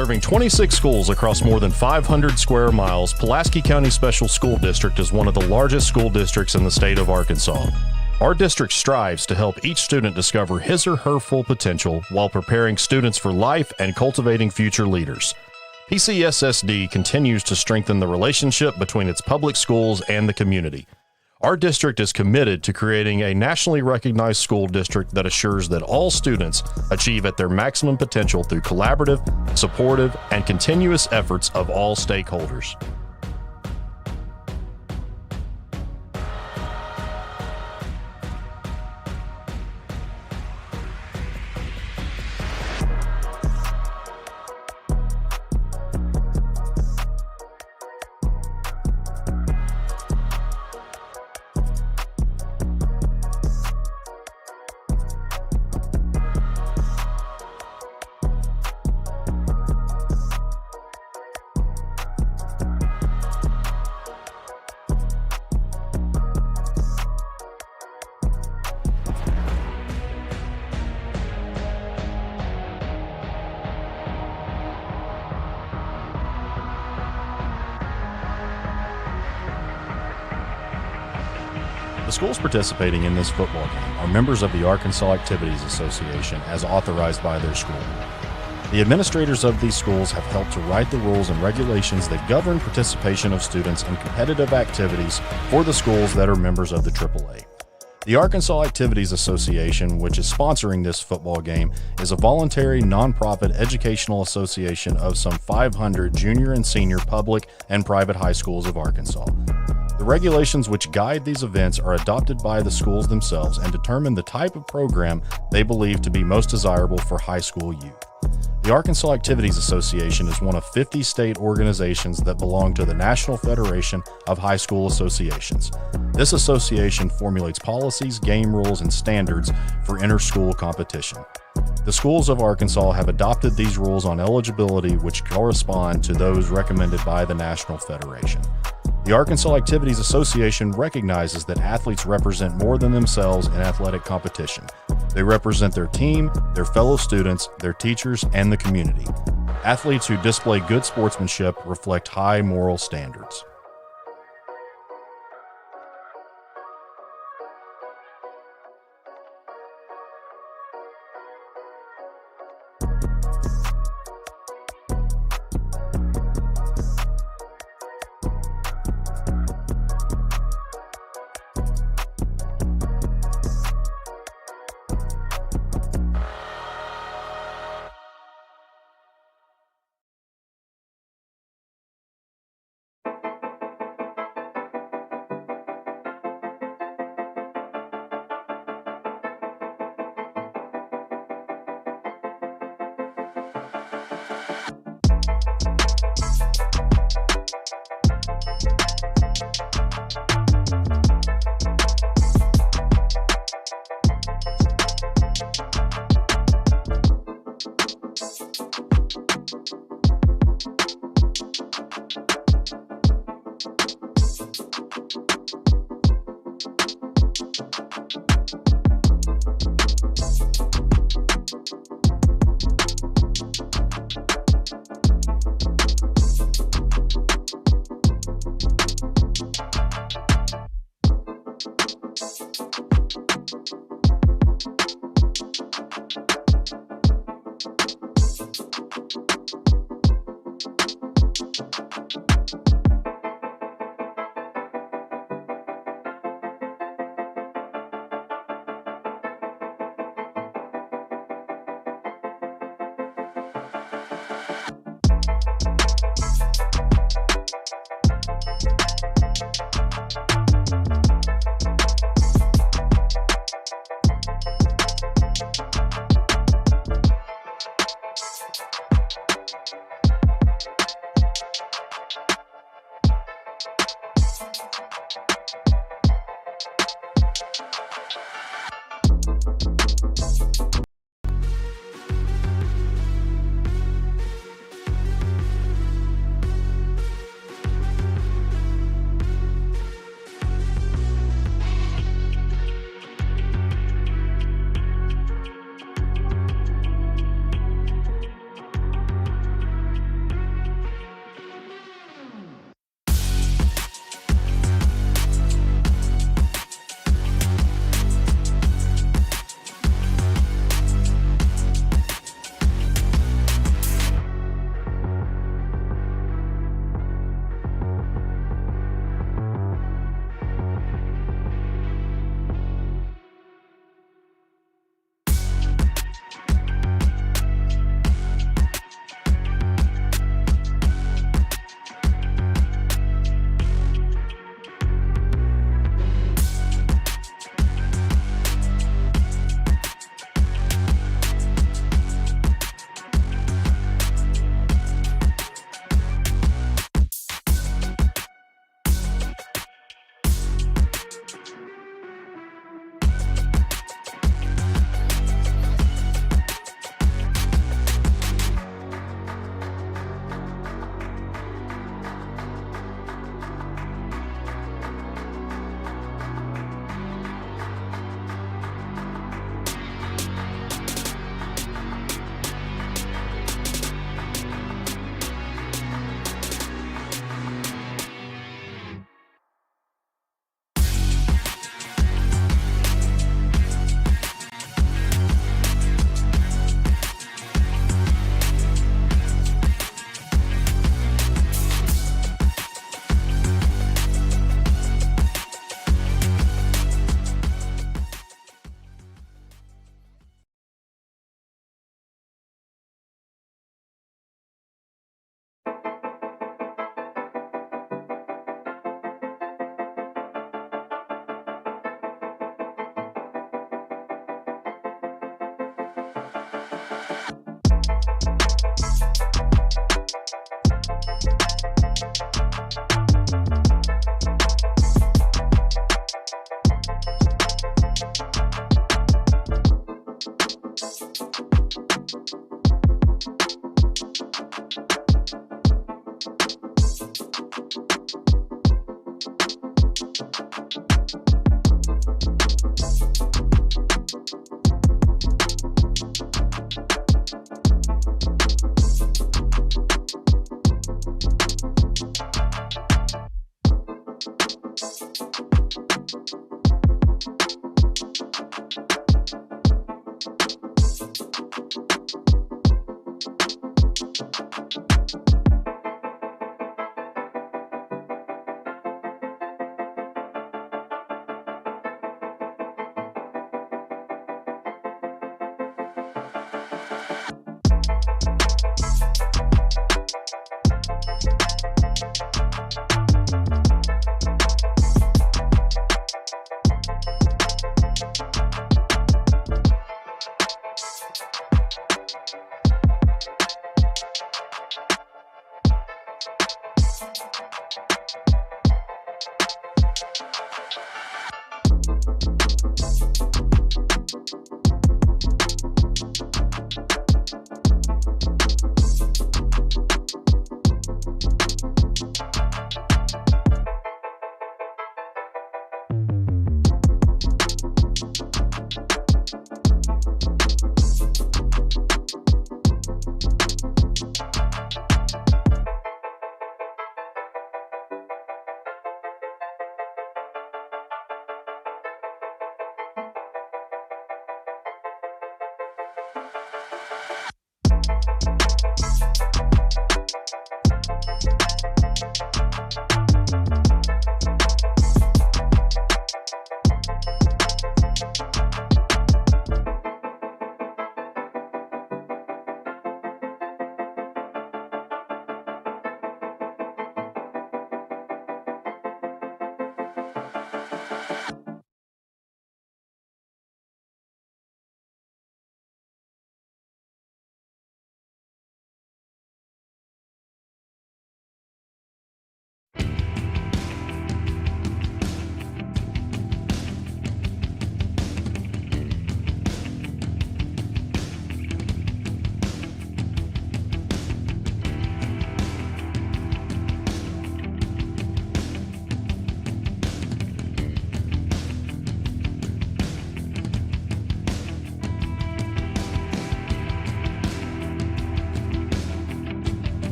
Serving 26 schools across more than 500 square miles, Pulaski County Special School District is one of the largest school districts in the state of Arkansas. Our district strives to help each student discover his or her full potential while preparing students for life and cultivating future leaders. PCSSD continues to strengthen the relationship between its public schools and the community. Our district is committed to creating a nationally recognized school district that assures that all students achieve at their maximum potential through collaborative, supportive, and continuous efforts of all stakeholders. The schools participating in this football game are members of the Arkansas Activities Association as authorized by their school. The administrators of these schools have helped to write the rules and regulations that govern participation of students in competitive activities for the schools that are members of the AAA. The Arkansas Activities Association, which is sponsoring this football game, is a voluntary nonprofit educational association of some 500 junior and senior public and private high schools of Arkansas. The regulations which guide these events are adopted by the schools themselves and determine the type of program they believe to be most desirable for high school youth. The Arkansas Activities Association is one of 50 state organizations that belong to the National Federation of High School Associations. This association formulates policies, game rules, and standards for inter-school competition. The schools of Arkansas have adopted these rules on eligibility which correspond to those recommended by the National Federation. The Arkansas Activities Association recognizes that athletes represent more than themselves in athletic competition. They represent their team, their fellow students, their teachers, and the community. Athletes who display good sportsmanship reflect high moral standards.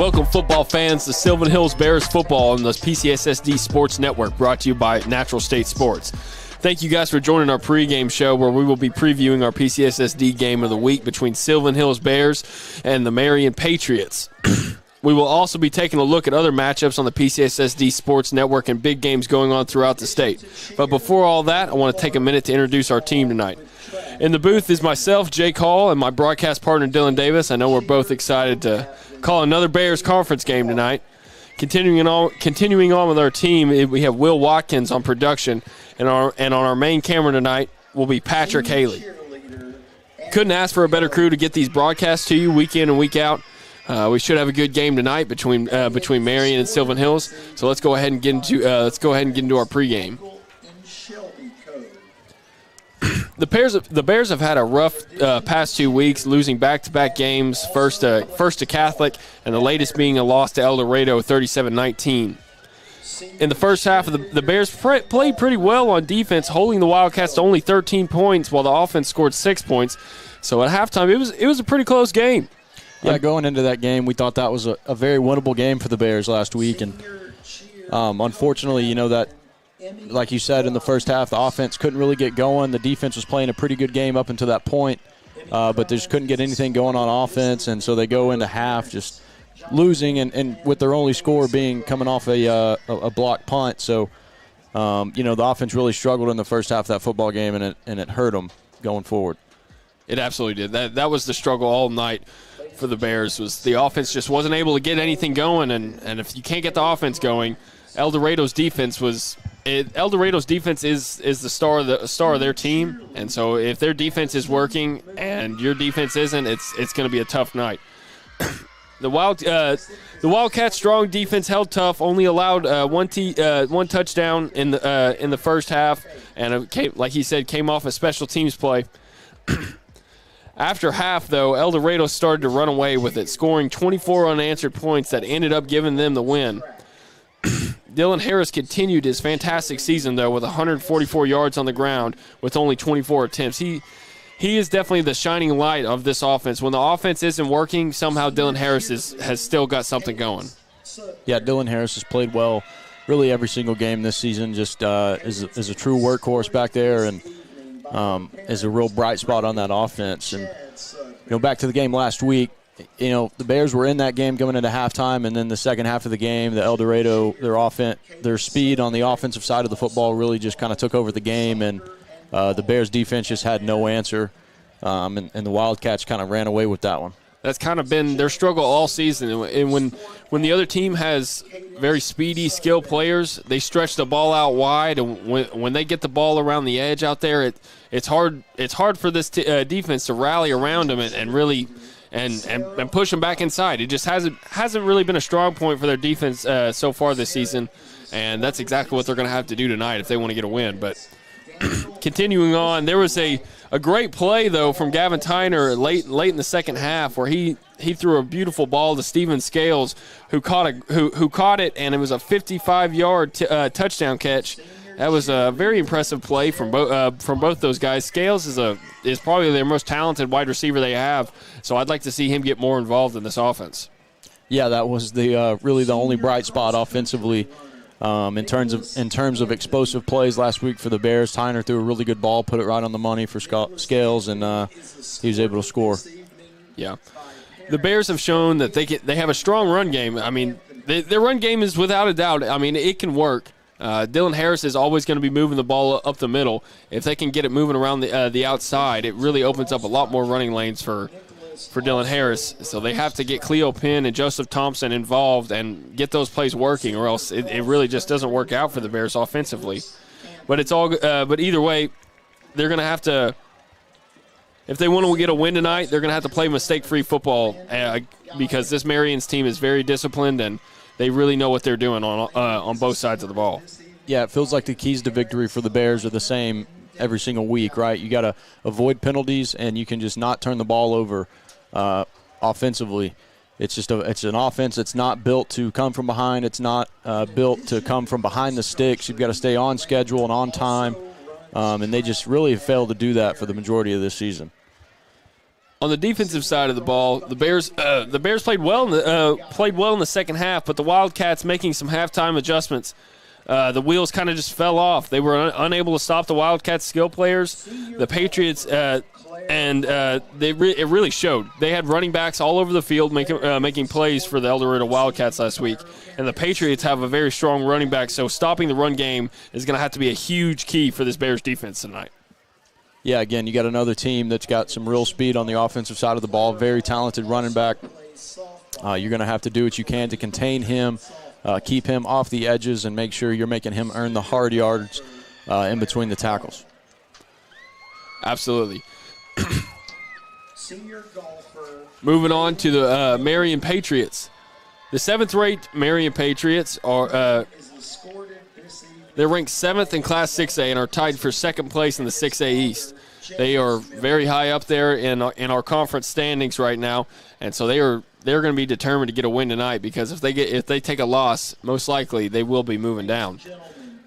Welcome, football fans, to Sylvan Hills Bears football on the PCSSD Sports Network, brought to you by Natural State Sports. Thank you guys for joining our pregame show, where we will be previewing our PCSSD game of the week between Sylvan Hills Bears and the Marion Patriots. We will also be taking a look at other matchups on the PCSSD Sports Network and big games going on throughout the state. But before all that, I want to take a minute to introduce our team tonight. In the booth is myself, Jake Hall, and my broadcast partner, Dylan Davis. I know we're both excited to call another Bears conference game tonight. Continuing on with our team, we have Will Watkins on production, and on our main camera tonight will be Patrick Haley. Couldn't ask for a better crew to get these broadcasts to you week in and week out. We should have a good game tonight between Marion and Sylvan Hills. So let's go ahead and get into our pregame. The Bears have had a rough past 2 weeks, losing back-to-back games, first to Catholic, and the latest being a loss to El Dorado, 37-19. In the first half, the Bears played pretty well on defense, holding the Wildcats to only 13 points, while the offense scored 6 points. So at halftime, it was a pretty close game. Yeah, going into that game, we thought that was a very winnable game for the Bears last week, and unfortunately, that, like you said, in the first half, the offense couldn't really get going. The defense was playing a pretty good game up until that point, but they just couldn't get anything going on offense, and so they go into half just losing, and with their only score being coming off a block punt. So, the offense really struggled in the first half of that football game, and it hurt them going forward. It absolutely did. That was the struggle all night for the Bears. Was the offense just wasn't able to get anything going, and if you can't get the offense going, El Dorado's defense is the star of their team, and so if their defense is working and your defense isn't, it's going to be a tough night. The Wildcats' strong defense held tough, only allowed one touchdown in the first half, and like he said, came off a special teams play. After half, though, El Dorado started to run away with it, scoring 24 unanswered points that ended up giving them the win. Dylan Harris continued his fantastic season, though, with 144 yards on the ground with only 24 attempts. He is definitely the shining light of this offense. When the offense isn't working, somehow Dylan Harris has still got something going. Yeah, Dylan Harris has played well really every single game this season, just is a true workhorse back there, and is a real bright spot on that offense. And, back to the game last week, the Bears were in that game going into halftime, and then the second half of the game, the El Dorado, their speed on the offensive side of the football really just kind of took over the game, and the Bears defense just had no answer, and the Wildcats kind of ran away with that one. That's kind of been their struggle all season. And when the other team has very speedy, skilled players, they stretch the ball out wide, and when they get the ball around the edge out there, it's hard for this defense to rally around them and really and push them back inside. It just hasn't really been a strong point for their defense so far this season, and that's exactly what they're going to have to do tonight if they want to get a win. But continuing on, there was a great play, though, from Gavin Tyner late in the second half, where he threw a beautiful ball to Steven Scales, who caught it, and it was a 55-yard touchdown catch. That was a very impressive play from both those guys. Scales is probably their most talented wide receiver they have, so I'd like to see him get more involved in this offense. Yeah, that was really the only bright spot offensively. In terms of explosive plays last week for the Bears, Tyner threw a really good ball, put it right on the money for Scales, and he was able to score. Yeah, the Bears have shown that they have a strong run game. I mean, their run game is without a doubt. I mean, it can work. Dylan Harris is always going to be moving the ball up the middle. If they can get it moving around the outside, it really opens up a lot more running lanes for Dylan Harris. So they have to get Cleo Penn and Joseph Thompson involved and get those plays working, or else it really just doesn't work out for the Bears offensively. But but either way, they're going to have to, if they want to get a win tonight, they're going to have to play mistake-free football because this Marion's team is very disciplined, and they really know what they're doing on both sides of the ball. Yeah, it feels like the keys to victory for the Bears are the same every single week, right? You got to avoid penalties, and you can just not turn the ball over offensively. It's just it's an offense that's not built to come from behind. It's not built to come from behind the sticks. You've got to stay on schedule and on time, and they just really failed to do that for the majority of this season. On the defensive side of the ball, the Bears played well in the second half, but the Wildcats making some halftime adjustments. The wheels kind of just fell off. They were unable to stop the Wildcats' skill players. The Patriots, it really showed. They had running backs all over the field making plays for the El Dorado Wildcats last week. And the Patriots have a very strong running back, so stopping the run game is going to have to be a huge key for this Bears defense tonight. Yeah, again, you got another team that's got some real speed on the offensive side of the ball, very talented running back. You're going to have to do what you can to contain him, keep him off the edges, and make sure you're making him earn the hard yards in between the tackles. Absolutely. Moving on to the Marion Patriots. The 7th-ranked Marion Patriots are they're ranked 7th in Class 6A and are tied for second place in the 6A East. They are very high up there in our conference standings right now, and so they're going to be determined to get a win tonight, because if they take a loss, most likely they will be moving down.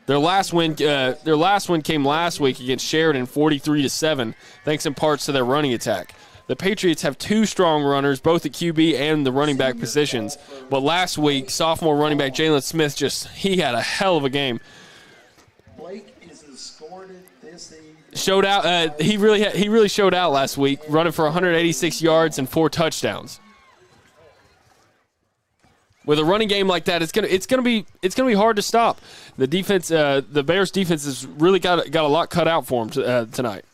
Their last win came last week against Sheridan, 43-7, thanks in parts to their running attack. The Patriots have 2 strong runners, both at QB and the running back positions. But last week, sophomore running back Jalen Smith he had a hell of a game. Showed out. He really showed out last week, running for 186 yards and 4 touchdowns. With a running game like that, it's gonna be hard to stop. The defense, the Bears defense has really got a lot cut out for them tonight.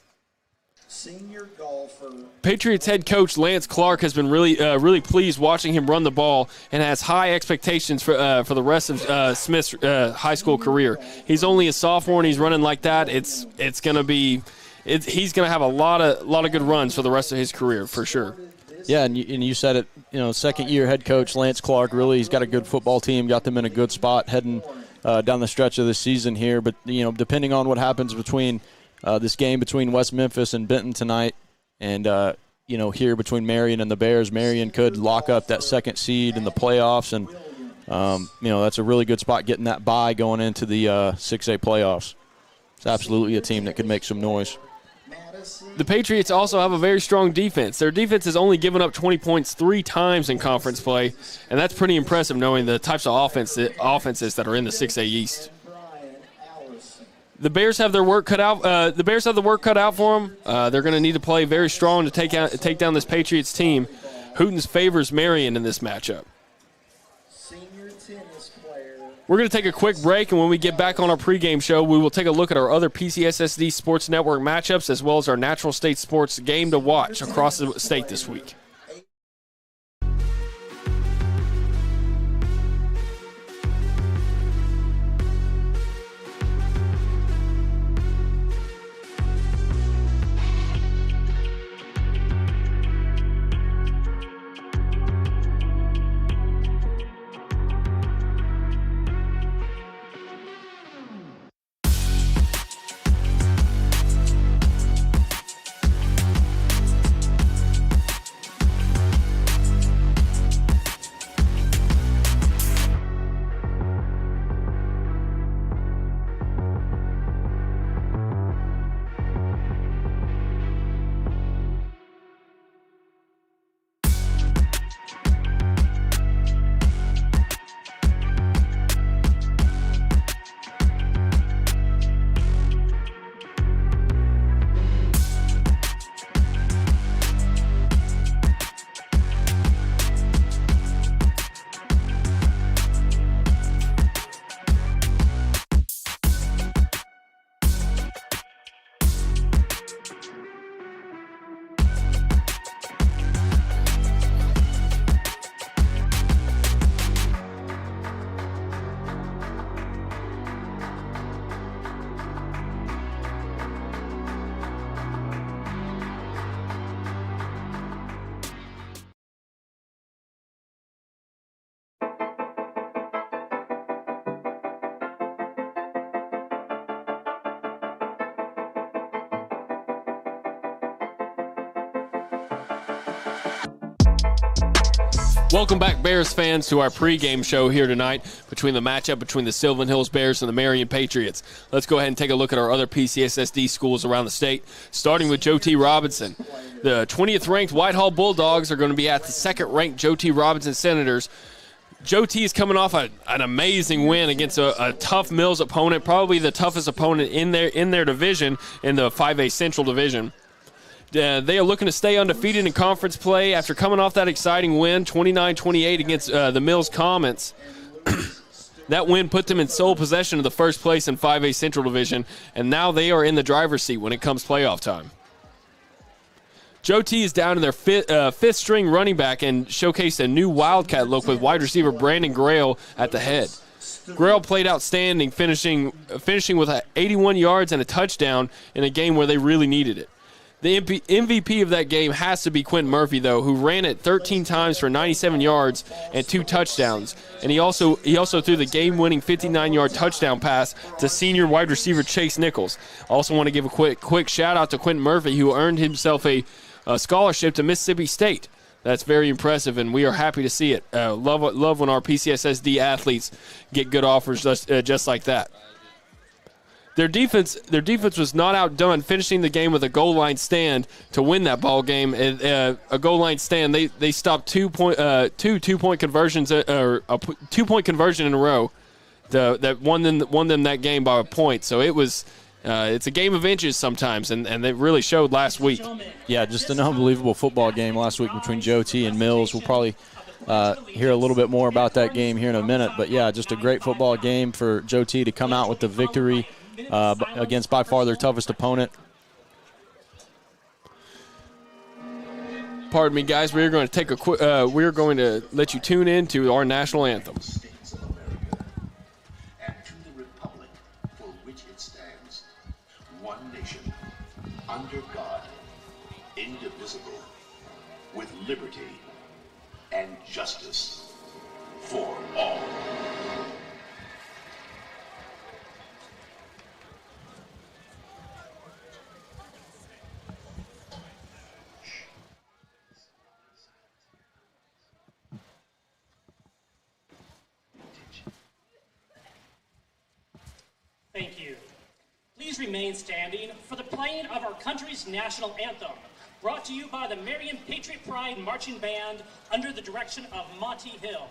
Senior golfer. Patriots head coach Lance Clark has been really pleased watching him run the ball, and has high expectations for the rest of Smith's high school career. He's only a sophomore and he's running like that. He's gonna have a lot of good runs for the rest of his career for sure. Yeah, and you said it. Second-year head coach Lance Clark, he's got a good football team, got them in a good spot heading down the stretch of the season here. But depending on what happens between this game between West Memphis and Benton tonight, and here between Marion and the Bears, Marion could lock up that second seed in the playoffs, and that's a really good spot getting that bye going into the 6A playoffs. It's absolutely a team that could make some noise. The Patriots also have a very strong defense. Their defense has only given up 20 points 3 times in conference play, and that's pretty impressive knowing the types of offenses that are in the 6A East. The Bears have their work cut out. The Bears have the work cut out for them. They're going to need to play very strong to take down this Patriots team. Hootens favors Marion in this matchup. We're going to take a quick break, and when we get back on our pregame show, we will take a look at our other PCSSD Sports Network matchups, as well as our Natural State Sports game to watch across the state this week. Welcome back, Bears fans, to our pregame show here tonight between the matchup between the Sylvan Hills Bears and the Marion Patriots. Let's go ahead and take a look at our other PCSSD schools around the state, starting with Joe T. Robinson. The 20th ranked Whitehall Bulldogs are going to be at the second ranked Joe T. Robinson Senators. Joe T is coming off an amazing win against a tough Mills opponent, probably the toughest opponent in their division, in the 5A Central Division. They are looking to stay undefeated in conference play after coming off that exciting win, 29-28 against the Mills Comets. That win put them in sole possession of the first place in 5A Central Division, and now they are in the driver's seat when it comes playoff time. Joe T is down to their fifth-string running back and showcased a new Wildcat look with wide receiver Brandon Grail at the head. Grail played outstanding, finishing with 81 yards and a touchdown in a game where they really needed it. The MVP of that game has to be Quentin Murphy, though, who ran it 13 times for 97 yards and 2 touchdowns. And he also threw the game-winning 59-yard touchdown pass to senior wide receiver Chase Nichols. I also want to give a quick shout-out to Quentin Murphy, who earned himself a scholarship to Mississippi State. That's very impressive, and we are happy to see it. Love when our PCSSD athletes get good offers just like that. Their defense was not outdone, finishing the game with a goal line stand to win that ball game. A goal line stand. They stopped two-point conversions or a 2-point conversion in a row that won them that game by a point. So it was. It's a game of inches sometimes, and it really showed last week. Yeah, just an unbelievable football game last week between Joe T and Mills. We'll probably hear a little bit more about that game here in a minute. But, yeah, just a great football game for Joe T to come out with the victory against by far their toughest opponent. Pardon me, guys. We're going to we're going to let you tune in to our national anthem. Under God, indivisible, with liberty and justice for all. Thank you. Please remain standing for the playing of our country's national anthem, brought to you by the Marion Patriot Pride Marching Band under the direction of Monty Hill.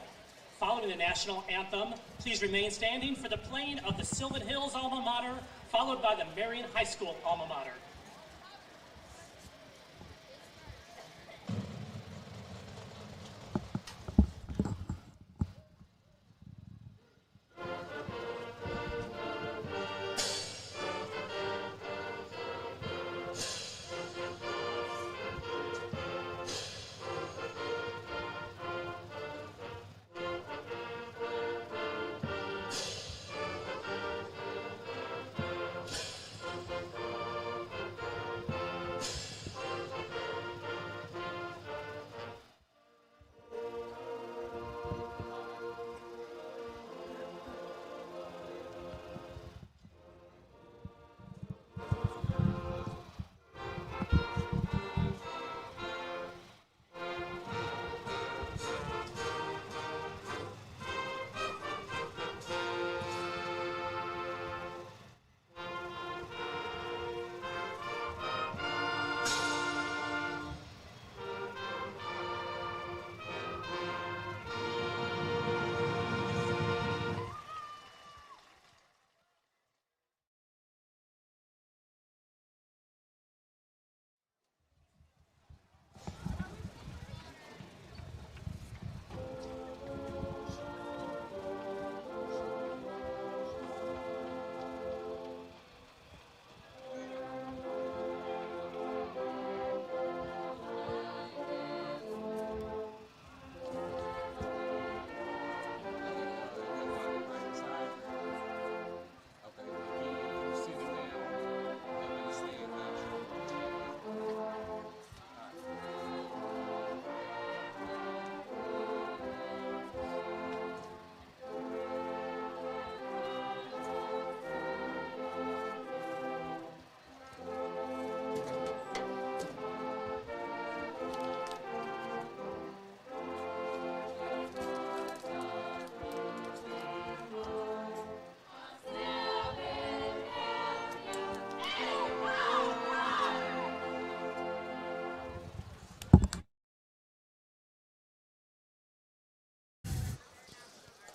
Following the national anthem, please remain standing for the playing of the Sylvan Hills alma mater, followed by the Marion High School alma mater.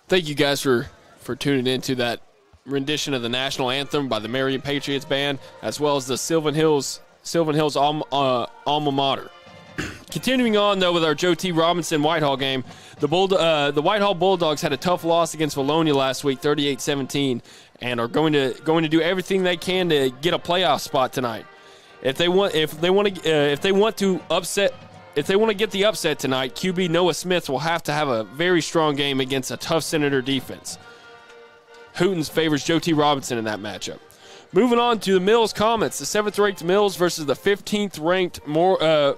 Thank you guys for tuning in to that rendition of the national anthem by the Marion Patriots band, as well as the Sylvan Hills alma mater. Continuing on, though, with our Joe T. Robinson Whitehall game, the Whitehall Bulldogs had a tough loss against Valonia last week, 38-17, and are going to do everything they can to get a playoff spot tonight. If they want to get the upset tonight, QB Noah Smith will have to have a very strong game against a tough Senator defense. Hootens favors Joe T. Robinson in that matchup. Moving on to the Mills Comets, the 7th-ranked Mills versus the 15th-ranked Morrilton.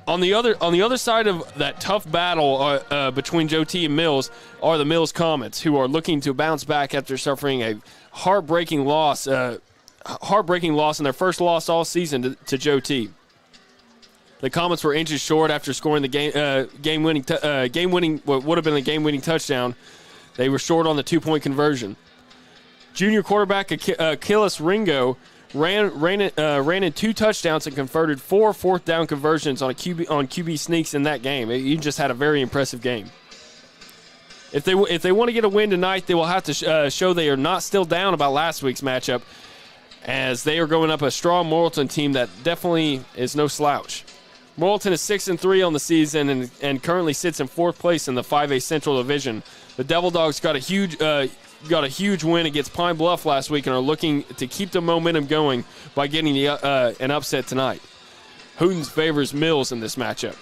On the other side of that tough battle between Joe T. and Mills are the Mills Comets, who are looking to bounce back after suffering a heartbreaking loss in their first loss all season to Joe T. The Comets were inches short after scoring the game-winning what would have been the game-winning touchdown. They were short on the 2-point conversion. Junior quarterback Achilles Ringo ran in 2 touchdowns and converted 4 fourth-down conversions on QB sneaks in that game. He just had a very impressive game. If they want to get a win tonight, they will have to show they are not still down about last week's matchup, as they are going up a strong Morrilton team that definitely is no slouch. Morrilton is 6-3 on the season and currently sits in 4th place in the 5A Central Division. The Devil Dogs got a huge win against Pine Bluff last week and are looking to keep the momentum going by getting an upset tonight. Hootens favors Mills in this matchup.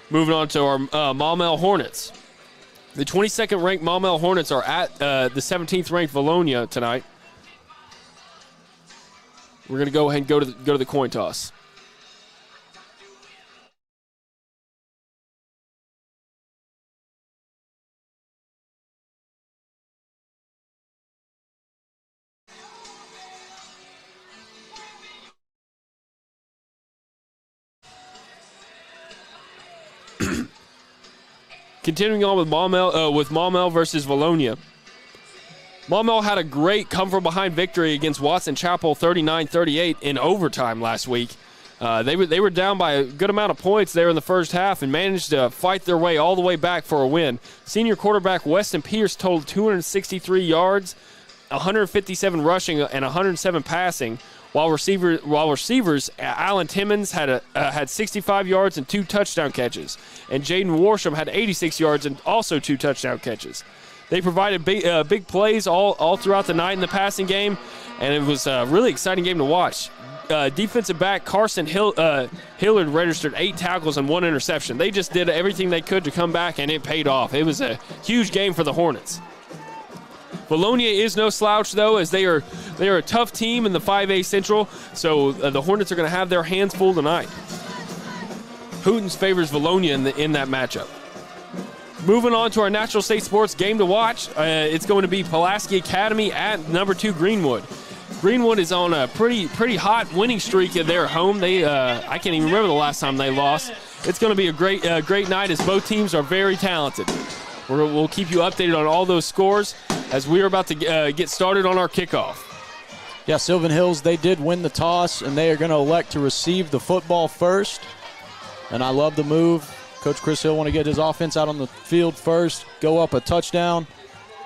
Moving on to our Maumelle Hornets. The 22nd-ranked Maumelle Hornets are at the 17th-ranked Valonia tonight. We're going to go ahead and go to the coin toss. Continuing on with Maumelle versus Valonia. Maumelle had a great come-from-behind victory against Watson Chapel 39-38 in overtime last week. They were down by a good amount of points there in the first half and managed to fight their way all the way back for a win. Senior quarterback Weston Pierce totaled 263 yards, 157 rushing, and 107 passing, while receivers Alan Timmons had 65 yards and 2 touchdown catches, and Jaden Warsham had 86 yards and also 2 touchdown catches. They provided big plays all throughout the night in the passing game, and it was a really exciting game to watch. Defensive back Carson Hillard registered 8 tackles and 1 interception. They just did everything they could to come back, and it paid off. It was a huge game for the Hornets. Valonia is no slouch, though, as they are a tough team in the 5A Central, so the Hornets are going to have their hands full tonight. Hootens favors Valonia in that matchup. Moving on to our Natural State Sports game to watch, it's going to be Pulaski Academy at number 2 Greenwood. Greenwood is on a pretty hot winning streak at their home. I can't even remember the last time they lost. It's going to be a great night, as both teams are very talented. We'll keep you updated on all those scores as we are about to get started on our kickoff. Yeah, Sylvan Hills, they did win the toss, and they are going to elect to receive the football first. And I love the move. Coach Chris Hill want to get his offense out on the field first, go up a touchdown,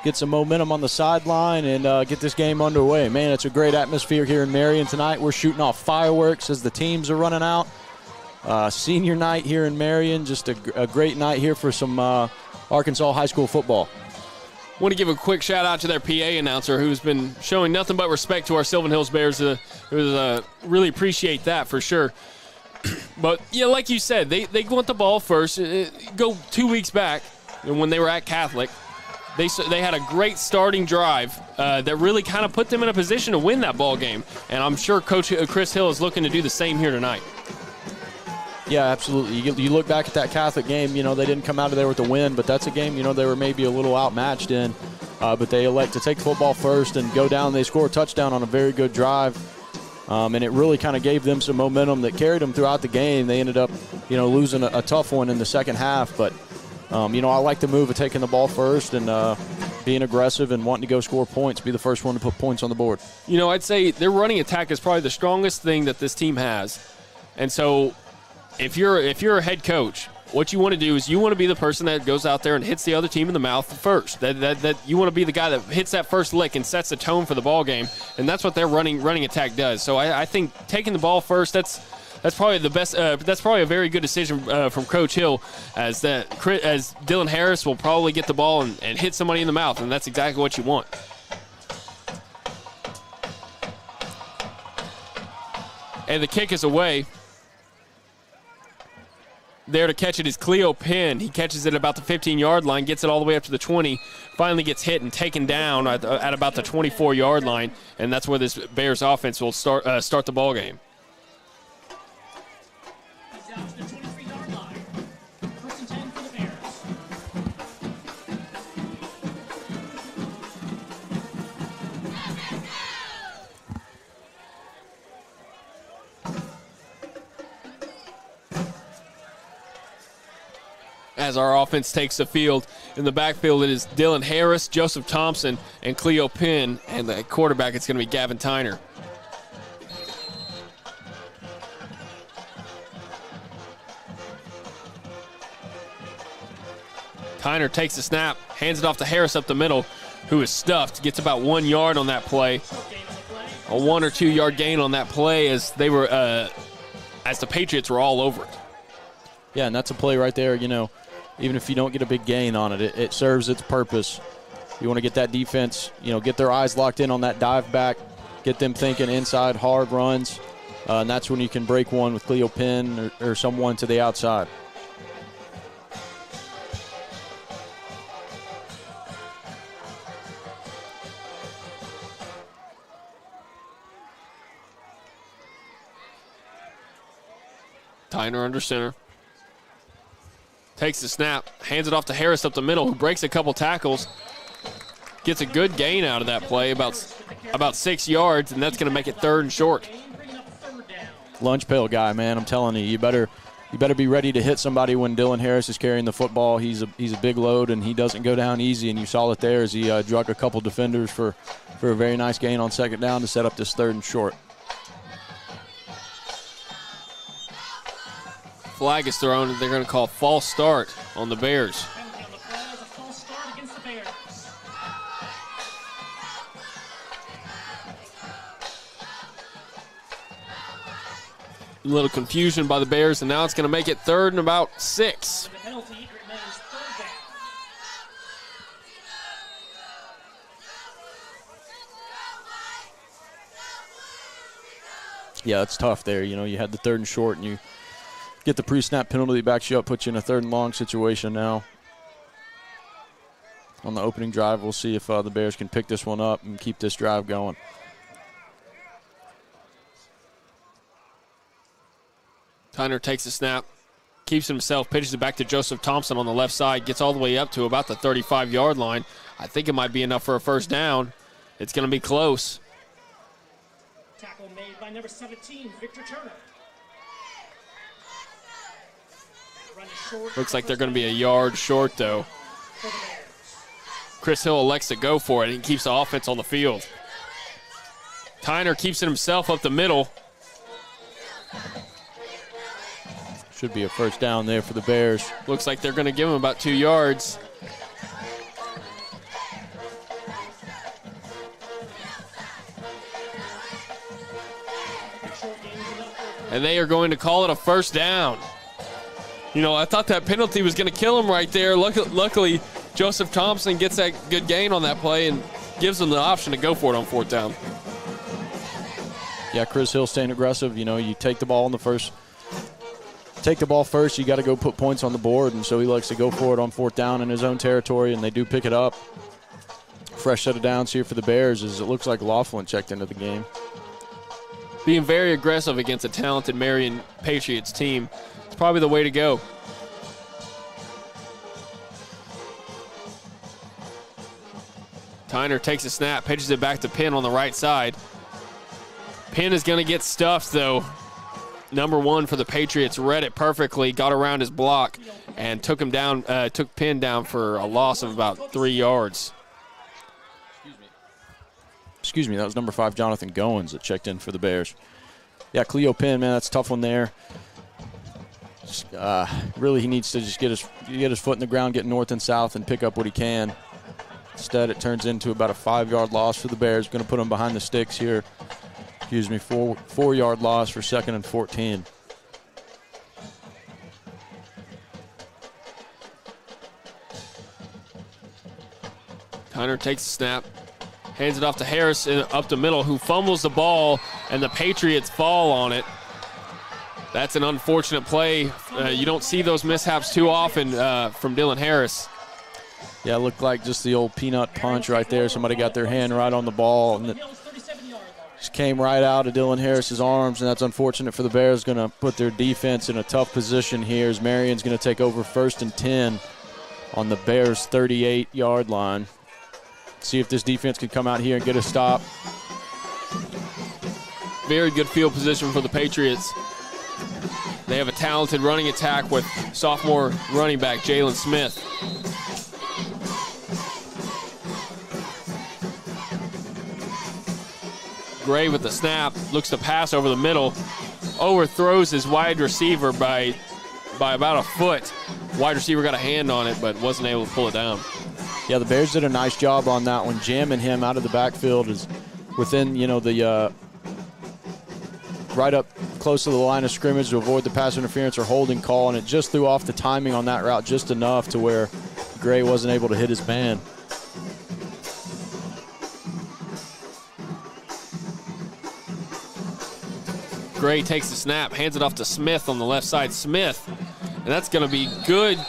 get some momentum on the sideline, and get this game underway. Man, it's a great atmosphere here in Marion tonight. We're shooting off fireworks as the teams are running out. Senior night here in Marion, just a great night here for some Arkansas high school football. I want to give a quick shout-out to their PA announcer, who's been showing nothing but respect to our Sylvan Hills Bears. Really appreciate that for sure. But, yeah, like you said, they want the ball first. Go 2 weeks back when they were at Catholic. They had a great starting drive that really kind of put them in a position to win that ball game. And I'm sure Coach Chris Hill is looking to do the same here tonight. Yeah, absolutely. You look back at that Catholic game, they didn't come out of there with a win, but that's a game, they were maybe a little outmatched in. But they elect to take the football first and go down. They score a touchdown on a very good drive. And it really kind of gave them some momentum that carried them throughout the game. They ended up, losing a tough one in the second half. But, I like the move of taking the ball first and being aggressive and wanting to go score points, be the first one to put points on the board. I'd say their running attack is probably the strongest thing that this team has. And so if you're a head coach what you want to do is you want to be the person that goes out there and hits the other team in the mouth first. That you want to be the guy that hits that first lick and sets the tone for the ball game, and that's what their running attack does. So I think taking the ball first, that's probably the best. That's probably a very good decision from Coach Hill, as Dylan Harris will probably get the ball and hit somebody in the mouth, and that's exactly what you want. And the kick is away. There to catch it is Cleo Penn. He catches it about the 15-yard line, gets it all the way up to the 20, finally gets hit and taken down at about the 24-yard line, and that's where this Bears offense will start the ball game. He's down to the 23-yard line. First and 10 for the Bears. As our offense takes the field, in the backfield it is Dylan Harris, Joseph Thompson, and Cleo Penn, and the quarterback it's going to be Gavin Tyner. Tyner takes the snap, hands it off to Harris up the middle, who is stuffed, gets about 1 yard on that play. A 1 or 2 yard gain on that play as they were, as the Patriots were all over it. Yeah, and that's a play right there, even if you don't get a big gain on it, it serves its purpose. You want to get that defense, get their eyes locked in on that dive back, get them thinking inside hard runs, and that's when you can break one with Cleo Penn or someone to the outside. Tyner under center. Takes the snap, hands it off to Harris up the middle, who breaks a couple tackles. Gets a good gain out of that play, about 6 yards, and that's going to make it 3rd and short. Lunch pail guy, man, I'm telling you, you better be ready to hit somebody when Dylan Harris is carrying the football. He's a big load, and he doesn't go down easy, and you saw it there as he drug a couple defenders for a very nice gain on 2nd down to set up this 3rd and short. Flag is thrown, and they're going to call false start on the Bears. A little confusion by the Bears, and now it's going to make it 3rd and about 6. Yeah, it's tough there. You had the 3rd and short, and you get the pre-snap penalty, backs you up, puts you in a 3rd and long situation now. On the opening drive, we'll see if the Bears can pick this one up and keep this drive going. Tyner takes the snap, keeps himself, pitches it back to Joseph Thompson on the left side, gets all the way up to about the 35-yard line. I think it might be enough for a 1st down. It's going to be close. Tackle made by number 17, Victor Turner. Looks like they're going to be a yard short, though. Chris Hill elects to go for it, and he keeps the offense on the field. Tyner keeps it himself up the middle. Should be a 1st down there for the Bears. Looks like they're going to give him about 2 yards. And they are going to call it a 1st down. I thought that penalty was going to kill him right there. Luckily, Joseph Thompson gets that good gain on that play and gives them the option to go for it on 4th down. Yeah, Chris Hill staying aggressive. You take the ball first, you got to go put points on the board, and so he likes to go for it on 4th down in his own territory, and they do pick it up. Fresh set of downs here for the Bears as it looks like Laughlin checked into the game. Being very aggressive against a talented Marion Patriots team. It's probably the way to go. Tyner takes a snap, pitches it back to Penn on the right side. Penn is going to get stuffed, though. Number 1 for the Patriots read it perfectly, got around his block, and took Penn down for a loss of about 3 yards. Excuse me, that was number 5, Jonathan Goins, that checked in for the Bears. Yeah, Cleo Penn, man, that's a tough one there. Really, he needs to just get his foot in the ground, get north and south, and pick up what he can. Instead, it turns into about a 5-yard loss for the Bears. Going to put them behind the sticks here. 4-yard loss for 2nd and 14. Hunter takes the snap, hands it off to Harris up the middle, who fumbles the ball, and the Patriots fall on it. That's an unfortunate play. You don't see those mishaps too often from Dylan Harris. Yeah, it looked like just the old peanut punch right there. Somebody got their hand right on the ball, and it just came right out of Dylan Harris's arms, and that's unfortunate for the Bears. Going to put their defense in a tough position here as Marion's going to take over 1st and 10 on the Bears' 38-yard line. See if this defense can come out here and get a stop. Very good field position for the Patriots. They have a talented running attack with sophomore running back Jalen Smith. Gray with the snap, looks to pass over the middle, overthrows his wide receiver by about a foot. Wide receiver got a hand on it, but wasn't able to pull it down. Yeah, the Bears did a nice job on that one, jamming him out of the backfield is within, the right up close to the line of scrimmage to avoid the pass interference or holding call, and it just threw off the timing on that route just enough to where Gray wasn't able to hit his man. Gray takes the snap, hands it off to Smith on the left side. Smith, and that's going to be good.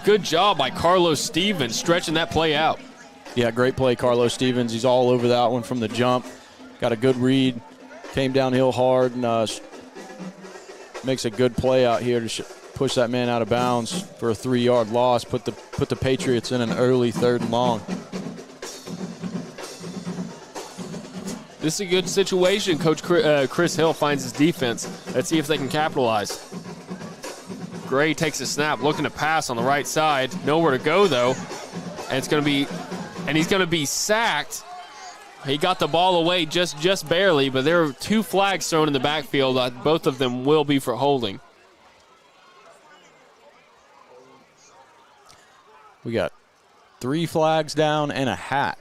Good job by Carlos Stevens stretching that play out. Yeah, great play, Carlos Stevens. He's all over that one from the jump. Got a good read, came downhill hard, and makes a good play out here to push that man out of bounds for a 3-yard loss. Put the Patriots in an early 3rd and long. This is a good situation. Coach Chris Hill finds his defense. Let's see if they can capitalize. Gray takes a snap, looking to pass on the right side. Nowhere to go, though. And he's going to be sacked. He got the ball away just barely, but there are 2 flags thrown in the backfield. Both of them will be for holding. We got 3 flags down and a hat.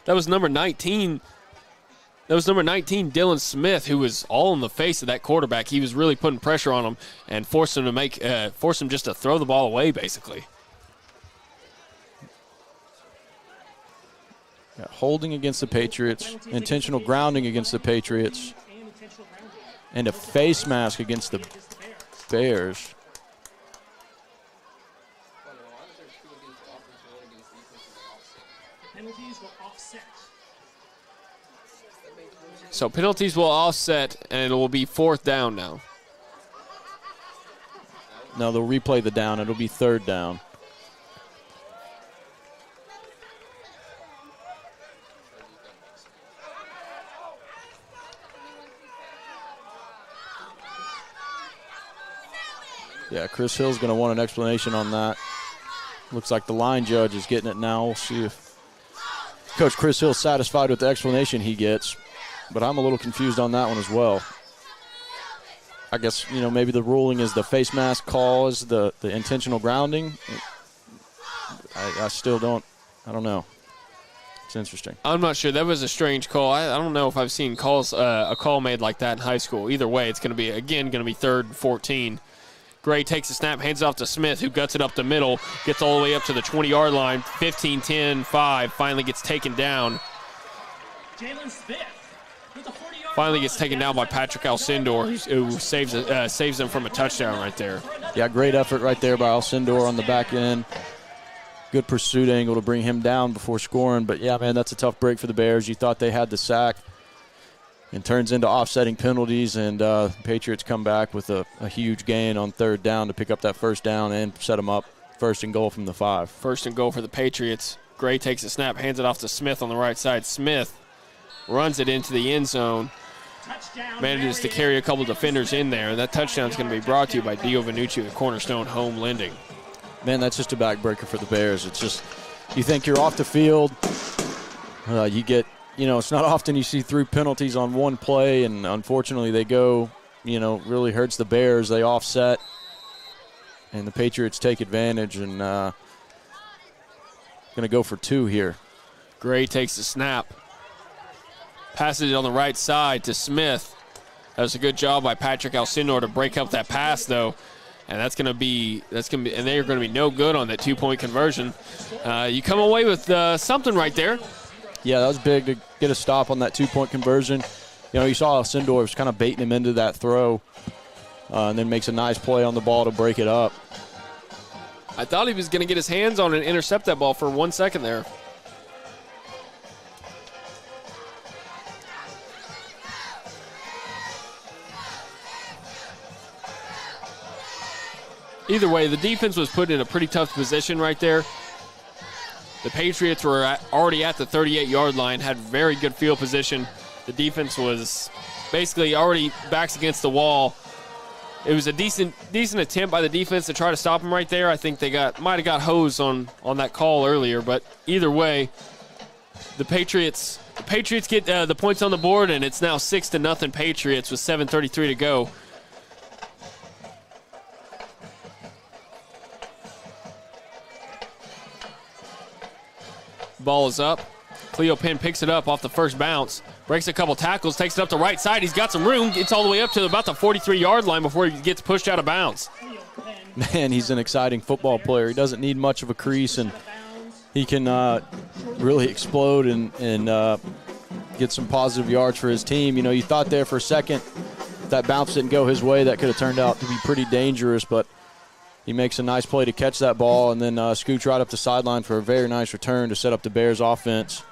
That was number 19. That was number 19, Dylan Smith, who was all in the face of that quarterback. He was really putting pressure on him and forced him just to throw the ball away, basically. Got holding against the Patriots, intentional grounding against the Patriots, and a face mask against the Bears. So penalties will offset, and it will be 4th down now. No, they'll replay the down. It'll be 3rd down. Yeah, Chris Hill's going to want an explanation on that. Looks like the line judge is getting it now. We'll see if Coach Chris Hill's satisfied with the explanation he gets. But I'm a little confused on that one as well. I guess, maybe the ruling is the face mask call is the intentional grounding. I still don't know. It's interesting. I'm not sure. That was a strange call. I don't know if I've seen a call made like that in high school. Either way, it's going to be 3rd and 14. Gray takes the snap, hands it off to Smith, who guts it up the middle, gets all the way up to the 20-yard line. 15, 10, 5, finally gets taken down. Jalen Smith. Finally gets taken down by Patrick Alcindor, who saves them from a touchdown right there. Yeah, great effort right there by Alcindor on the back end. Good pursuit angle to bring him down before scoring. But, yeah, man, that's a tough break for the Bears. You thought they had the sack. It turns into offsetting penalties, and Patriots come back with a huge gain on 3rd down to pick up that 1st down and set them up 1st and goal from the 5. 1st and goal for the Patriots. Gray takes a snap, hands it off to Smith on the right side. Smith runs it into the end zone. Manages to carry a couple defenders in there. That touchdown is going to be brought to you by Dio Vanucci with Cornerstone Home Lending. Man, that's just a backbreaker for the Bears. It's just, you think you're off the field, you get, it's not often you see 3 penalties on one play, and unfortunately they go really hurts the Bears. They offset, and the Patriots take advantage and going to go for 2 here. Gray takes the snap. Passes it on the right side to Smith. That was a good job by Patrick Alcindor to break up that pass, though. And and they are going to be no good on that 2-point conversion. You come away with something right there. Yeah, that was big to get a stop on that 2-point conversion. You saw Alcindor was kind of baiting him into that throw, and then makes a nice play on the ball to break it up. I thought he was going to get his hands on it and intercept that ball for 1 second there. Either way, the defense was put in a pretty tough position right there. The Patriots were already at the 38-yard line, had very good field position. The defense was basically already backs against the wall. It was a decent attempt by the defense to try to stop him right there. I think they might have got hosed on that call earlier, but either way, the Patriots get the points on the board, and it's now 6-0 Patriots with 7:33 to go. Ball is up. Cleo Penn picks it up off the first bounce. Breaks a couple tackles, takes it up the right side. He's got some room. Gets all the way up to about the 43-yard line before he gets pushed out of bounds. Man, he's an exciting football player. He doesn't need much of a crease, and he can really explode and get some positive yards for his team. You thought there for a second if that bounce didn't go his way, that could have turned out to be pretty dangerous, but he makes a nice play to catch that ball and then scooch right up the sideline for a very nice return to set up the Bears offense.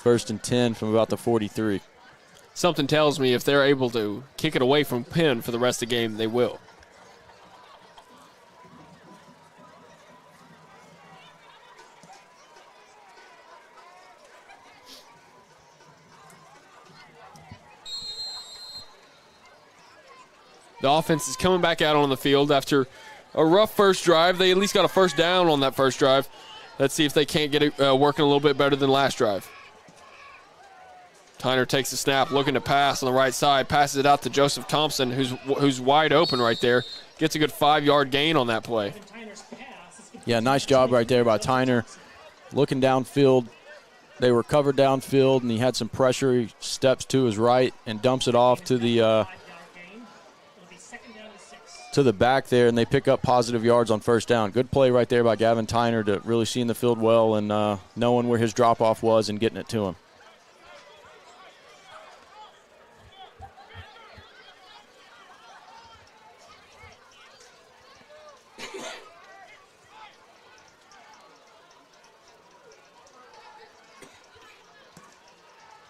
1st and 10 from about the 43. Something tells me if they're able to kick it away from Penn for the rest of the game, they will. The offense is coming back out on the field after a rough first drive. They at least got a first down on that first drive. Let's see if they can't get it working a little bit better than last drive. Tyner takes the snap, looking to pass on the right side, passes it out to Joseph Thompson, who's wide open right there. Gets a good 5-yard gain on that play. Yeah, nice job right there by Tyner. Looking downfield. They were covered downfield, and he had some pressure. He steps to his right and dumps it off to the back there, and they pick up positive yards on first down. Good play right there by Gavin Tyner to really seeing the field well and knowing where his drop-off was and getting it to him.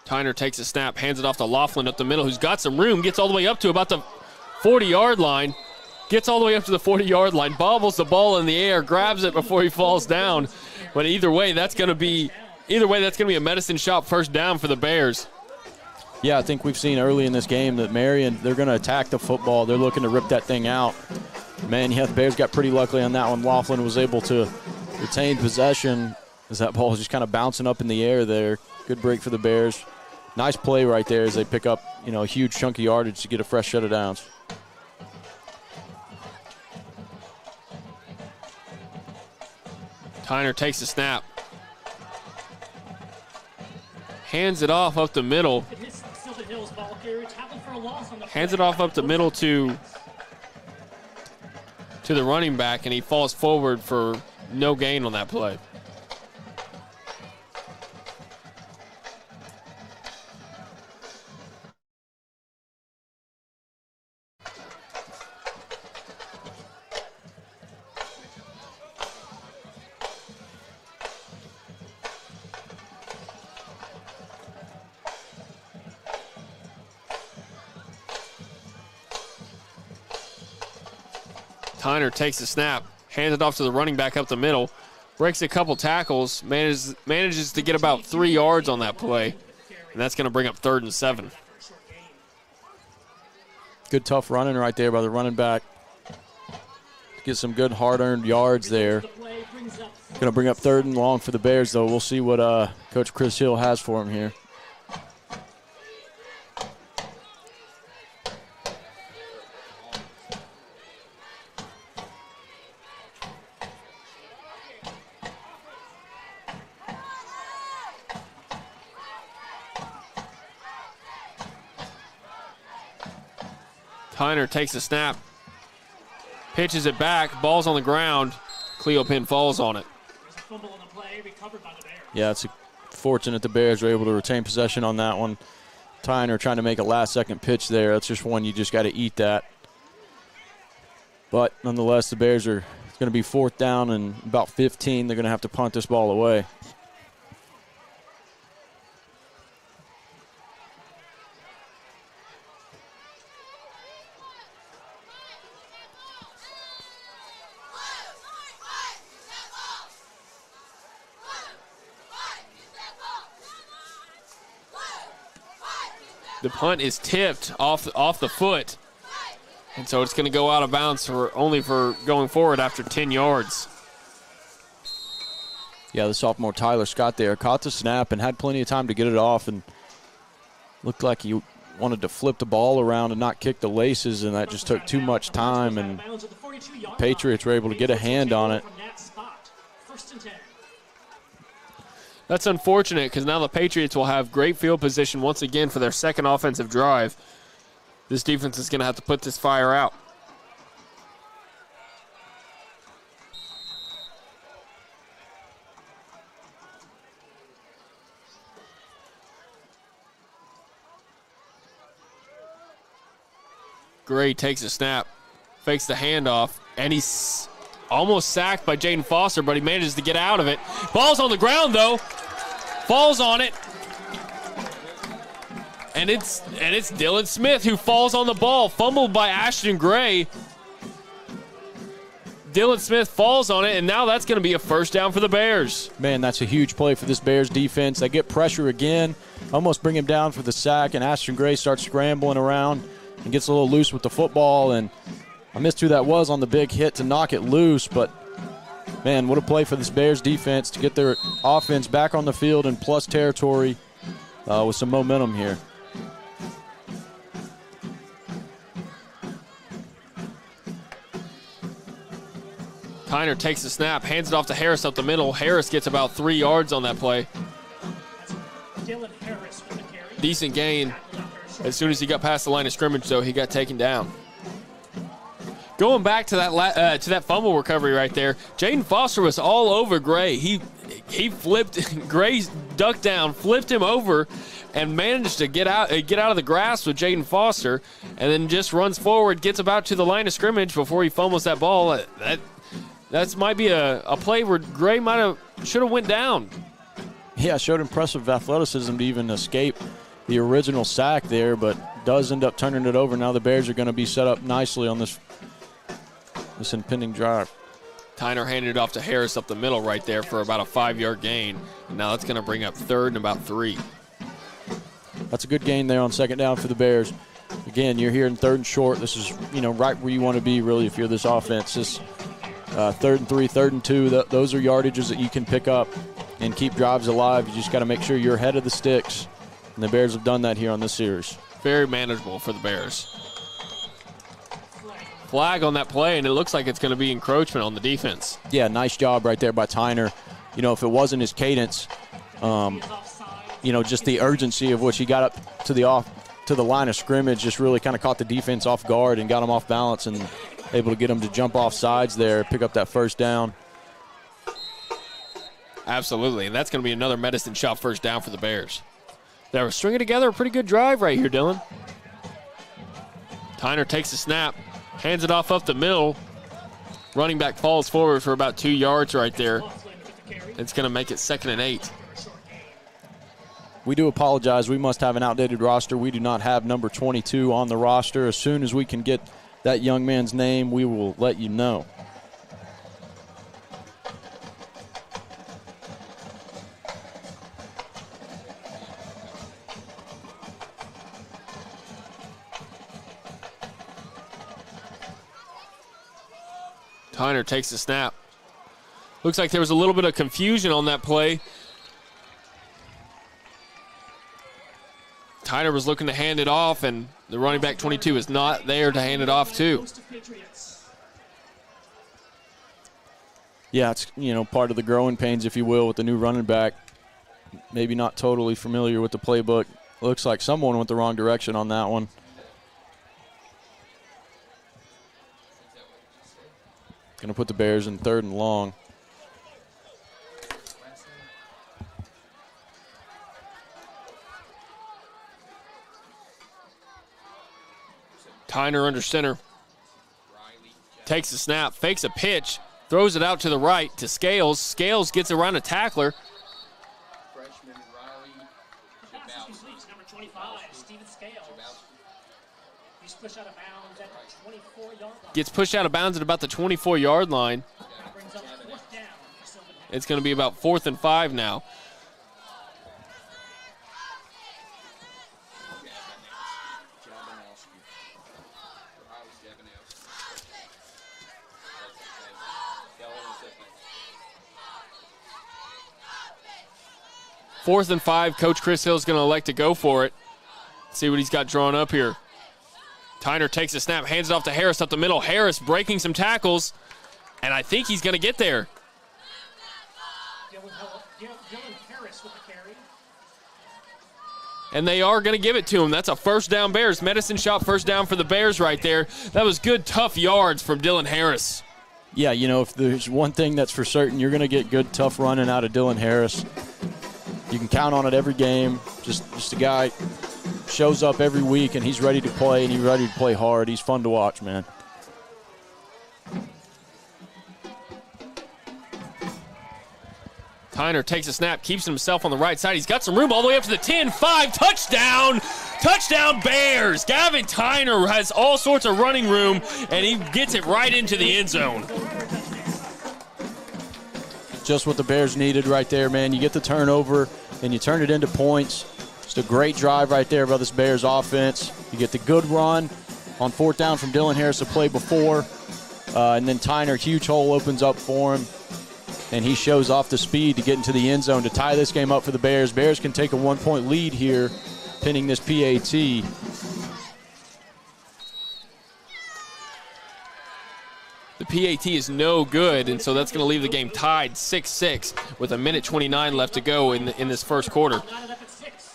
Tyner takes a snap, hands it off to Laughlin up the middle, who's got some room, gets all the way up to about the 40-yard line. Gets all the way up to the 40-yard line, bobbles the ball in the air, grabs it before he falls down. But either way, that's going to be a medicine shot first down for the Bears. Yeah, I think we've seen early in this game that Marion, they're going to attack the football. They're looking to rip that thing out. Man, yeah, the Bears got pretty lucky on that one. Laughlin was able to retain possession as that ball was just kind of bouncing up in the air there. Good break for the Bears. Nice play right there as they pick up, a huge chunky yardage to get a fresh set of downs. Tyner takes the snap. Hands it off up the middle. Hands it off up the middle to the running back, and he falls forward for no gain on that play. Tyner takes the snap, hands it off to the running back up the middle, breaks a couple tackles, manages to get about 3 yards on that play, and that's going to bring up 3rd and 7. Good tough running right there by the running back. Get some good hard-earned yards there. Going to bring up 3rd and long for the Bears, though. We'll see what Coach Chris Hill has for him here. Tyner takes a snap, pitches it back, ball's on the ground. Cleo Penn falls on it. There's a fumble on the play, recovered by the Bears. Yeah, it's fortunate the Bears were able to retain possession on that one. Tyner trying to make a last-second pitch there. That's just one you just got to eat that. But nonetheless, the Bears are going to be 4th down and about 15. They're going to have to punt this ball away. The punt is tipped off the foot. And so it's going to go out of bounds only for going forward after 10 yards. Yeah, the sophomore Tyler Scott there caught the snap and had plenty of time to get it off, and looked like he wanted to flip the ball around and not kick the laces, and that just took too much time, and Patriots were able to get a hand on it. That's unfortunate because now the Patriots will have great field position once again for their second offensive drive. This defense is going to have to put this fire out. Gray takes a snap, fakes the handoff, and he's almost sacked by Jaden Foster, but he manages to get out of it. Ball's on the ground, though. Falls on it. And it's Dylan Smith who falls on the ball, fumbled by Ashton Gray. Dylan Smith falls on it, and now that's going to be a first down for the Bears. Man, that's a huge play for this Bears defense. They get pressure again, almost bring him down for the sack, and Ashton Gray starts scrambling around and gets a little loose with the football. And I missed who that was on the big hit to knock it loose, but man, what a play for this Bears defense to get their offense back on the field in plus territory with some momentum here. Tyner takes the snap, hands it off to Harris up the middle. Harris gets about 3 yards on that play. Dylan Harris with the carry. Decent gain. As soon as he got past the line of scrimmage, though, he got taken down. Going back to that fumble recovery right there, Jaden Foster was all over Gray. He flipped Gray's ducked down, flipped him over, and managed to get out of the grasp with Jaden Foster, and then just runs forward, gets about to the line of scrimmage before he fumbles that ball. That might be a play where Gray should have went down. Yeah, showed impressive athleticism to even escape the original sack there, but does end up turning it over. Now the Bears are going to be set up nicely on this impending drive. Tyner handed it off to Harris up the middle right there for about a 5-yard gain. And now that's going to bring up 3rd and about 3. That's a good gain there on second down for the Bears. Again, you're here in 3rd and short. This is right where you want to be really if you're this offense. This 3rd and 3, 3rd and 2, those are yardages that you can pick up and keep drives alive. You just got to make sure you're ahead of the sticks. And the Bears have done that here on this series. Very manageable for the Bears. Flag on that play, and it looks like it's going to be encroachment on the defense. Yeah, nice job right there by Tyner. If it wasn't his cadence, just the urgency of which he got up to the line of scrimmage just really kind of caught the defense off guard and got him off balance and able to get him to jump off sides there, pick up that first down. Absolutely, and that's going to be another medicine shot first down for the Bears. They were stringing together a pretty good drive right here, Dylan. Tyner takes a snap, hands it off up the middle. Running back falls forward for about 2 yards right there. It's going to make it 2nd and 8. We do apologize. We must have an outdated roster. We do not have number 22 on the roster. As soon as we can get that young man's name, we will let you know. Tyner takes the snap. Looks like there was a little bit of confusion on that play. Tyner was looking to hand it off, and the running back 22 is not there to hand it off to. Yeah, it's part of the growing pains, if you will, with the new running back. Maybe not totally familiar with the playbook. Looks like someone went the wrong direction on that one. Going to put the Bears in 3rd and long. Tyner under center. Takes the snap, fakes a pitch, throws it out to the right to Scales. Scales gets around a tackler. Pass is complete to number 25, Steven Scales. He's pushed out of bounds at the 24-yard line. Gets pushed out of bounds at about the 24-yard line. That brings up 4th down for Sylvan Hills. It's going to be about 4th and 5 now. Fourth and 5, Coach Chris Hill is going to elect to go for it. See what he's got drawn up here. Tyner takes a snap, hands it off to Harris up the middle. Harris breaking some tackles, and I think he's going to get there. Dylan Harris with the carry. And they are going to give it to him. That's a 1st down Bears. Medicine shot 1st down for the Bears right there. That was good, tough yards from Dylan Harris. Yeah, you know, if there's one thing that's for certain, you're going to get good, tough running out of Dylan Harris. You can count on it every game. Just a guy shows up every week, and he's ready to play, and he's ready to play hard. He's fun to watch, man. Tyner takes a snap, keeps himself on the right side. He's got some room all the way up to the 10-5. Touchdown! Touchdown Bears! Gavin Tyner has all sorts of running room, and he gets it right into the end zone. Just what the Bears needed right there, man. You get the turnover, and you turn it into points. Just a great drive right there by this Bears offense. You get the good run on 4th down from Dylan Harris, the play before. And then Tyner, huge hole opens up for him. And he shows off the speed to get into the end zone to tie this game up for the Bears. Bears can take a 1-point lead here, pinning this PAT. The PAT is no good, and so that's going to leave the game tied 6-6 with 1:29 left to go in this first quarter.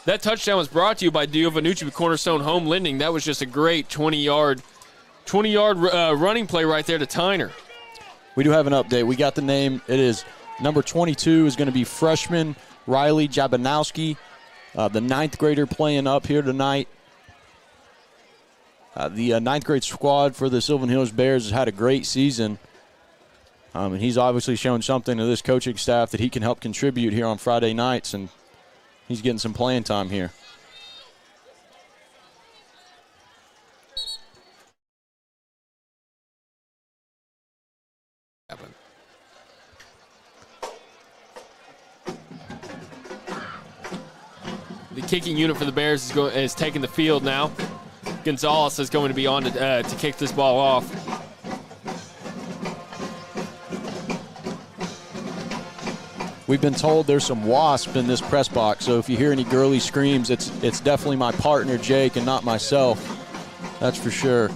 That touchdown was brought to you by Giovannucci with Cornerstone Home Lending. That was just a great 20-yard running play right there to Tyner. We do have an update. We got the name. It is number 22 is going to be freshman Riley Jabanowski, the 9th grader playing up here tonight. The 9th grade squad for the Sylvan Hills Bears has had a great season. And he's obviously shown something to this coaching staff that he can help contribute here on Friday nights, and he's getting some playing time here. The kicking unit for the Bears is taking the field now. Gonzalez is going to be on to kick this ball off. We've been told there's some wasp in this press box, so if you hear any girly screams, it's definitely my partner Jake and not myself. That's for sure.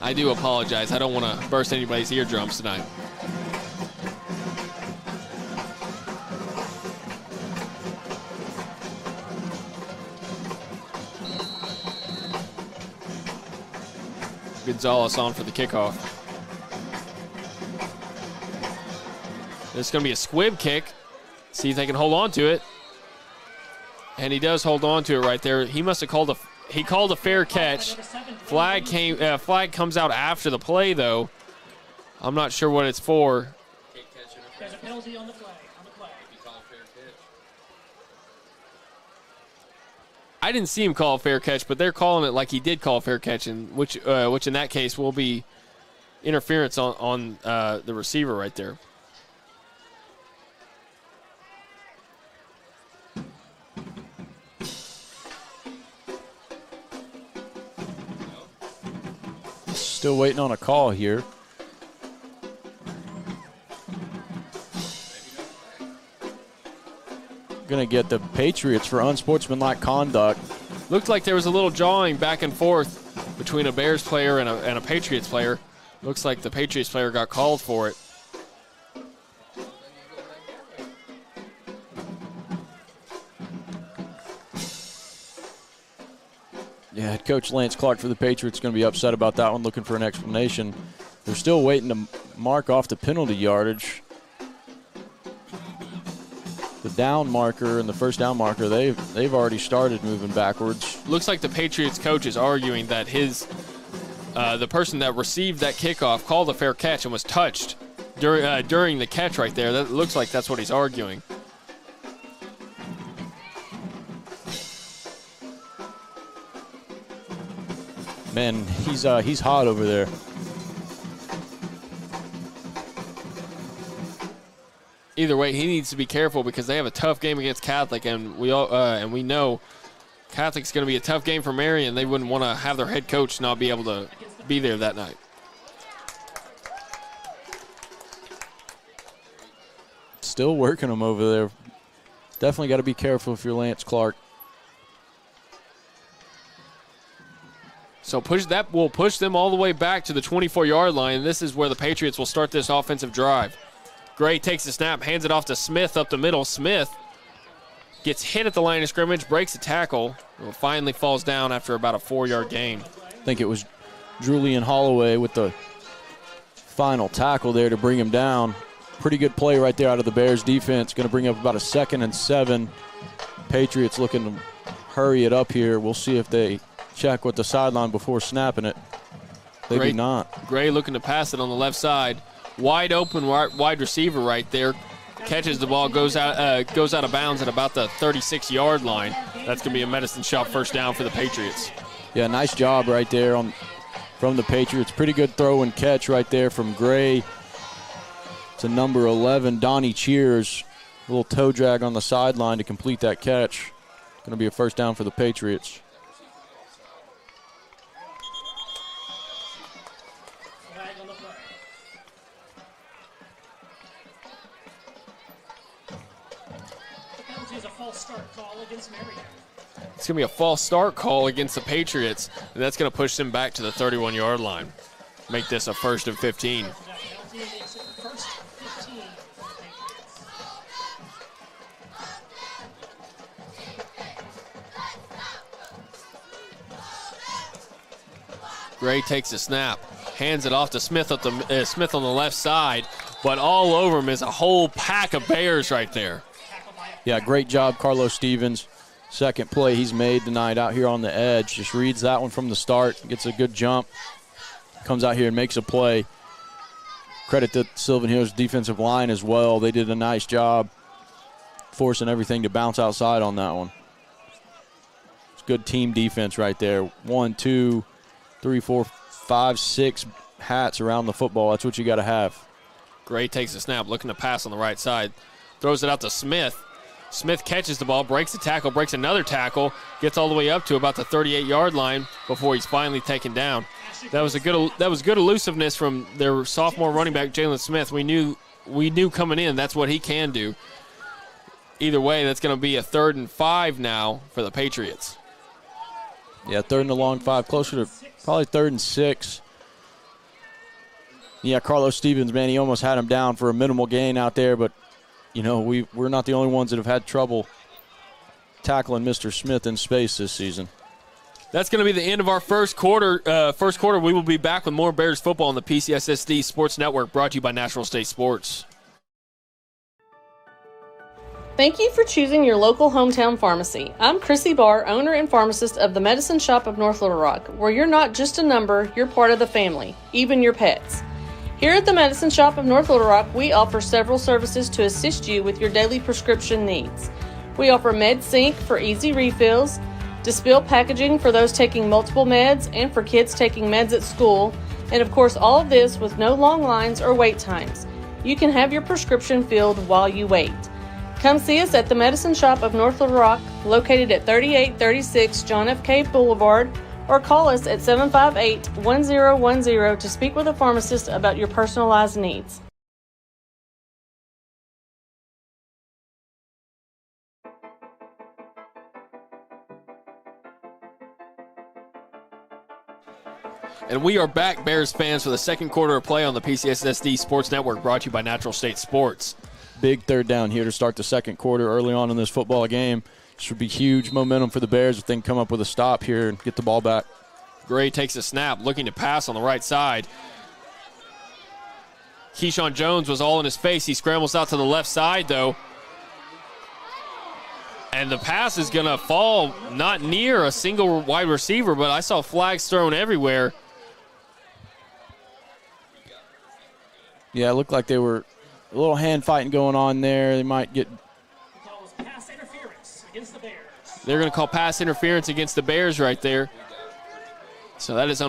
I do apologize. I don't want to burst anybody's eardrums tonight. Gonzalez on for the kickoff. It's going to be a squib kick. See if they can hold on to it. And he does hold on to it right there. He must have called a fair catch. Flag comes out after the play though. I'm not sure what it's for. There's a penalty on the play. I didn't see him call a fair catch, but they're calling it like he did call a fair catch, and which in that case will be interference on the receiver right there. Still waiting on a call here. Going to get the Patriots for unsportsmanlike conduct. Looked like there was a little jawing back and forth between a Bears player and a Patriots player. Looks like the Patriots player got called for it. Yeah, head coach Lance Clark for the Patriots going to be upset about that one, looking for an explanation. They're still waiting to mark off the penalty yardage. The down marker and the first down marker, they've already started moving backwards. Looks like the Patriots coach is arguing that the person that received that kickoff called a fair catch and was touched during the catch right there. That looks like that's what he's arguing. Man, he's hot over there. Either way, he needs to be careful because they have a tough game against Catholic, and we know Catholic's going to be a tough game for Marion. They wouldn't want to have their head coach not be able to be there that night. Still working them over there. Definitely got to be careful if you're Lance Clark. So that will push them all the way back to the 24-yard line. This is where the Patriots will start this offensive drive. Gray takes the snap, hands it off to Smith up the middle. Smith gets hit at the line of scrimmage, breaks a tackle, and finally falls down after about a 4-yard gain. I think it was Julian Holloway with the final tackle there to bring him down. Pretty good play right there out of the Bears defense. Going to bring up about a 2nd and 7. Patriots looking to hurry it up here. We'll see if they check with the sideline before snapping it. They do not. Gray looking to pass it on the left side. Wide open wide receiver right there. Catches the ball, goes out of bounds at about the 36-yard line. That's going to be a medicine shot first down for the Patriots. Yeah, nice job right there from the Patriots. Pretty good throw and catch right there from Gray to number 11, Donnie Cheers. A little toe drag on the sideline to complete that catch. Going to be a first down for the Patriots. It's going to be a false start call against the Patriots, and that's going to push them back to the 31-yard line. Make this a 1st and 15. Gray takes a snap, hands it off to Smith Smith on the left side, but all over him is a whole pack of Bears right there. Yeah, great job, Carlos Stevens. Second play he's made tonight out here on the edge. Just reads that one from the start, gets a good jump, comes out here and makes a play. Credit to Sylvan Hills' defensive line as well. They did a nice job forcing everything to bounce outside on that one. It's good team defense right there. 1, 2, 3, 4, 5, 6 hats around the football. That's what you got to have. Gray takes a snap, looking to pass on the right side. Throws it out to Smith. Smith catches the ball, breaks a tackle, breaks another tackle, gets all the way up to about the 38-yard line before he's finally taken down. That was good elusiveness from their sophomore running back, Jalen Smith. We knew coming in that's what he can do. Either way, that's going to be a 3rd and 5 now for the Patriots. Yeah, 3rd and a long 5, closer to probably 3rd and 6. Yeah, Carlos Stevens, man, he almost had him down for a minimal gain out there, but you know, we're not the only ones that have had trouble tackling Mr. Smith in space this season. That's going to be the end of our first quarter. We will be back with more Bears football on the PCSSD Sports Network, brought to you by Natural State Sports. Thank you for choosing your local hometown pharmacy. I'm Chrissy Barr, owner and pharmacist of the Medicine Shop of North Little Rock, where you're not just a number, you're part of the family, even your pets. Here at the Medicine Shop of North Little Rock, we offer several services to assist you with your daily prescription needs. We offer Med Sync for easy refills, Dispill packaging for those taking multiple meds and for kids taking meds at school, and of course all of this with no long lines or wait times. You can have your prescription filled while you wait. Come see us at the Medicine Shop of North Little Rock, located at 3836 John F. Cave Boulevard, or call us at 758-1010 to speak with a pharmacist about your personalized needs. And we are back, Bears fans, for the second quarter of play on the PCSSD Sports Network, brought to you by Natural State Sports. Big 3rd down here to start the second quarter early on in this football game. Should be huge momentum for the Bears if they can come up with a stop here and get the ball back. Gray takes a snap, looking to pass on the right side. Keyshawn Jones was all in his face. He scrambles out to the left side, though. And the pass is going to fall not near a single wide receiver, but I saw flags thrown everywhere. Yeah, it looked like they were a little hand fighting going on there. They might get. Pass interference against the Bears. They're going to call pass interference against the Bears right there. So that is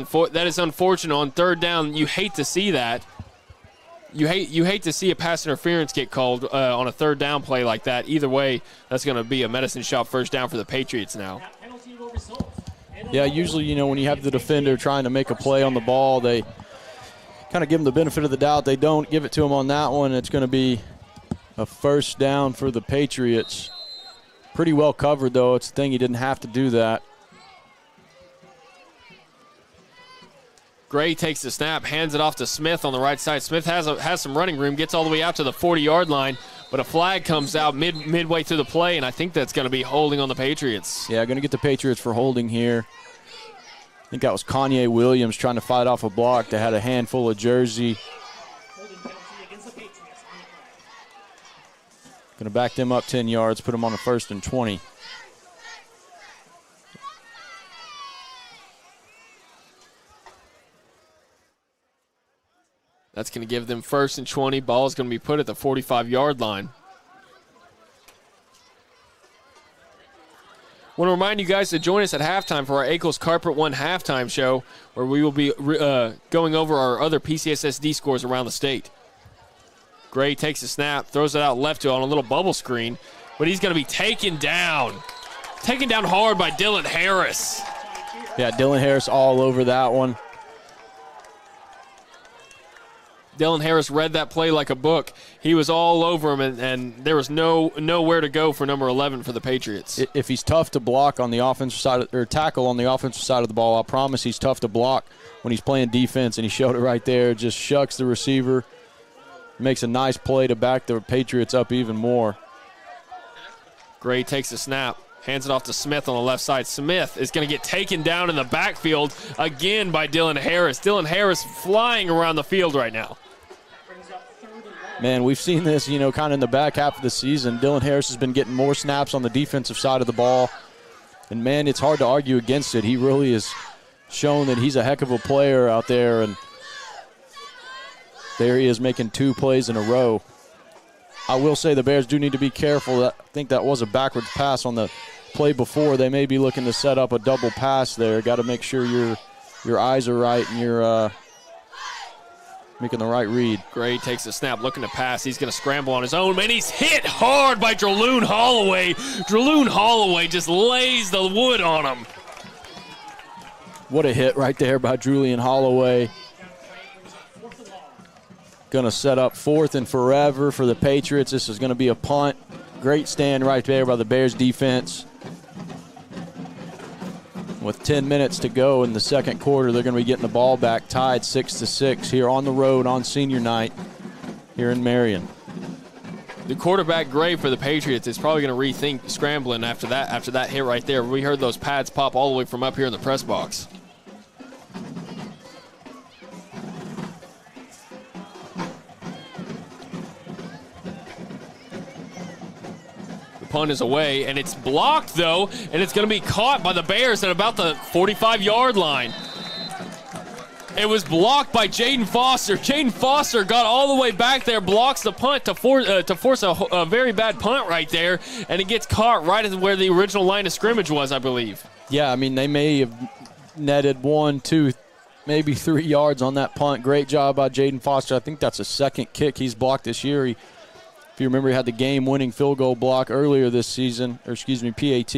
unfortunate. On third down, you hate to see that. You hate to see a pass interference get called on a third down play like that. Either way, that's going to be a medicine shot first down for the Patriots now. That penalty will result. Yeah, usually, when you have the defender trying to make a play on the ball, they kind of give them the benefit of the doubt. They don't give it to him on that one. It's going to be a first down for the Patriots. Pretty well covered, though. It's the thing, he didn't have to do that. Gray takes the snap, hands it off to Smith on the right side. Smith has some running room, gets all the way out to the 40-yard line, but a flag comes out midway through the play, and I think that's going to be holding on the Patriots. Yeah, going to get the Patriots for holding here. I think that was Kanye Williams trying to fight off a block that had a handful of jersey. Holding penalty against the Patriots on the play. Going to back them up 10 yards, put them on a 1st and 20. That's going to give them 1st and 20. Ball is going to be put at the 45-yard line. Want to remind you guys to join us at halftime for our Akel's Carpet One halftime show, where we will be going over our other PCSSD scores around the state. Gray takes a snap, throws it out left to on a little bubble screen, but he's going to be taken down. Taken down hard by Dylan Harris. Yeah, Dylan Harris all over that one. Dylan Harris read that play like a book. He was all over him, and there was nowhere to go for number 11 for the Patriots. If he's tough to block on the offensive side or tackle on the offensive side of the ball, I promise he's tough to block when he's playing defense, and he showed it right there. Just shucks the receiver, makes a nice play to back the Patriots up even more. Gray takes a snap, hands it off to Smith on the left side. Smith is going to get taken down in the backfield again by Dylan Harris. Dylan Harris flying around the field right now. Man, we've seen this, kind of in the back half of the season. Dylan Harris has been getting more snaps on the defensive side of the ball. And, man, it's hard to argue against it. He really has shown that he's a heck of a player out there. And there he is making 2 plays in a row. I will say the Bears do need to be careful. I think that was a backwards pass on the play before. They may be looking to set up a double pass there. Got to make sure your eyes are right and you're making the right read. Gray takes a snap, looking to pass. He's going to scramble on his own. Man, he's hit hard by Draloon Holloway. Draloon Holloway just lays the wood on him. What a hit right there by Julian Holloway. Going to set up 4th and forever for the Patriots. This is going to be a punt. Great stand right there by the Bears defense. With 10 minutes to go in the second quarter, they're going to be getting the ball back, tied 6-6 here on the road on senior night here in Marion. The quarterback, Gray, for the Patriots is probably going to rethink scrambling after that hit right there. We heard those pads pop all the way from up here in the press box. Punt is away, and it's blocked, though, and it's going to be caught by the Bears at about the 45-yard line. It was blocked by Jaden Foster. Jaden Foster got all the way back there, blocks the punt to force a very bad punt right there, and it gets caught right at where the original line of scrimmage was, I believe. Yeah, I mean, they may have netted 1, 2, maybe 3 yards on that punt. Great job by Jaden Foster. I think that's a second kick he's blocked this year. If you remember, he had the game-winning field goal block earlier this season, PAT.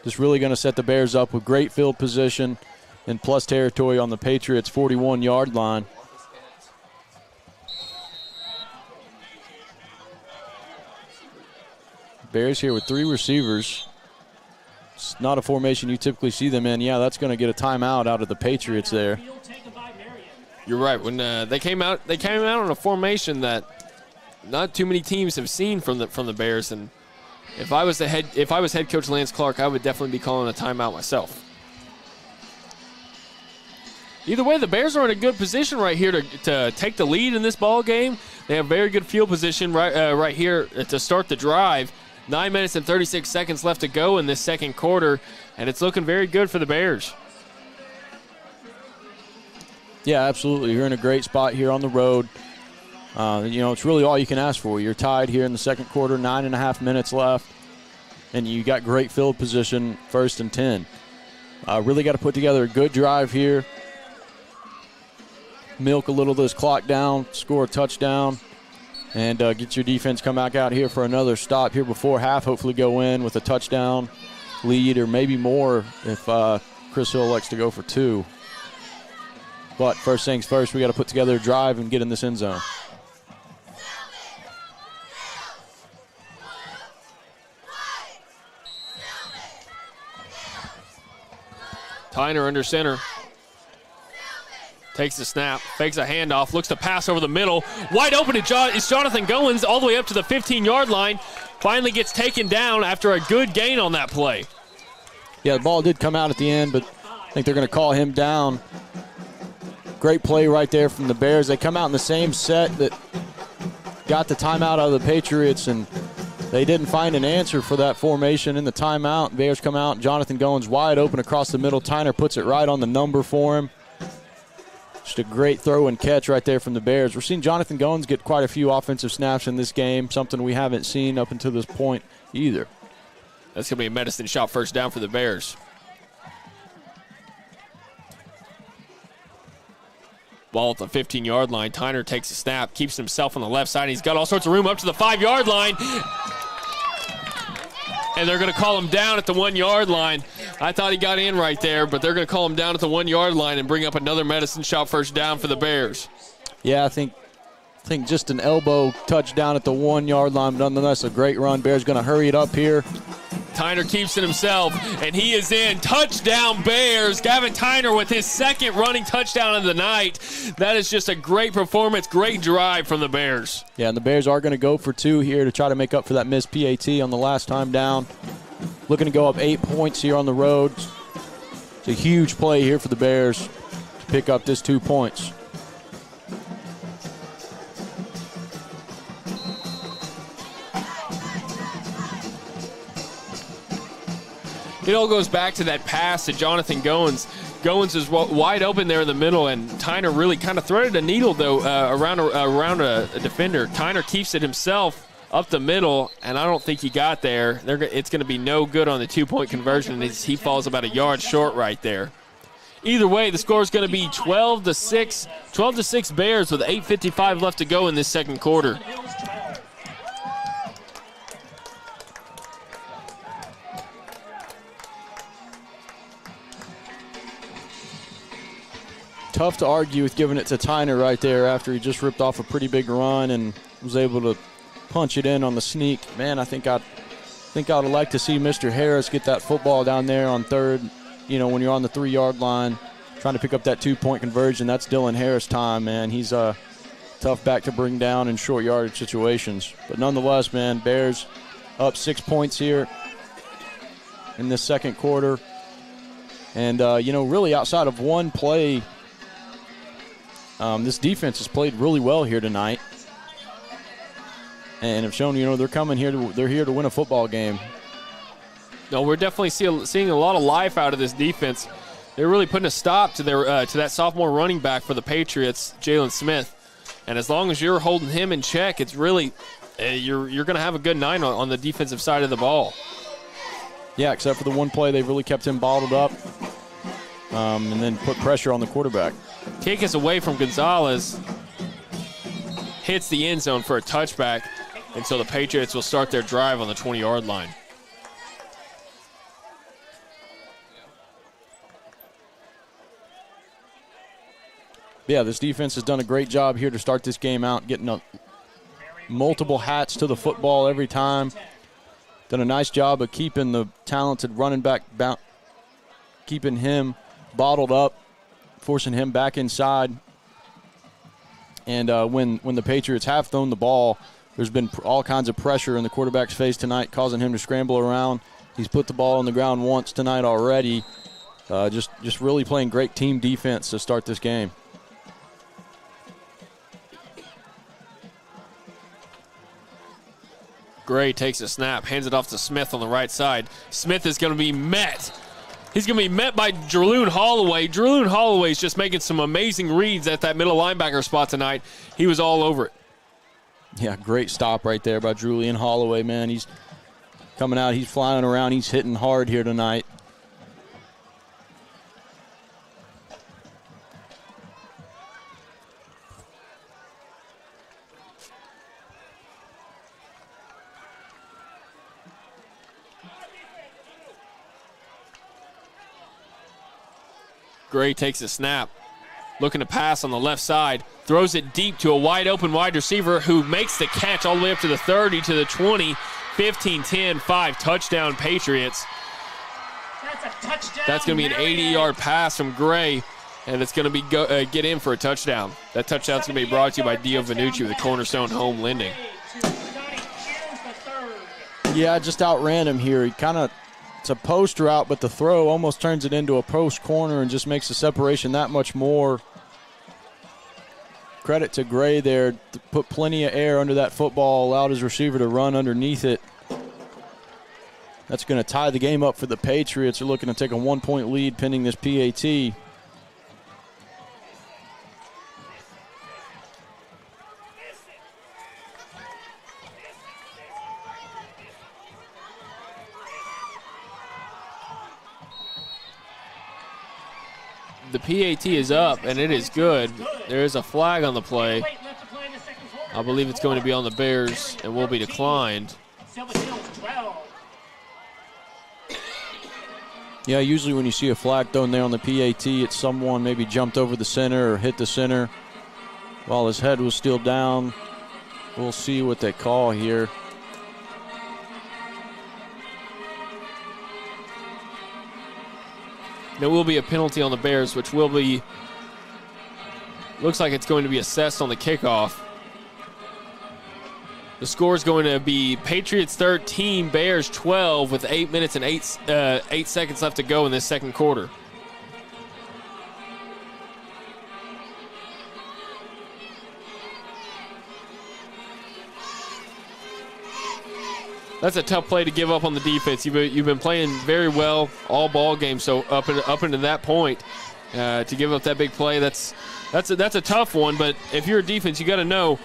Just really going to set the Bears up with great field position and plus territory on the Patriots' 41-yard line. Bears here with 3 receivers. It's not a formation you typically see them in. Yeah, that's going to get a timeout out of the Patriots there. You're right. When they came out on a formation that not too many teams have seen from the Bears, and if I was head coach Lance Clark, I would definitely be calling a timeout myself. Either way, the Bears are in a good position right here to take the lead in this ball game. They have very good field position right here to start the drive. 9 minutes and 36 seconds left to go in this second quarter, and it's looking very good for the Bears. Yeah, absolutely. You're in a great spot here on the road. It's really all you can ask for. You're tied here in the second quarter, 9.5 minutes left, and you got great field position, 1st and 10. Really got to put together a good drive here. Milk a little of this clock down, score a touchdown, and get your defense come back out here for another stop here before half. Hopefully go in with a touchdown lead or maybe more if Chris Hill likes to go for 2. But first things first, we got to put together a drive and get in this end zone. Tyner under center. Takes the snap, fakes a handoff, looks to pass over the middle. Wide open is Jonathan Goins all the way up to the 15-yard line. Finally gets taken down after a good gain on that play. Yeah, the ball did come out at the end, but I think they're going to call him down. Great play right there from the Bears. They come out in the same set that got the timeout out of the Patriots, and they didn't find an answer for that formation in the timeout. Bears come out, Jonathan Goins wide open across the middle. Tyner puts it right on the number for him. Just a great throw and catch right there from the Bears. We're seeing Jonathan Goins get quite a few offensive snaps in this game, something we haven't seen up until this point either. That's going to be a medicine shot first down for the Bears. Ball at the 15-yard line. Tyner takes a snap, keeps himself on the left side. He's got all sorts of room up to the 5-yard line. And they're going to call him down at the 1-yard line. I thought he got in right there, but they're going to call him down at the 1-yard line and bring up another medicine shot first down for the Bears. Yeah, I think just an elbow touchdown at the 1-yard line, but nonetheless a great run. Bears going to hurry it up here. Tyner keeps it himself, and he is in. Touchdown, Bears. Gavin Tyner with his second running touchdown of the night. That is just a great performance, great drive from the Bears. Yeah, and the Bears are going to go for 2 here to try to make up for that missed PAT on the last time down. Looking to go up 8 points here on the road. It's a huge play here for the Bears to pick up this 2 points. It all goes back to that pass to Jonathan Goins. Goins is wide open there in the middle, and Tyner really kind of threaded a needle, though, around a defender. Tyner keeps it himself up the middle, and I don't think he got there. It's going to be no good on the 2-point conversion as he falls about a yard short right there. Either way, the score is going to be 12-6. 12-6 Bears with 8:55 left to go in this second quarter. Tough to argue with giving it to Tyner right there after he just ripped off a pretty big run and was able to punch it in on the sneak. Man, I think I'd have liked to see Mr. Harris get that football down there on third, when you're on the 3-yard line trying to pick up that 2-point conversion. That's Dylan Harris time, man. He's a tough back to bring down in short yardage situations. But nonetheless, man, Bears up 6 points here in this second quarter. And, really outside of one play, this defense has played really well here tonight, and have shown they're coming here they're here to win a football game. No, we're definitely seeing a lot of life out of this defense. They're really putting a stop to that sophomore running back for the Patriots, Jalen Smith, and as long as you're holding him in check, it's really you're going to have a good night on the defensive side of the ball. Yeah, except for the one play, they've really kept him bottled up, and then put pressure on the quarterback. Kick is away from Gonzalez. Hits the end zone for a touchback. And so the Patriots will start their drive on the 20-yard line. Yeah, this defense has done a great job here to start this game out, getting multiple hats to the football every time. Done a nice job of keeping the talented running back, keeping him bottled up, forcing him back inside. And when the Patriots have thrown the ball, there's been all kinds of pressure in the quarterback's face tonight, causing him to scramble around. He's put the ball on the ground once tonight already, Just really playing great team defense to start this game. Gray takes a snap, hands it off to Smith on the right side. Smith is going to be met. He's going to be met by Jerloon Holloway. Jerloon Holloway is just making some amazing reads at that middle linebacker spot tonight. He was all over it. Yeah, great stop right there by Julian Holloway, man. He's coming out. He's flying around. He's hitting hard here tonight. Gray takes a snap, looking to pass on the left side, throws it deep to a wide open wide receiver who makes the catch all the way up to the 30, to the 20, 15, 10, 5, touchdown Patriots. That's a touchdown. That's going to be an 80-yard pass from Gray, and it's going to be get in for a touchdown. That touchdown's going to be brought to you by Dio Vanucci with the Cornerstone Home Lending. Yeah, just outran him here. He kind of, it's a post route, but the throw almost turns it into a post corner and just makes the separation that much more. Credit to Gray there to put plenty of air under that football, allowed his receiver to run underneath it. That's going to tie the game up for the Patriots. They're looking to take a 1-point lead pending this PAT. The PAT is up, and it is good. There is a flag on the play. I believe it's going to be on the Bears and will be declined. Yeah, usually when you see a flag thrown there on the PAT, it's someone maybe jumped over the center or hit the center while his head was still down. We'll see what they call here. There will be a penalty on the Bears, which will be, looks like it's going to be assessed on the kickoff. The score is going to be Patriots 13, Bears 12, with 8 minutes and 8 seconds left to go in this second quarter. That's a tough play to give up on the defense. You've been playing very well all ball game, so up into that point, to give up that big play, that's a tough one. But if you're a defense, you got to know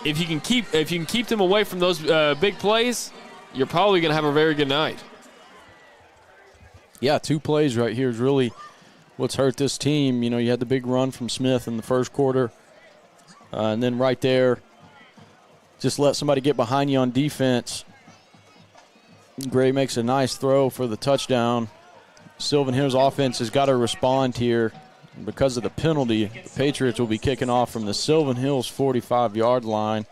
if you can keep them away from those big plays, you're probably going to have a very good night. Yeah, 2 plays right here is really what's hurt this team. You know, you had the big run from Smith in the first quarter, and then right there, just let somebody get behind you on defense. Gray makes a nice throw for the touchdown. Sylvan Hills offense has got to respond here. Because of the penalty, the Patriots will be kicking off from the Sylvan Hills 45-yard line.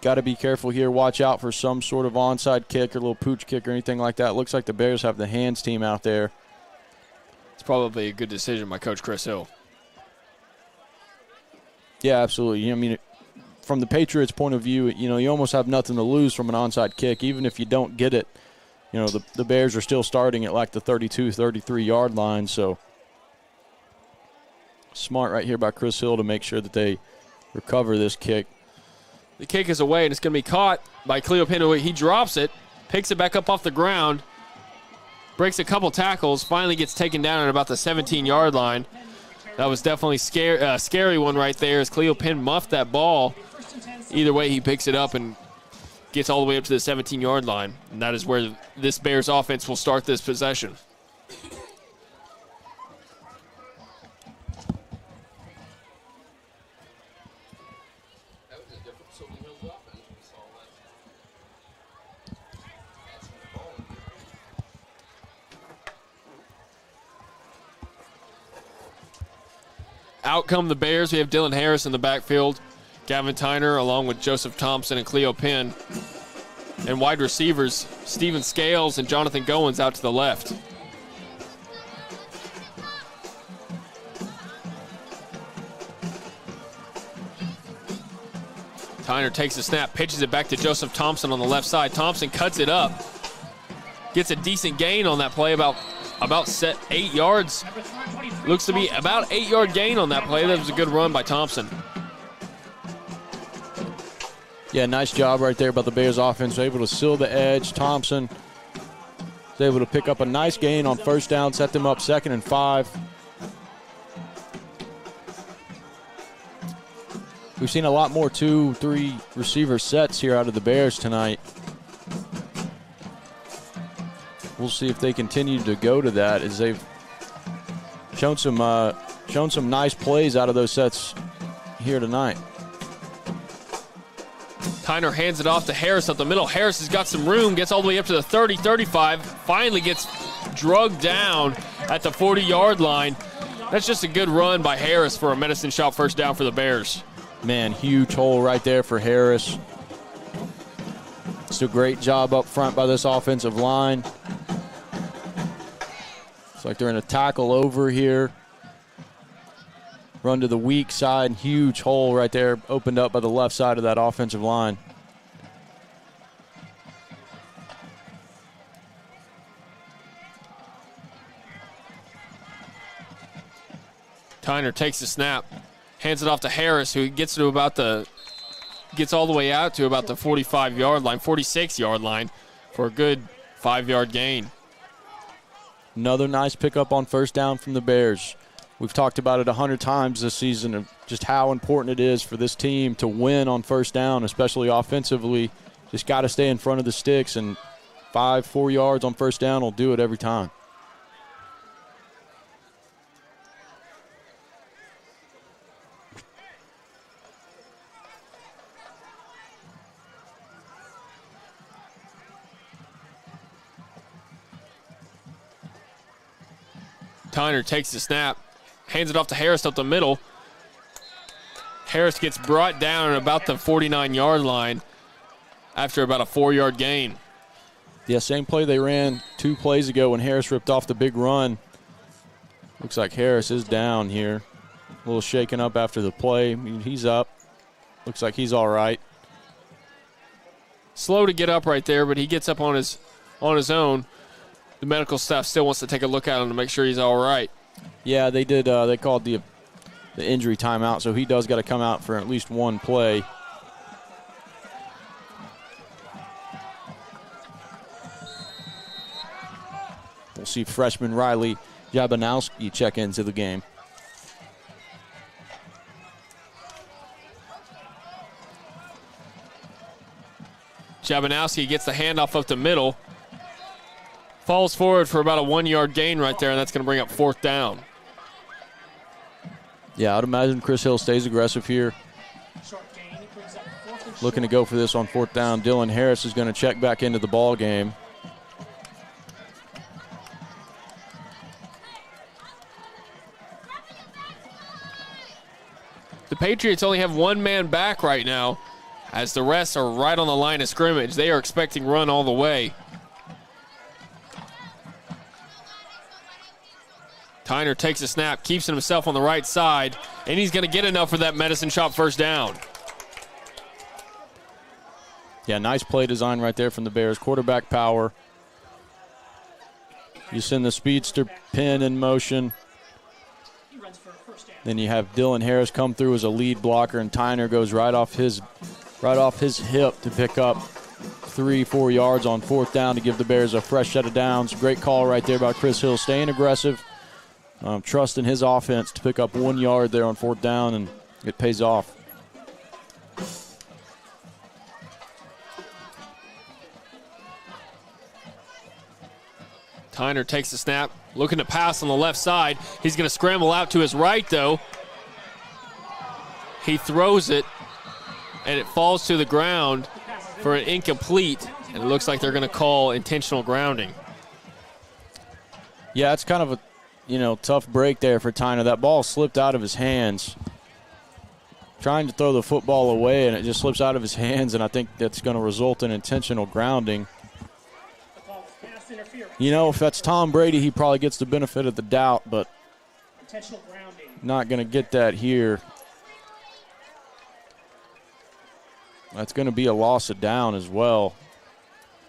Got to be careful here. Watch out for some sort of onside kick or little pooch kick or anything like that. Looks like the Bears have the hands team out there. It's probably a good decision by Coach Chris Hill. Yeah, absolutely. I mean, from the Patriots' point of view, you know, you almost have nothing to lose from an onside kick. Even if you don't get it, you know, the Bears are still starting at like the 32, 33-yard line. So smart right here by Chris Hill to make sure that they recover this kick. The kick is away, and it's going to be caught by Cleo Penn. He drops it, picks it back up off the ground, breaks a couple tackles, finally gets taken down at about the 17-yard line. That was definitely scary one right there as Cleo Penn muffed that ball. Either way, he picks it up and gets all the way up to the 17-yard line. And that is where this Bears offense will start this possession. Out come the Bears. We have Dylan Harris in the backfield, Gavin Tyner along with Joseph Thompson and Cleo Penn. And wide receivers, Steven Scales and Jonathan Goins out to the left. Tyner takes the snap, pitches it back to Joseph Thompson on the left side. Thompson cuts it up. gets a decent gain on that play, about 8 yards. Looks to be about 8-yard gain on that play. That was a good run by Thompson. Yeah, nice job right there by the Bears offense. Able to seal the edge. Thompson was able to pick up a nice gain on first down, set them up 2nd and 5. We've seen a lot more 2-3 receiver sets here out of the Bears tonight. We'll see if they continue to go to that, as they've shown some nice plays out of those sets here tonight. Tyner hands it off to Harris up the middle. Harris has got some room, gets all the way up to the 30, 35, finally gets drugged down at the 40-yard line. That's just a good run by Harris for a medicine shot first down for the Bears. Man, huge hole right there for Harris. It's a great job up front by this offensive line. It's like they're in a tackle over here. Run to the weak side, huge hole right there, opened up by the left side of that offensive line. Tyner takes the snap, hands it off to Harris, who gets all the way out to about the 45-yard line, 46-yard line for a good 5-yard gain. Another nice pickup on first down from the Bears. We've talked about it 100 times this season of just how important it is for this team to win on first down, especially offensively. Just got to stay in front of the sticks, and 4 yards on first down will do it every time. Tyner takes the snap, hands it off to Harris up the middle. Harris gets brought down at about the 49-yard line after about a 4-yard gain. Yeah, same play they ran 2 plays ago when Harris ripped off the big run. Looks like Harris is down here. A little shaken up after the play. I mean, he's up. Looks like he's all right. Slow to get up right there, but he gets up on his own. The medical staff still wants to take a look at him to make sure he's all right. Yeah, they did. They called the injury timeout, so he does got to come out for at least one play. We'll see freshman Riley Jabanowski check into the game. Jabanowski gets the handoff up the middle. Falls forward for about a 1-yard gain right there, and that's going to bring up 4th down. Yeah, I'd imagine Chris Hill stays aggressive here. Looking to go for this on 4th down. Dylan Harris is going to check back into the ball game. The Patriots only have 1 man back right now, as the rest are right on the line of scrimmage. They are expecting run all the way. Tyner takes a snap, keeps himself on the right side, and he's going to get enough for that medicine shot first down. Yeah, nice play design right there from the Bears. Quarterback power. You send the speedster pin in motion. Then you have Dylan Harris come through as a lead blocker, and Tyner goes right off his hip to pick up 3-4 yards on 4th down to give the Bears a fresh set of downs. Great call right there by Chris Hill, staying aggressive. Trusting his offense to pick up 1 yard there on 4th down, and it pays off. Tyner takes the snap, looking to pass on the left side. He's going to scramble out to his right, though. He throws it, and it falls to the ground for an incomplete, and it looks like they're going to call intentional grounding. Yeah, it's kind of a tough break there for Tyner. That ball slipped out of his hands. Trying to throw the football away, and it just slips out of his hands, and I think that's going to result in intentional grounding. If that's Tom Brady, he probably gets the benefit of the doubt, but not going to get that here. That's going to be a loss of down as well.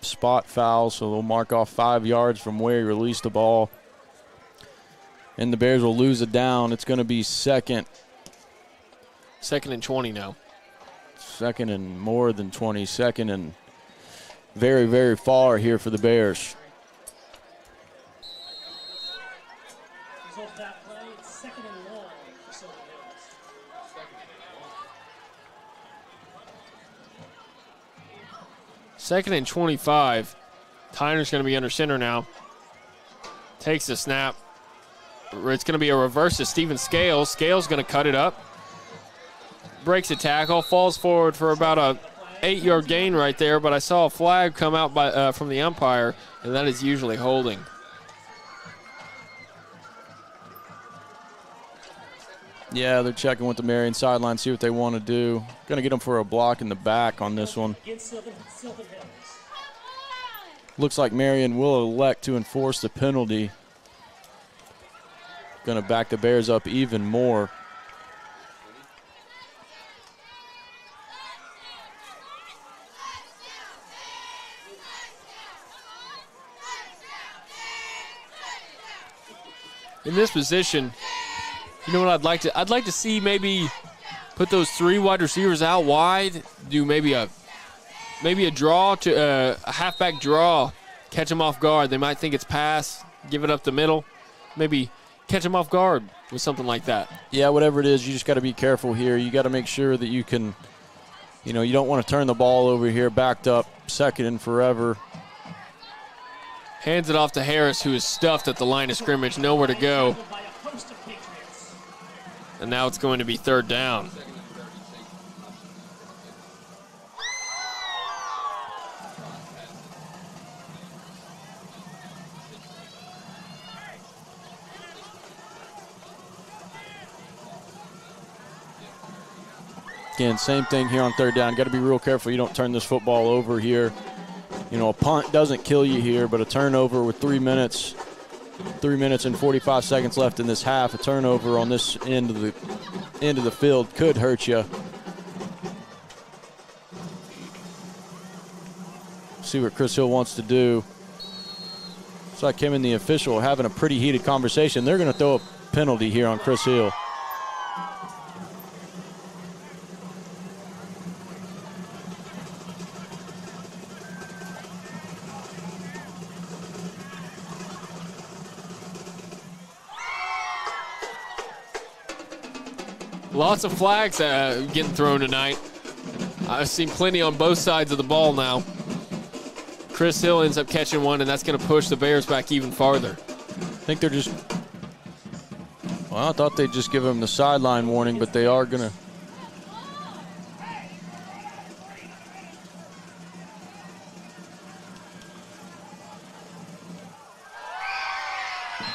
spot foul, so they'll mark off 5 yards from where he released the ball. And the Bears will lose it down. It's going to be second. Second and 20 now. Second and more than 20. Second and very, very far here for the Bears. Result of that play, it's 2nd and 1 for Sylvan Hills. Second and 25. Tyner's going to be under center now. Takes the snap. It's going to be a reverse to Steven Scales. Scales going to cut it up. Breaks a tackle. Falls forward for about a 8-yard gain right there, but I saw a flag come out from the umpire, and that is usually holding. Yeah, they're checking with the Marion sideline, see what they want to do. Going to get them for a block in the back on this one. Against Sylvan Hills. Looks like Marion will elect to enforce the penalty. Going to back the Bears up even more. In this position, you know what I'd like to? I'd like to see maybe put those 3 wide receivers out wide, do maybe a draw to a halfback draw, catch them off guard. They might think it's pass, give it up the middle, maybe catch them off guard with something like that. Yeah, whatever it is, you just got to be careful here. You got to make sure that you can, you don't want to turn the ball over here, backed up, second and forever. Hands it off to Harris, who is stuffed at the line of scrimmage, nowhere to go. By a host of Patriots. And now it's going to be 3rd down. Again, same thing here on 3rd down. Got to be real careful you don't turn this football over here. A punt doesn't kill you here, but a turnover with 3 minutes and 45 seconds left in this half, a turnover on this end of the field could hurt you. See what Chris Hill wants to do. Looks like him and the official are having a pretty heated conversation. They're going to throw a penalty here on Chris Hill. Lots of flags getting thrown tonight. I've seen plenty on both sides of the ball now. Chris Hill ends up catching one, and that's going to push the Bears back even farther. I think they're just... Well, I thought they'd just give him the sideline warning, but they are going to...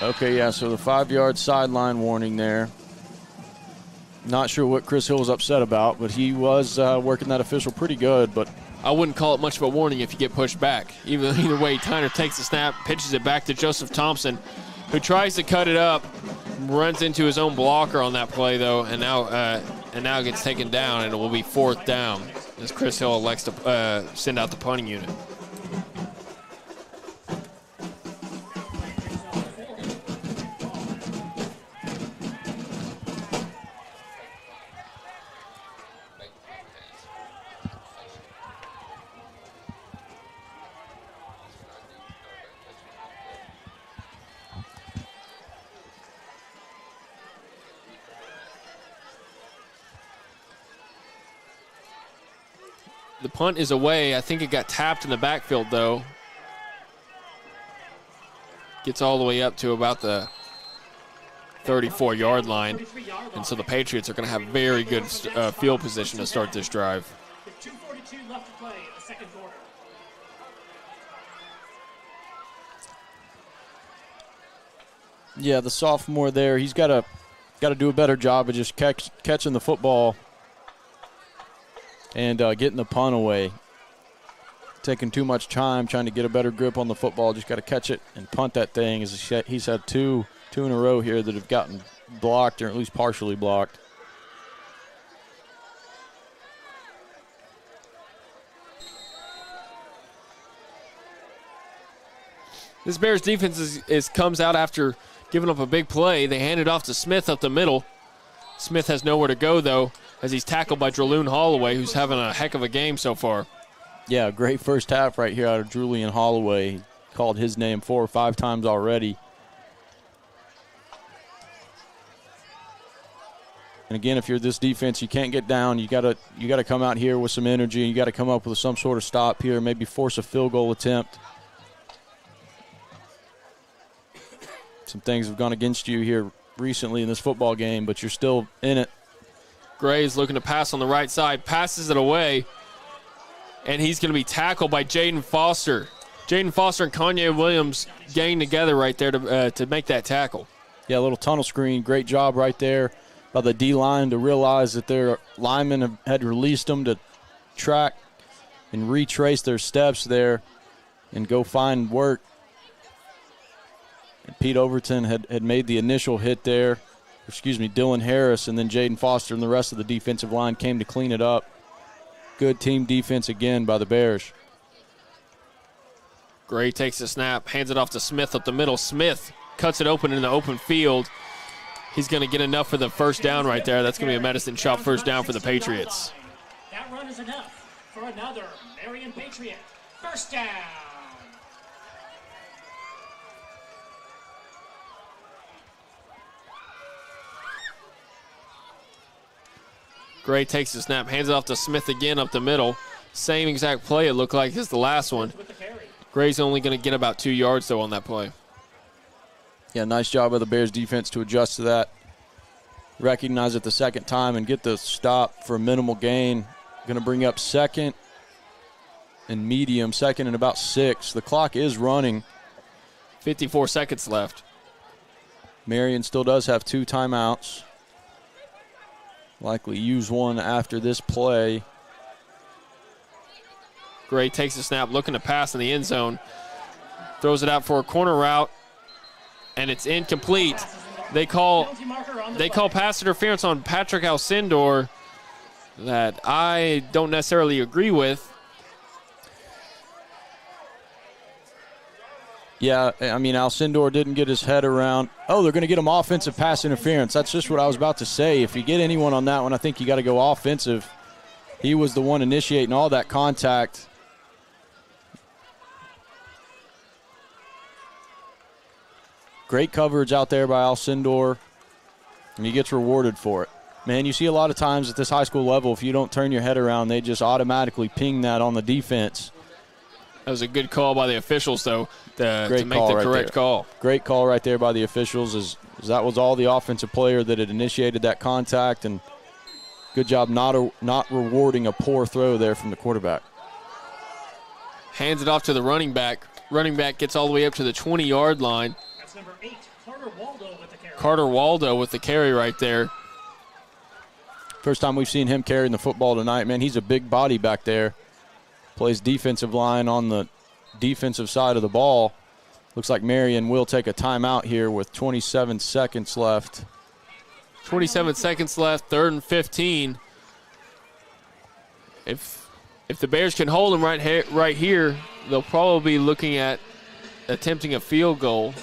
Okay, yeah, so the 5-yard sideline warning there. Not sure what Chris Hill was upset about, but he was working that official pretty good. But I wouldn't call it much of a warning if you get pushed back. Either way, Tyner takes the snap, pitches it back to Joseph Thompson, who tries to cut it up, runs into his own blocker on that play, though, and now gets taken down, and it will be 4th down as Chris Hill elects to send out the punting unit. The punt is away. I think it got tapped in the backfield, though. Gets all the way up to about the 34-yard line. And so the Patriots are going to have very good field position to start this drive. With 2:42 left to play in the 2nd quarter. yeah, the sophomore there, he's got to do a better job of just catching the football and getting the punt away. Taking too much time trying to get a better grip on the football. Just got to catch it and punt that thing. He's had two in a row here that have gotten blocked or at least partially blocked. This Bears defense comes out after giving up a big play. They hand it off to Smith up the middle. Smith has nowhere to go, though, as he's tackled by Draloon Holloway, who's having a heck of a game so far. Yeah, great first half right here out of Julian Holloway. He called his name 4 or 5 times already. And again, if you're this defense, you can't get down. You gotta come out here with some energy. You got to come up with some sort of stop here, maybe force a field goal attempt. Some things have gone against you here recently in this football game, but you're still in it. Gray's looking to pass on the right side, passes it away, and he's going to be tackled by Jaden Foster. Jaden Foster and Kanye Williams gang together right there to make that tackle. Yeah, a little tunnel screen. Great job right there by the D-line to realize that their linemen had released them to track and retrace their steps there and go find work. And Pete Overton had made the initial hit there. Dylan Harris, and then Jaden Foster and the rest of the defensive line came to clean it up. Good team defense again by the Bears. Gray takes the snap, hands it off to Smith up the middle. Smith cuts it open in the open field. He's going to get enough for the first down right there. That's going to be a medicine shot first down for the Patriots. That run is enough for another Marion Patriot. First down. Gray takes the snap, hands it off to Smith again up the middle. Same exact play it looked like as the last one. Gray's only going to get about 2 yards, though, on that play. Yeah, nice job of the Bears defense to adjust to that. Recognize it the second time and get the stop for a minimal gain. Going to bring up second and medium, second and about 6. The clock is running. 54 seconds left. Marion still does have 2 timeouts. Likely use one after this play. Gray takes the snap, looking to pass in the end zone. Throws it out for a corner route, and it's incomplete. They call pass interference on Patrick Alcindor that I don't necessarily agree with. Yeah, I mean, Alcindor didn't get his head around. Oh, they're going to get him offensive pass interference. That's just what I was about to say. If you get anyone on that one, I think you got to go offensive. He was the one initiating all that contact. Great coverage out there by Alcindor, and he gets rewarded for it. Man, you see a lot of times at this high school level, if you don't turn your head around, they just automatically ping that on the defense. That was a good call by the officials, though, to make the correct call. Great call right there by the officials. As that was all the offensive player that had initiated that contact, and good job not rewarding a poor throw there from the quarterback. Hands it off to the running back. Running back gets all the way up to the 20-yard line. That's number 8, Carter Waldo with the carry. Carter Waldo with the carry right there. First time we've seen him carrying the football tonight. Man, he's a big body back there. Plays defensive line on the defensive side of the ball. Looks like Marion will take a timeout here with 27 seconds left. 27 seconds left, 3rd and 15. If the Bears can hold them right here, they'll probably be looking at attempting a field goal.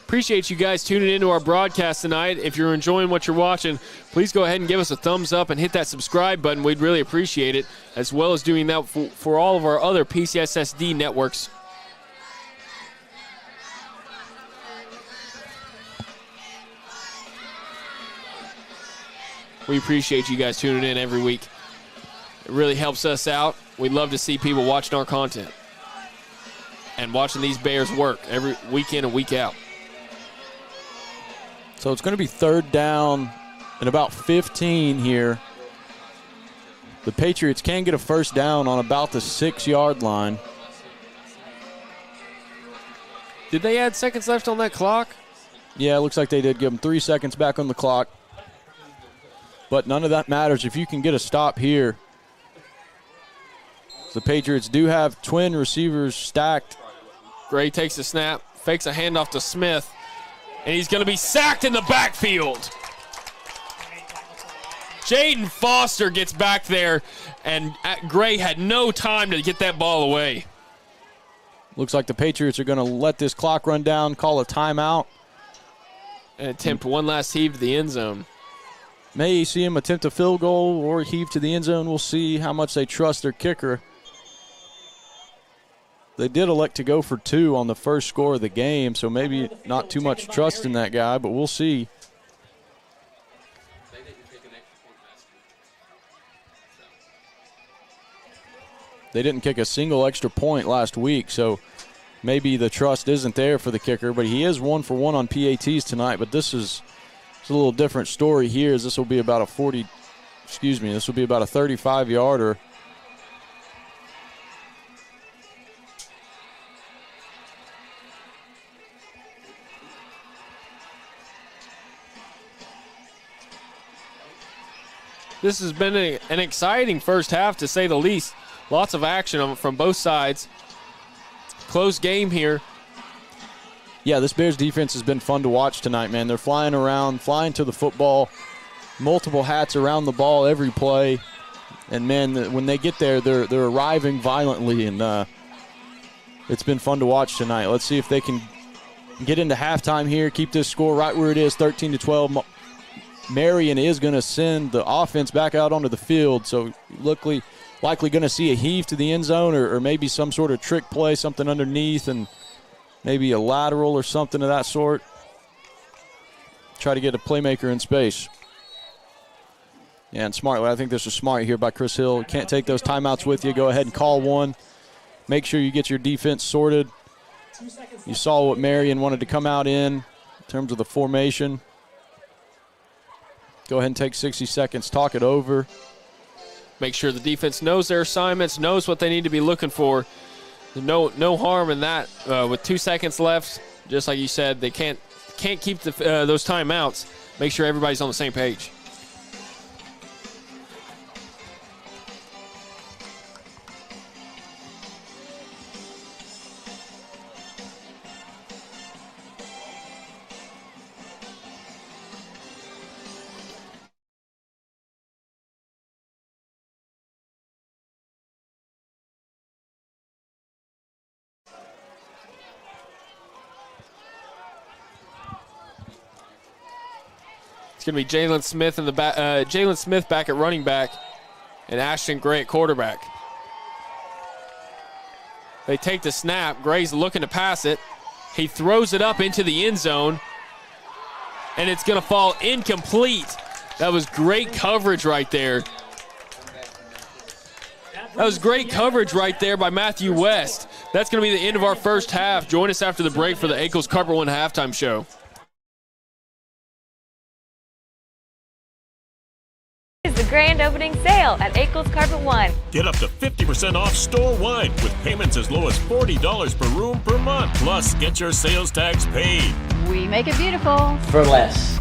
Appreciate you guys tuning into our broadcast tonight. If you're enjoying what you're watching, please go ahead and give us a thumbs up and hit that subscribe button. We'd really appreciate it, as well as doing that for all of our other PCSSD networks. We appreciate you guys tuning in every week. It really helps us out. We'd love to see people watching our content and watching these Bears work every week in and week out. So it's going to be 3rd down and about 15 here. The Patriots can get a first down on about the 6-yard line. Did they add seconds left on that clock? Yeah, it looks like they did give them 3 seconds back on the clock. But none of that matters if you can get a stop here. The Patriots do have twin receivers stacked. Gray takes the snap, fakes a handoff to Smith, and he's going to be sacked in the backfield. Jaden Foster gets back there, and Gray had no time to get that ball away. Looks like the Patriots are going to let this clock run down, call a timeout. And attempt one last heave to the end zone. May see him attempt a field goal or heave to the end zone. We'll see how much they trust their kicker. They did elect to go for 2 on the first score of the game, so maybe not too much trust in that guy, but we'll see. They didn't kick a single extra point last week, so maybe the trust isn't there for the kicker, but he is 1 for 1 on PATs tonight. But this is a little different story here, as this will be about a 35-yarder. This has been an exciting first half, to say the least. Lots of action from both sides. Close game here. Yeah, this Bears defense has been fun to watch tonight, man. They're flying around, flying to the football, multiple hats around the ball every play. And, man, when they get there, they're arriving violently, and it's been fun to watch tonight. Let's see if they can get into halftime here, keep this score right where it is, 13-12. Marion is going to send the offense back out onto the field, so likely going to see a heave to the end zone, or maybe some sort of trick play, something underneath, and maybe a lateral or something of that sort. Try to get a playmaker in space. Yeah, and smartly, I think this is smart here by Chris Hill. You can't take those timeouts with you. Go ahead and call one. Make sure you get your defense sorted. You saw what Marion wanted to come out in terms of the formation. Go ahead and take 60 seconds, talk it over. Make sure the defense knows their assignments, knows what they need to be looking for. No harm in that. With 2 seconds left, just like you said, they can't keep those timeouts. Make sure everybody's on the same page. It's going to be Jalen Smith in the back. Jalen Smith back at running back, and Ashton Gray at quarterback. They take the snap. Gray's looking to pass it. He throws it up into the end zone, and it's going to fall incomplete. That was great coverage right there. That was great coverage right there by Matthew West. That's going to be the end of our first half. Join us after the break for the Ankles Carpet One halftime show. Is the grand opening sale at Ankles Carpet One. Get up to 50% off store-wide with payments as low as $40 per room per month. Plus, get your sales tax paid. We make it beautiful. For less.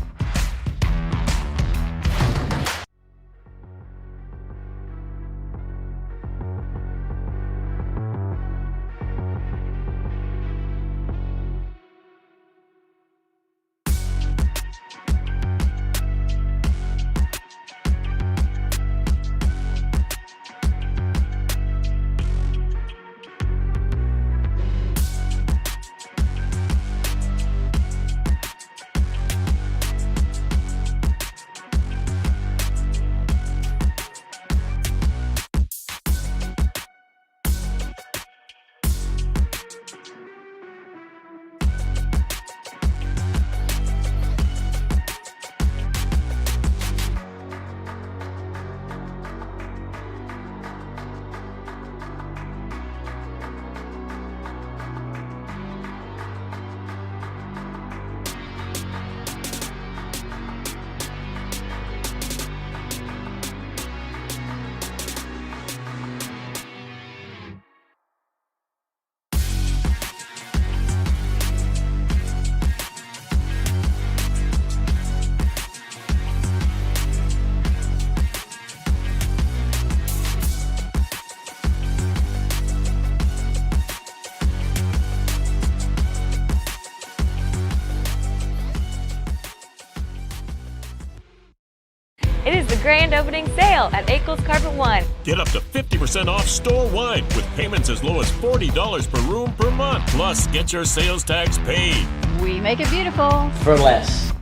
grand opening sale at Akel's Carpet One. Get up to 50% off store-wide with payments as low as $40 per room per month. Plus, get your sales tax paid. We make it beautiful. For less.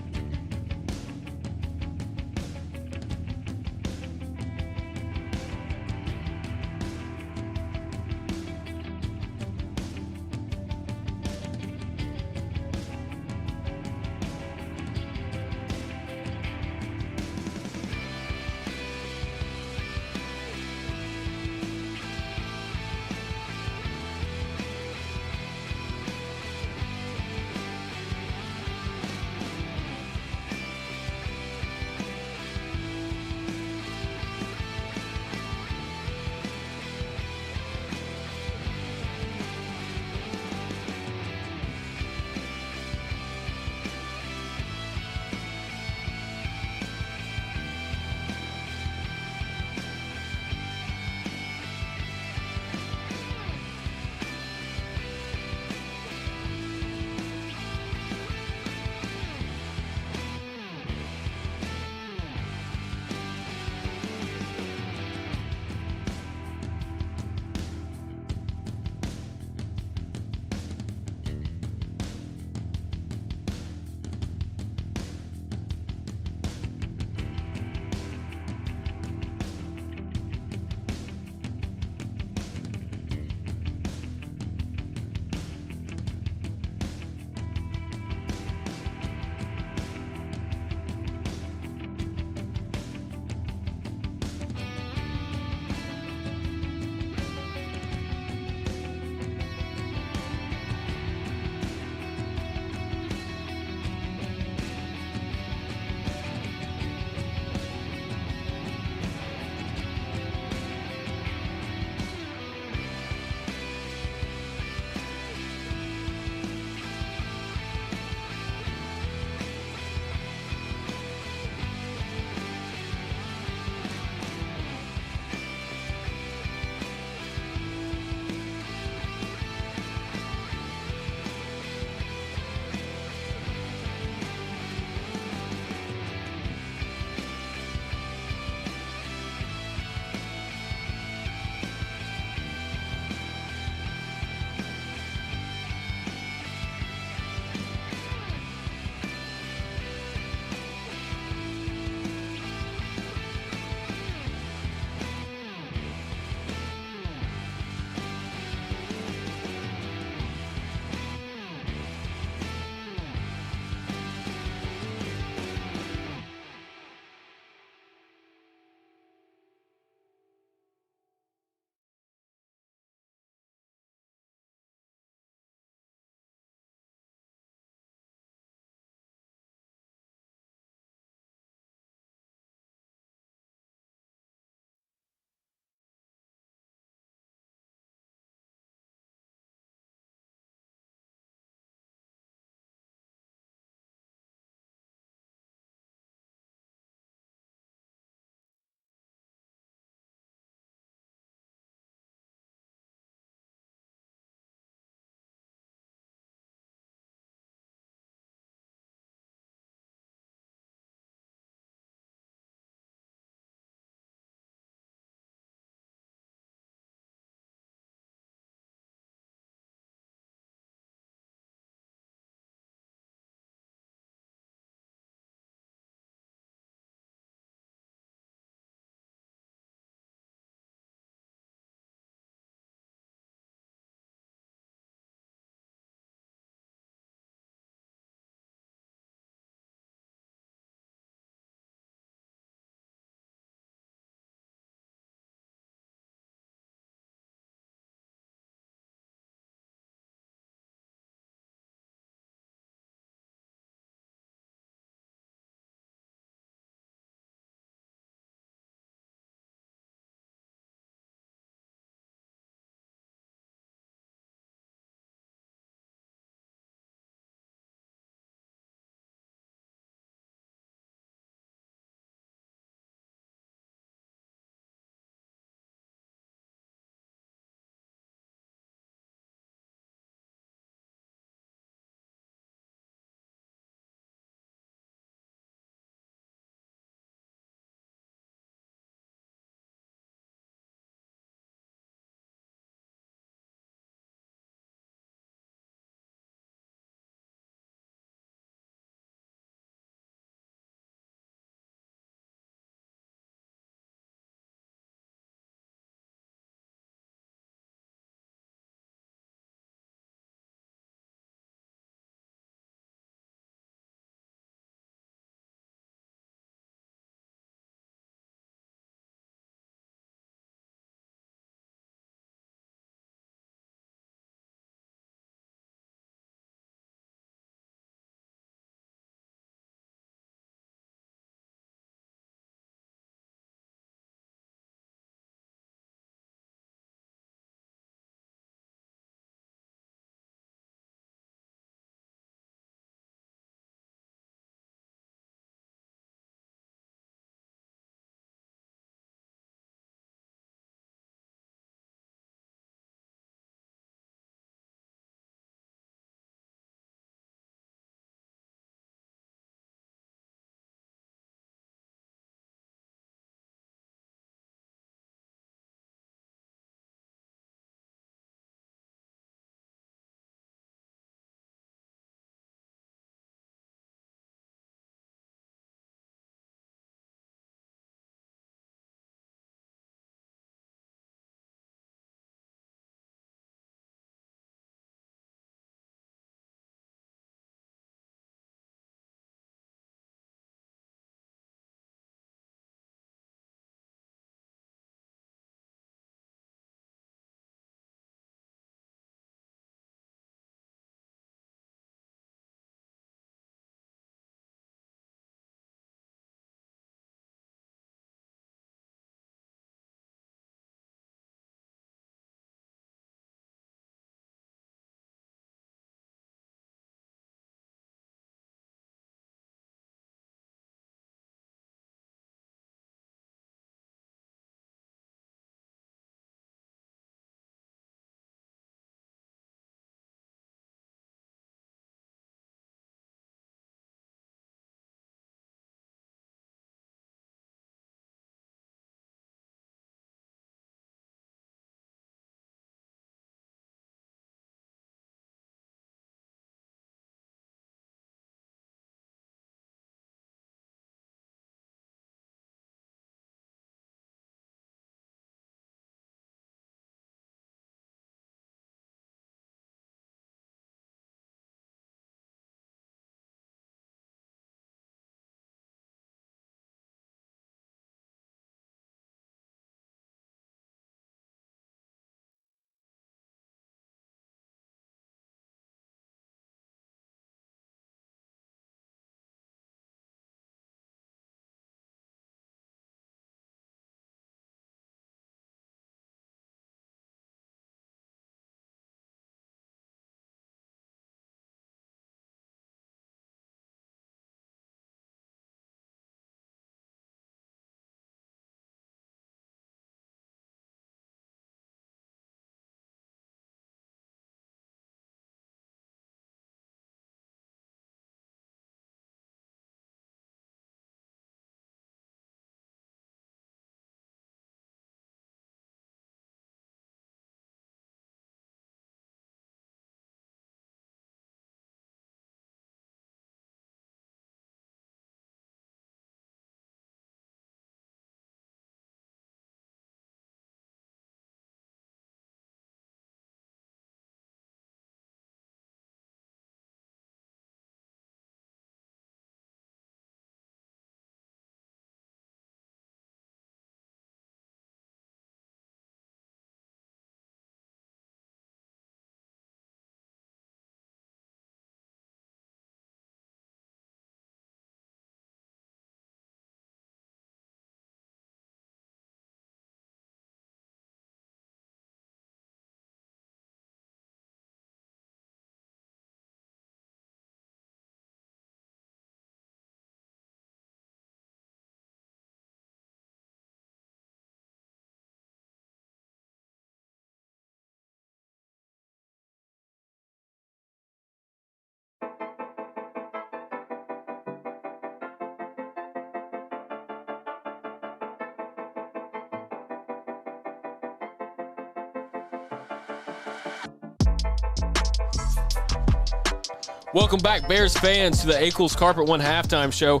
Welcome back, Bears fans, to the Ackles Carpet One halftime show.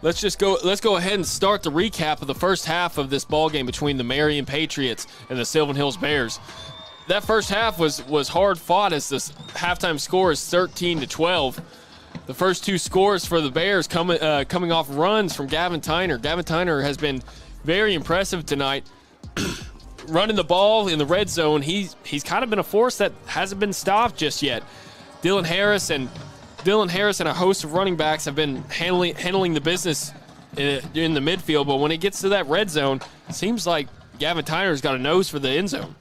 Let's go ahead and start the recap of the first half of this ball game between the Marion Patriots and the Sylvan Hills Bears. That first half was hard fought as this halftime score is 13-12. The first two scores for the Bears coming off runs from Gavin Tyner. Gavin Tyner has been very impressive tonight. Running the ball in the red zone, he's kind of been a force that hasn't been stopped just yet. Dylan Harris and a host of running backs have been handling the business in the midfield, but when it gets to that red zone, it seems like Gavin Tyner's got a nose for the end zone.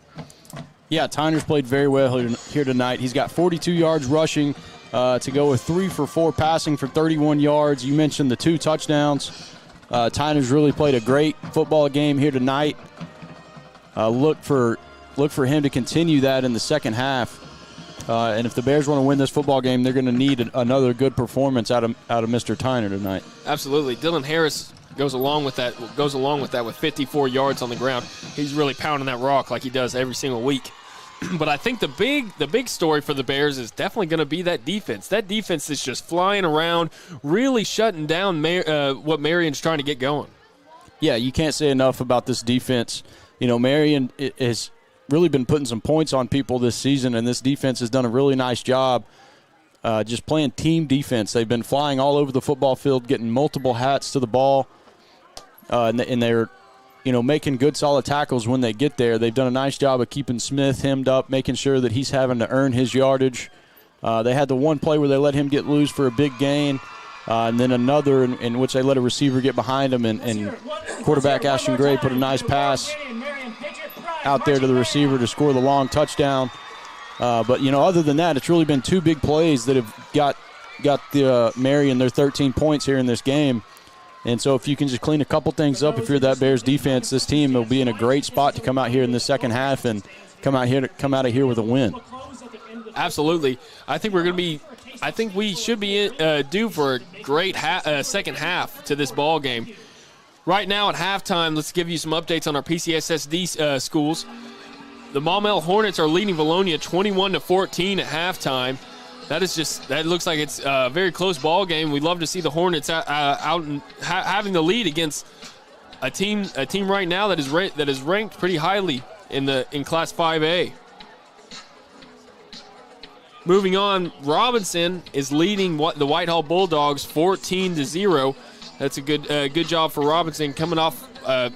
Yeah, Tyner's played very well here tonight. He's got 42 yards rushing to go with 3 for 4 passing for 31 yards. You mentioned the 2 touchdowns. Tyner's really played a great football game here tonight. Look for him to continue that in the second half. And if the Bears want to win this football game, they're going to need another good performance out of Mr. Tyner tonight. Absolutely. Dylan Harris goes along with that with 54 yards on the ground. He's really pounding that rock like he does every single week. But I think the big story for the Bears is definitely going to be that defense. That defense is just flying around, really shutting down what Marion's trying to get going. Yeah, you can't say enough about this defense. You know, Marion has really been putting some points on people this season, and this defense has done a really nice job just playing team defense. They've been flying all over the football field, getting multiple hats to the ball, and they're, making good, solid tackles when they get there. They've done a nice job of keeping Smith hemmed up, making sure that he's having to earn his yardage. They had the one play where they let him get loose for a big gain, and then another in which they let a receiver get behind him, and quarterback Ashton Gray put a nice pass out there to the receiver to score the long touchdown. But other than that, it's really been 2 big plays that have got the Marion their 13 points here in this game. And so if you can just clean a couple things up, if you're that Bears defense, this team will be in a great spot to come out here in the second half and come out of here with a win. Absolutely. I think we should be due for a great second half to this ball game. Right now at halftime, let's give you some updates on our PCSSD schools. The Maumelle Hornets are leading Valonia 21-14 at halftime. That looks like it's a very close ball game. We'd love to see the Hornets out and having the lead against a team right now that is ranked pretty highly in Class 5A. Moving on, Robinson is leading the Whitehall Bulldogs 14-0. That's a good job for Robinson, coming off a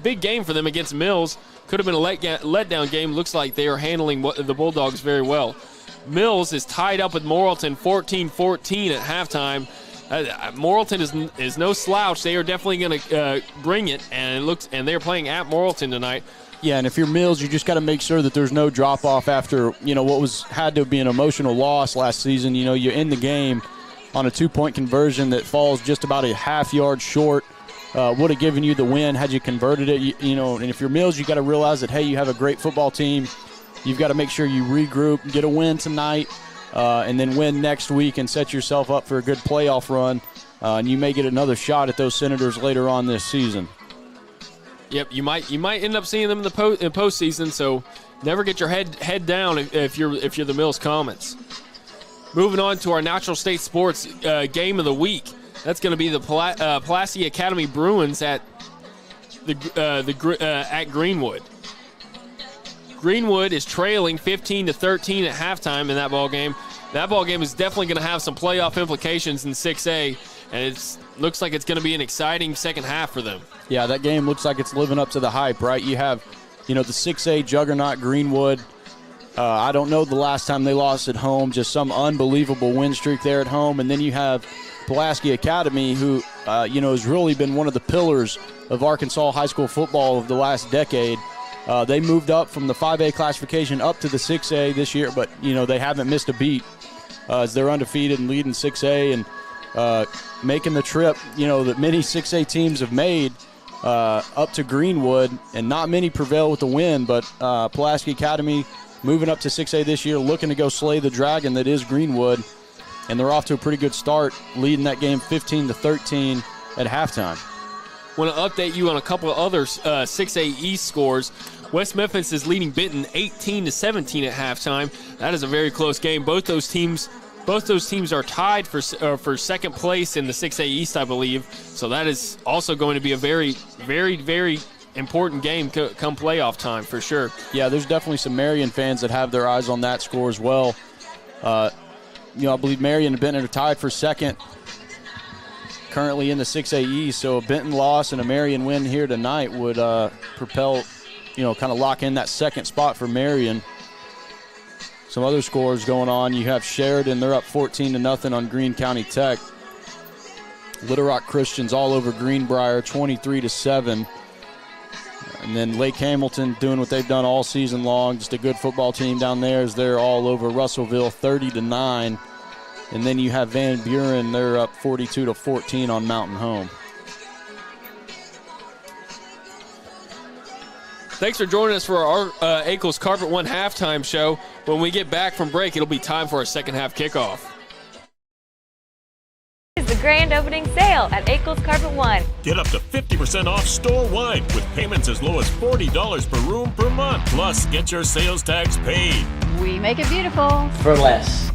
big game for them against Mills. Could have been a letdown game. Looks like they are handling the Bulldogs very well. Mills is tied up with Morrilton 14-14 at halftime. Morrilton is no slouch. They are definitely going to bring it, and they're playing at Morrilton tonight. Yeah, and if you're Mills, you just got to make sure that there's no drop off after what had to be an emotional loss last season. You end the game on a 2-point conversion that falls just about a half yard short. Would have given you the win had you converted it. And if you're Mills, you got to realize that, hey, you have a great football team. You've got to make sure you regroup, get a win tonight, and then win next week and set yourself up for a good playoff run. And you may get another shot at those Senators later on this season. Yep, you might end up seeing them in the postseason. So never get your head down if you're the Mills Comets. Moving on to our Natural State Sports game of the week. That's going to be the Pulaski Academy Bruins at Greenwood. Greenwood is trailing 15-13 at halftime in that ball game. That ball game is definitely going to have some playoff implications in 6A, and it looks like it's going to be an exciting second half for them. Yeah, that game looks like it's living up to the hype, right? You have, the 6A juggernaut Greenwood. I don't know the last time they lost at home, just some unbelievable win streak there at home. And then you have Pulaski Academy, who, has really been one of the pillars of Arkansas high school football of the last decade. They moved up from the 5A classification up to the 6A this year, but, they haven't missed a beat as they're undefeated and leading 6A and making the trip, that many 6A teams have made up to Greenwood, and not many prevail with the win, but Pulaski Academy moving up to 6A this year, looking to go slay the dragon that is Greenwood, and they're off to a pretty good start, leading that game 15-13 at halftime. Want to update you on a couple of other 6A East scores. West Memphis is leading Benton 18-17 at halftime. That is a very close game. Both those teams are tied for second place in the 6A East, I believe. So that is also going to be a very, very, very important game come playoff time for sure. Yeah, there's definitely some Marion fans that have their eyes on that score as well. I believe Marion and Benton are tied for second currently in the 6A East. So a Benton loss and a Marion win here tonight would propel, kind of lock in that second spot for Marion. Some other scores going on. You have Sheridan, they're up 14-0 on Greene County Tech. Little Rock Christians all over Greenbrier, 23-7. And then Lake Hamilton doing what they've done all season long. Just a good football team down there as they're all over Russellville, 30-9. And then you have Van Buren, they're up 42-14 on Mountain Home. Thanks for joining us for our Akel's Carpet One halftime show. When we get back from break, it'll be time for our second half kickoff. Is the grand opening sale at Akel's Carpet One. Get up to 50% off store-wide with payments as low as $40 per room per month. Plus, get your sales tax paid. We make it beautiful. For less.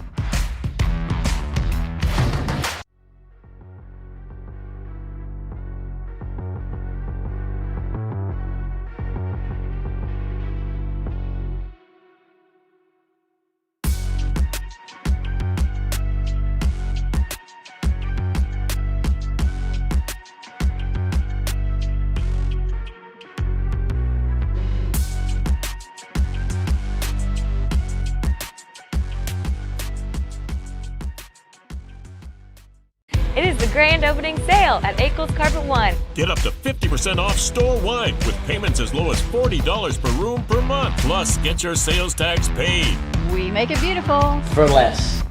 It is the grand opening sale at Akel's Carpet One. Get up to 50% off store-wide with payments as low as $40 per room per month. Plus, get your sales tax paid. We make it beautiful. For less.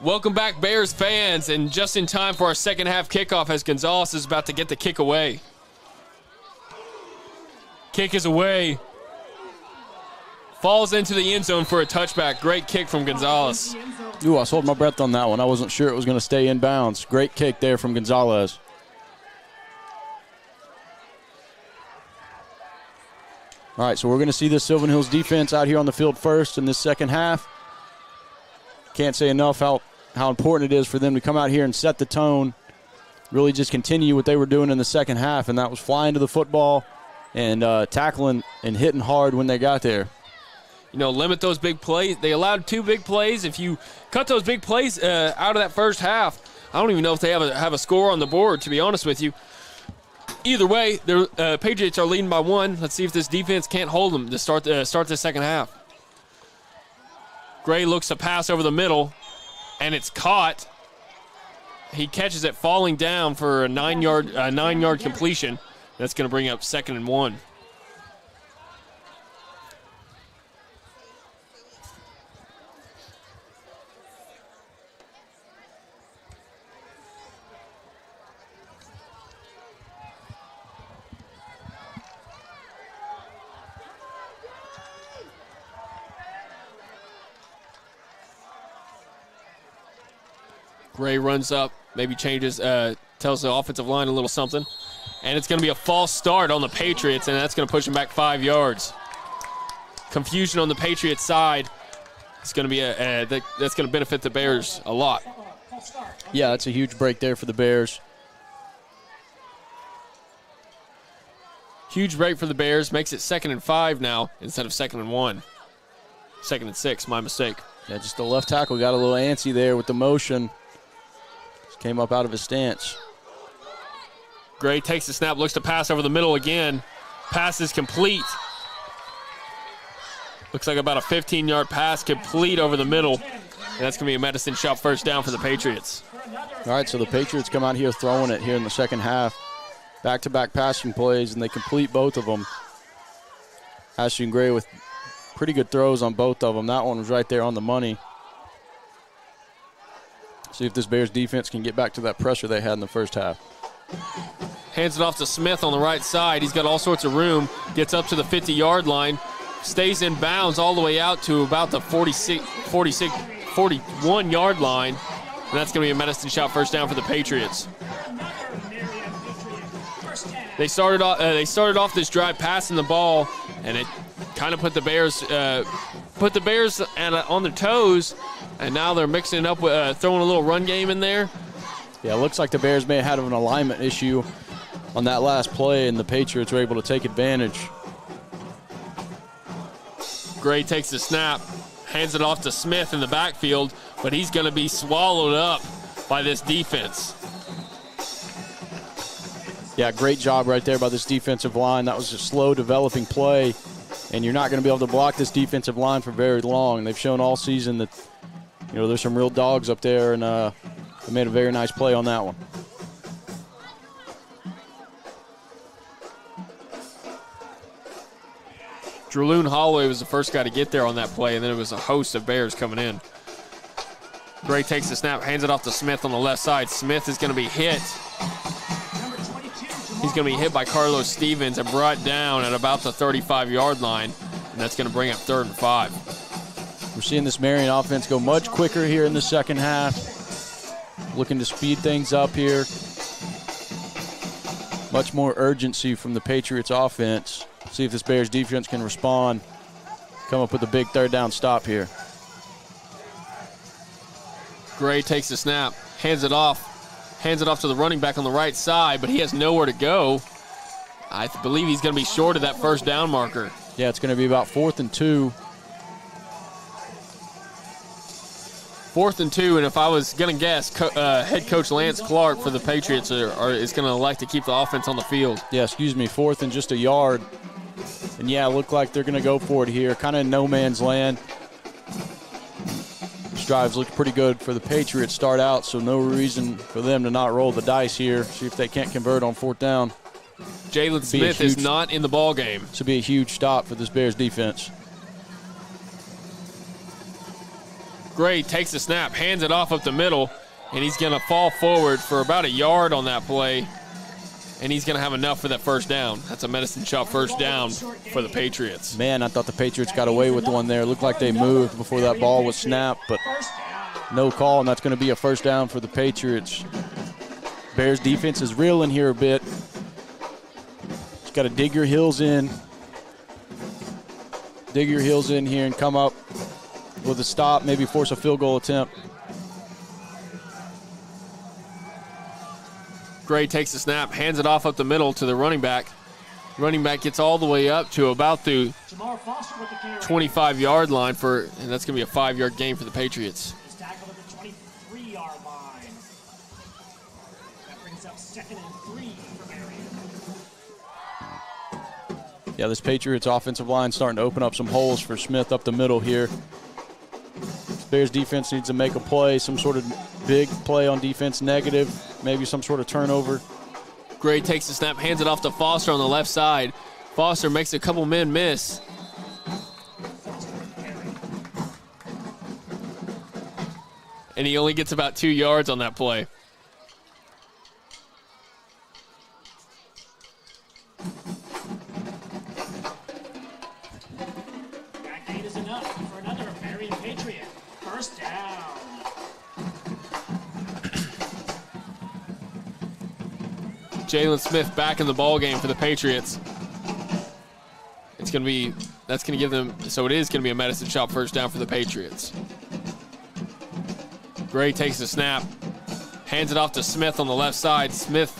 Welcome back, Bears fans, and just in time for our second half kickoff as Gonzalez is about to get the kick away. Kick is away. Falls into the end zone for a touchback. Great kick from Gonzalez. Ooh, I was holding my breath on that one. I wasn't sure it was going to stay in bounds. Great kick there from Gonzalez. All right, so we're going to see the Sylvan Hills defense out here on the field first in this second half. Can't say enough how important it is for them to come out here and set the tone, really just continue what they were doing in the second half, and that was flying to the football and tackling and hitting hard when they got there. You know, limit those big plays. They allowed 2 big plays. If you cut those big plays out of that first half, I don't even know if they have a score on the board, to be honest with you. Either way, the Patriots are leading by 1. Let's see if this defense can't hold them to start the second half. Gray looks to pass over the middle, and it's caught. He catches it falling down for a 9-yard completion. That's going to bring up 2nd and 1. Gray runs up, maybe changes, tells the offensive line a little something. And it's going to be a false start on the Patriots, and that's going to push them back 5 yards. Confusion on the Patriots side. It's going to be that's going to benefit the Bears a lot. Yeah, that's a huge break there for the Bears. Huge break for the Bears. Makes it 2nd and 5 now instead of 2nd and 1. 2nd and 6, my mistake. Yeah, just the left tackle got a little antsy there with the motion. Just came up out of his stance. Gray takes the snap, looks to pass over the middle again. Pass is complete. Looks like about a 15-yard pass complete over the middle. And that's going to be a medicine shot first down for the Patriots. All right, so the Patriots come out here throwing it here in the second half. Back-to-back passing plays, and they complete both of them. Ashton Gray with pretty good throws on both of them. That one was right there on the money. See if this Bears defense can get back to that pressure they had in the first half. Hands it off to Smith on the right side. He's got all sorts of room. Gets up to the 50-yard line. Stays in bounds all the way out to about the 41-yard line. And that's going to be a medicine shot first down for the Patriots. They started off this drive passing the ball, and it kind of put the Bears on their toes, and now they're mixing it up with throwing a little run game in there. Yeah, it looks like the Bears may have had an alignment issue on that last play, and the Patriots were able to take advantage. Gray takes the snap, hands it off to Smith in the backfield, but he's going to be swallowed up by this defense. Yeah, great job right there by this defensive line. That was a slow developing play, and you're not going to be able to block this defensive line for very long. They've shown all season that, you know, there's some real dogs up there, and they made a very nice play on that one. Draloon Holloway was the first guy to get there on that play, and then it was a host of Bears coming in. Gray takes the snap, hands it off to Smith on the left side. Smith is going to be hit. He's going to be hit by Carlos Stevens and brought down at about the 35-yard line, and that's going to bring up 3rd and 5. We're seeing this Marion offense go much quicker here in the second half. Looking to speed things up here. Much more urgency from the Patriots offense. See if this Bears defense can respond. Come up with a big 3rd down stop here. Gray takes the snap, hands it off to the running back on the right side, but he has nowhere to go. I believe he's going to be short of that first down marker. Yeah, it's going to be about 4th and 2. 4th and 2, and if I was going to guess, head coach Lance Clark for the Patriots is going to like to keep the offense on the field. Yeah, 4th and just a yard. And, yeah, it looked like they're going to go for it here, kind of in no man's land. This drive's looked pretty good for the Patriots start out, so no reason for them to not roll the dice here, see if they can't convert on 4th down. Jalen Smith is not in the ball game. This will be a huge stop for this Bears defense. Gray takes the snap, hands it off up the middle, and he's going to fall forward for about a yard on that play, and he's going to have enough for that first down. That's a Medicine Shop first down for the Patriots. Man, I thought the Patriots got away with one there. It looked like they moved before that ball was snapped, but no call, and that's going to be a first down for the Patriots. Bears defense is reeling here a bit. Just got to dig your heels in. Dig your heels in here and come up with a stop, maybe force a field goal attempt. Gray takes the snap, hands it off up the middle to the running back. Running back gets all the way up to about the 25-yard line and that's going to be a 5-yard gain for the Patriots. He's tackled at the 23-yard line. That brings up 2nd and 3 for Marion. Yeah, this Patriots offensive line starting to open up some holes for Smith up the middle here. Bears defense needs to make a play, some sort of big play on defense, negative, maybe some sort of turnover. Gray takes the snap, hands it off to Foster on the left side. Foster makes a couple men miss. And he only gets about 2 yards on that play. That gain is enough for another Marion Patriot. First down. Jalen Smith back in the ball game for the Patriots. That's going to give them, so it is going to be a Medicine Shop first down for the Patriots. Gray takes the snap, hands it off to Smith on the left side. Smith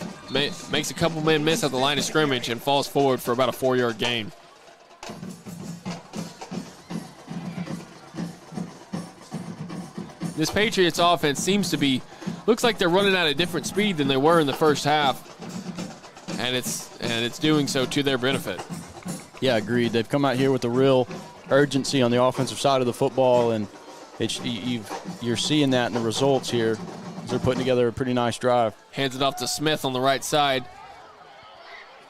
makes a couple men miss at the line of scrimmage and falls forward for about a 4-yard gain. This Patriots offense looks like they're running at a different speed than they were in the first half. And it's doing so to their benefit. Yeah, agreed. They've come out here with a real urgency on the offensive side of the football, and you're seeing that in the results here. They're putting together a pretty nice drive. Hands it off to Smith on the right side.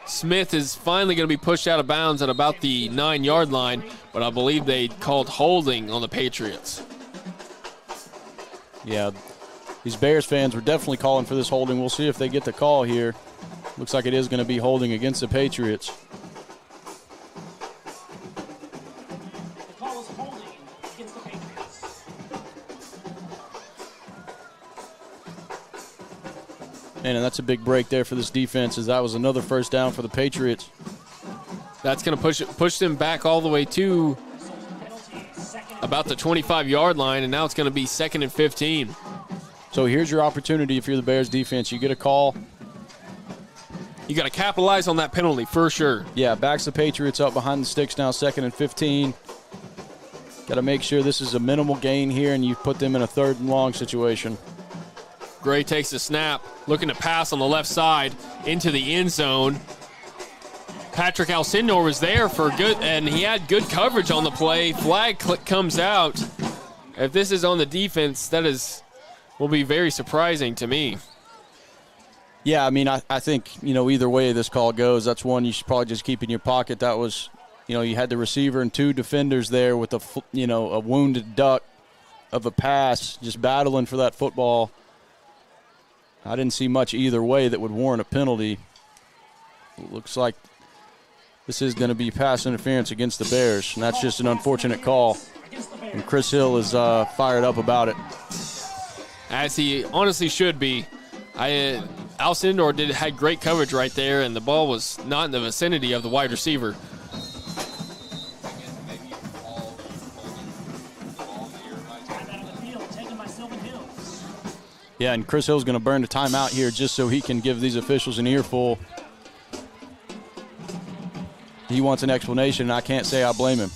Smith is finally going to be pushed out of bounds at about the 9-yard line, but I believe they called holding on the Patriots. Yeah, these Bears fans were definitely calling for this holding. We'll see if they get the call here. Looks like it is going to be holding against the Patriots. The call is holding against the Patriots. Man, and that's a big break there for this defense, as that was another first down for the Patriots. That's going to push them back all the way to about the 25-yard line, and now it's going to be 2nd and 15. So here's your opportunity if you're the Bears defense. You get a call. You got to capitalize on that penalty for sure. Yeah, backs the Patriots up behind the sticks now, 2nd and 15. Got to make sure this is a minimal gain here, and you put them in a 3rd and long situation. Gray takes the snap, looking to pass on the left side into the end zone. Patrick Alcindor was there for good, and he had good coverage on the play. Flag comes out. If this is on the defense, will be very surprising to me. Yeah, I mean, I think, either way this call goes, that's one you should probably just keep in your pocket. That was, you had the receiver and 2 defenders there with a wounded duck of a pass, just battling for that football. I didn't see much either way that would warrant a penalty. It looks like this is going to be pass interference against the Bears, and that's just an unfortunate call. And Chris Hill is fired up about it. As he honestly should be. Alcindor had great coverage right there, and the ball was not in the vicinity of the wide receiver. Yeah, and Chris Hill's going to burn the timeout here just so he can give these officials an earful. He wants an explanation, and I can't say I blame him.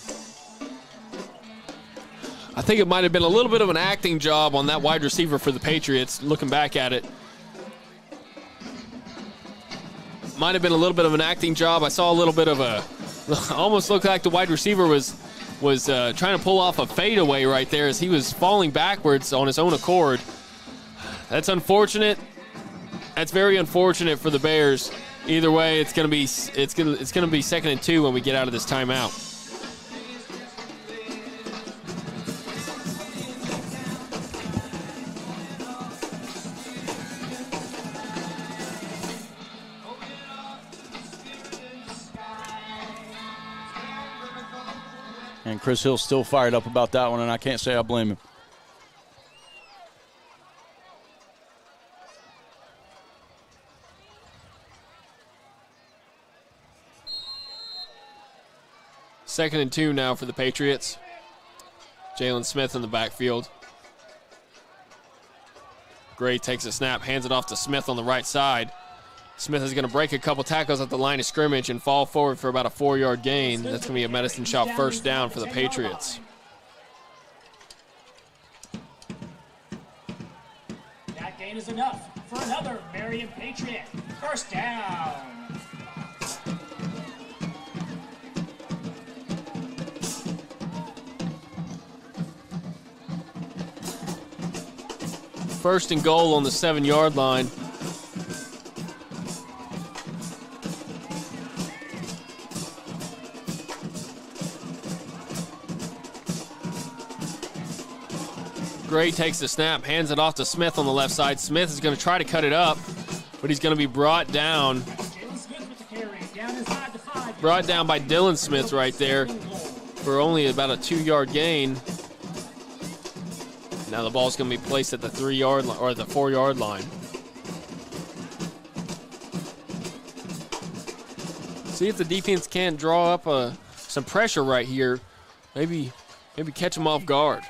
I think it might have been a little bit of an acting job on that wide receiver for the Patriots, looking back at it. Might have been a little bit of an acting job. I saw a little bit of almost looked like the wide receiver was trying to pull off a fadeaway right there as he was falling backwards on his own accord. That's unfortunate. That's very unfortunate for the Bears. Either way, it's gonna be 2nd and 2 when we get out of this timeout. And Chris Hill's still fired up about that one, and I can't say I blame him. Second and 2 now for the Patriots. Jalen Smith in the backfield. Gray takes a snap, hands it off to Smith on the right side. Smith is going to break a couple tackles at the line of scrimmage and fall forward for about a 4-yard gain. That's going to be a Medicine Shop first down for the Patriots. That gain is enough for another Marion Patriot. First down. First and goal on the 7-yard line. Gray takes the snap, hands it off to Smith on the left side. Smith is going to try to cut it up, but he's going to be brought down. Brought down by Dylan Smith right there for only about a 2-yard gain. Now the ball's going to be placed at the 3-yard line or the 4-yard line. See if the defense can't draw up some pressure right here. Maybe catch them off guard.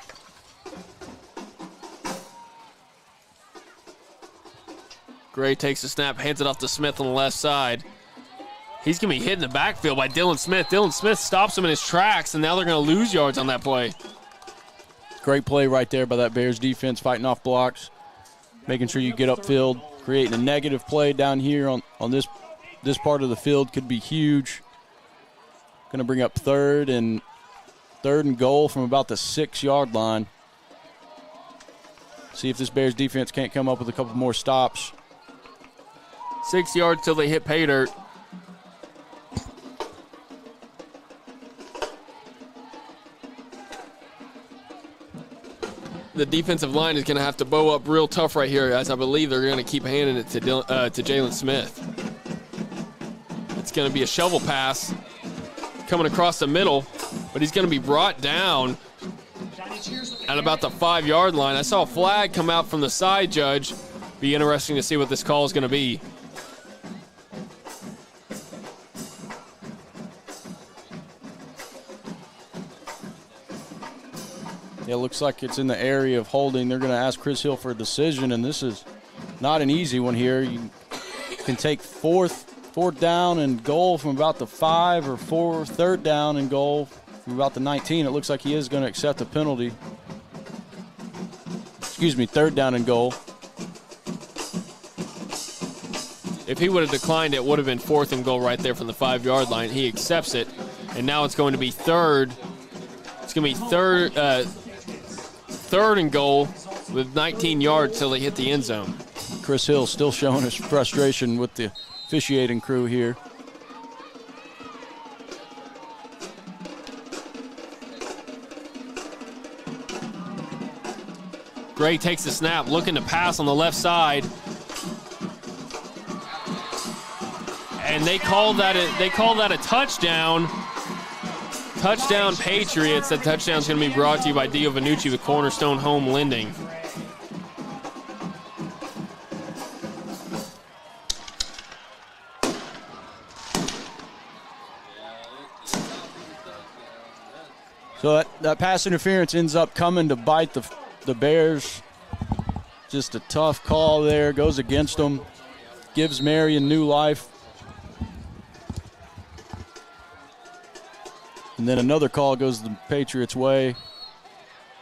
Gray takes the snap, hands it off to Smith on the left side. He's going to be hit in the backfield by Dylan Smith. Dylan Smith stops him in his tracks, and now they're going to lose yards on that play. Great play right there by that Bears defense, fighting off blocks, making sure you get upfield, creating a negative play down here on this part of the field could be huge. Going to bring up third and goal from about the 6-yard line. See if this Bears defense can't come up with a couple more stops. 6 yards till they hit pay dirt. The defensive line is going to have to bow up real tough right here, as I believe they're going to keep handing it to Jalen Smith. It's going to be a shovel pass coming across the middle, but he's going to be brought down at about the 5-yard line. I saw a flag come out from the side, Judge. Be interesting to see what this call is going to be. Yeah, it looks like it's in the area of holding. They're going to ask Chris Hill for a decision, and this is not an easy one here. You can take fourth down and goal from about the 5, or third down and goal from about the 19. It looks like he is going to accept a penalty. Excuse me, third down and goal. If he would have declined, it would have been 4th and goal right there from the 5-yard line. He accepts it, and now it's going to be third. It's going to be third and goal with 19 yards till they hit the end zone. Chris Hill still showing his frustration with the officiating crew here. Gray takes the snap, looking to pass on the left side. And they call that a touchdown. Touchdown Patriots. That touchdown is going to be brought to you by Dio Vanucci with Cornerstone Home Lending. So that pass interference ends up coming to bite the Bears. Just a tough call there. Goes against them. Gives Marion new life. And then another call goes the Patriots' way.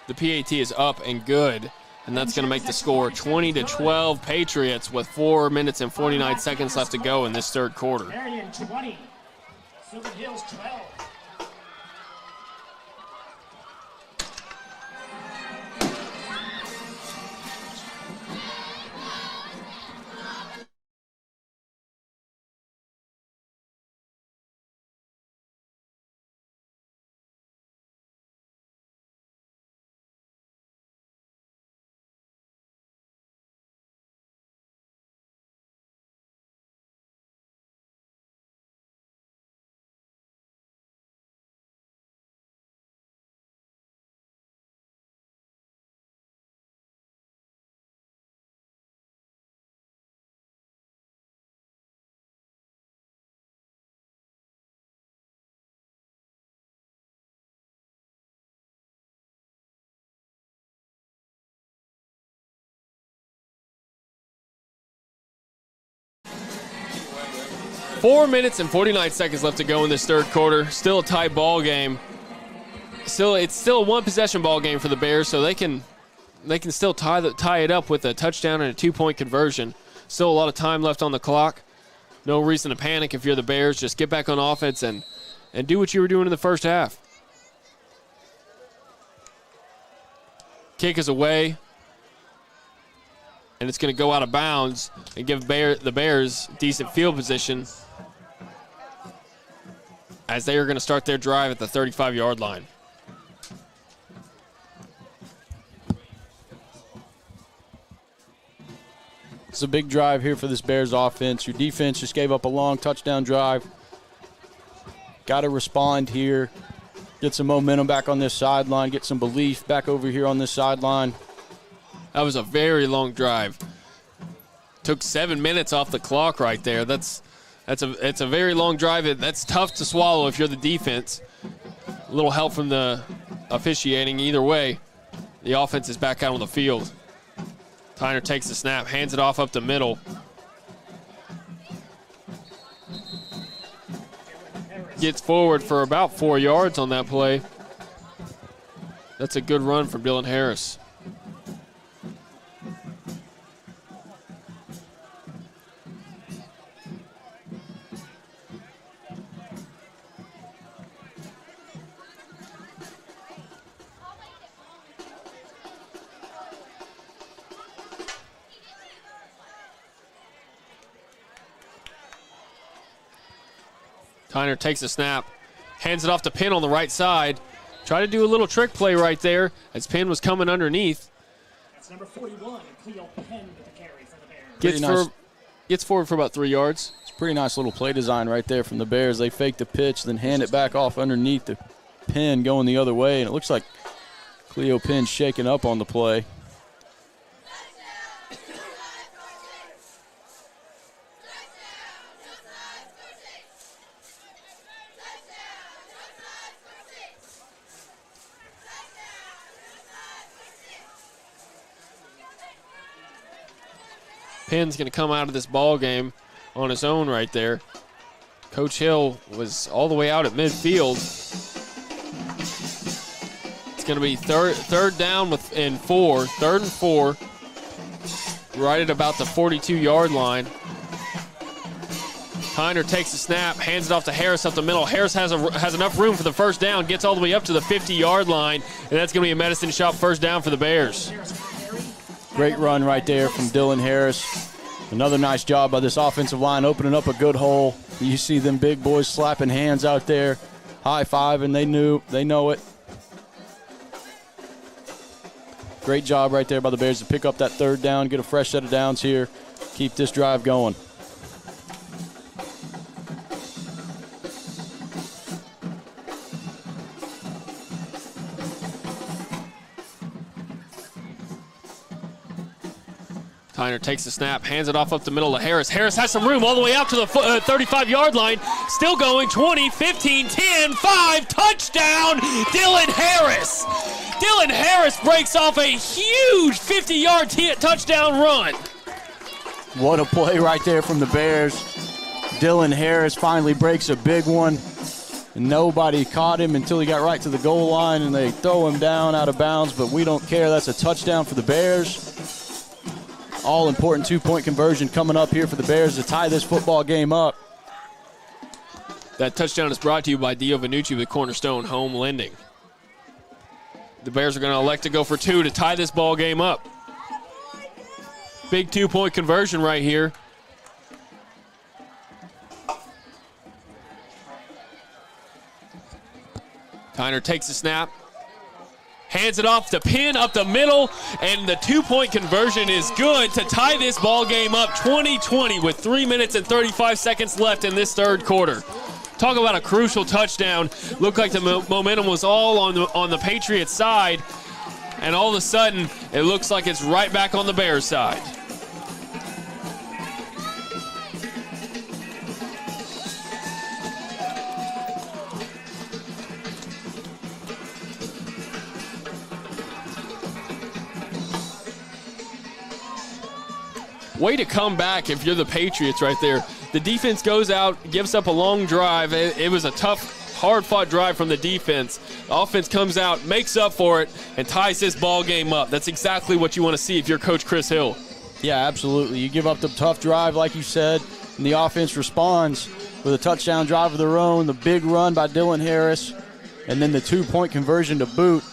The PAT is up and good, and that's going to make the score 20-12 Patriots with 4 minutes and 49 seconds left to go in this third quarter. Marion 20, Sylvan Hills 12. 4 minutes and 49 seconds left to go in this third quarter. Still a tight ball game. It's still a one-possession ball game for the Bears, so they can still tie it up with a touchdown and a 2-point conversion. Still a lot of time left on the clock. No reason to panic if you're the Bears. Just get back on offense and do what you were doing in the first half. Kick is away, and it's going to go out of bounds and give the Bears decent field position as they are going to start their drive at the 35-yard line. It's a big drive here for this Bears offense. Your defense just gave up a long touchdown drive. Got to respond here. Get some momentum back on this sideline. Get some belief back over here on this sideline. That was a very long drive. Took 7 minutes off the clock right there. It's a very long drive. That's tough to swallow if you're the defense. A little help from the officiating. Either way, the offense is back out on the field. Tyner takes the snap, hands it off up the middle. Gets forward for about 4 yards on that play. That's a good run from Dylan Harris. Tyner takes a snap, hands it off to Penn on the right side. Try to do a little trick play right there as Penn was coming underneath. That's number 41, Cleo Penn with the carry for the Bears. Gets forward for about 3 yards. It's a pretty nice little play design right there from the Bears. They fake the pitch, then hand it back off underneath the Penn going the other way, and it looks like Cleo Penn shaking up on the play. Penn's going to come out of this ball game on his own right there. Coach Hill was all the way out at midfield. It's going to be third down and 4, 3rd and 4, right at about the 42-yard line. Tyner takes the snap, hands it off to Harris up the middle. Harris has enough room for the first down, gets all the way up to the 50-yard line, and that's going to be a medicine shop first down for the Bears. Great run right there from Dylan Harris. Another nice job by this offensive line, opening up a good hole. You see them big boys slapping hands out there, high-fiving. They know it. Great job right there by the Bears to pick up that third down, get a fresh set of downs here, keep this drive going. Tyner takes the snap, hands it off up the middle to Harris. Harris has some room all the way out to the 35-yard line. Still going, 20, 15, 10, 5, touchdown, Dylan Harris. Dylan Harris breaks off a huge 50-yard touchdown run. What a play right there from the Bears. Dylan Harris finally breaks a big one. Nobody caught him until he got right to the goal line, and they throw him down out of bounds, but we don't care. That's a touchdown for the Bears. All-important 2-point conversion coming up here for the Bears to tie this football game up. That touchdown is brought to you by Dio Vanucci with Cornerstone Home Lending. The Bears are going to elect to go for 2 to tie this ball game up. Big 2-point conversion right here. Tyner takes the snap. Hands it off to Penn up the middle, and the 2-point conversion is good to tie this ball game up 20-20 with 3 minutes and 35 seconds left in this third quarter. Talk about a crucial touchdown. Looked like the momentum was all on the Patriots side, and all of a sudden it looks like it's right back on the Bears side. Way to come back if you're the Patriots right there. The defense goes out, gives up a long drive. It was a tough, hard-fought drive from the defense. The offense comes out, makes up for it, and ties this ball game up. That's exactly what you want to see if you're Coach Chris Hill. Yeah, absolutely. You give up the tough drive, like you said, and the offense responds with a touchdown drive of their own, the big run by Dylan Harris, and then the 2-point conversion to boot.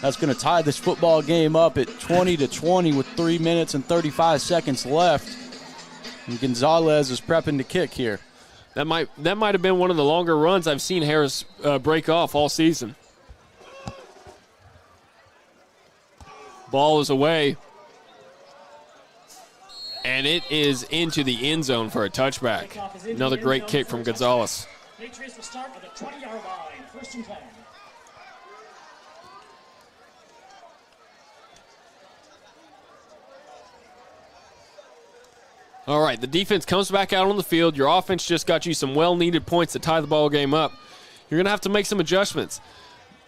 That's going to tie this football game up at 20-20 with 3 minutes and 35 seconds left. And Gonzalez is prepping to kick here. That might have been one of the longer runs I've seen Harris break off all season. Ball is away. And it is into the end zone for a touchback. Another great kick from Gonzalez. Patriots will start at the 20-yard line, 1st and 10. All right, the defense comes back out on the field. Your offense just got you some well-needed points to tie the ball game up. You're going to have to make some adjustments.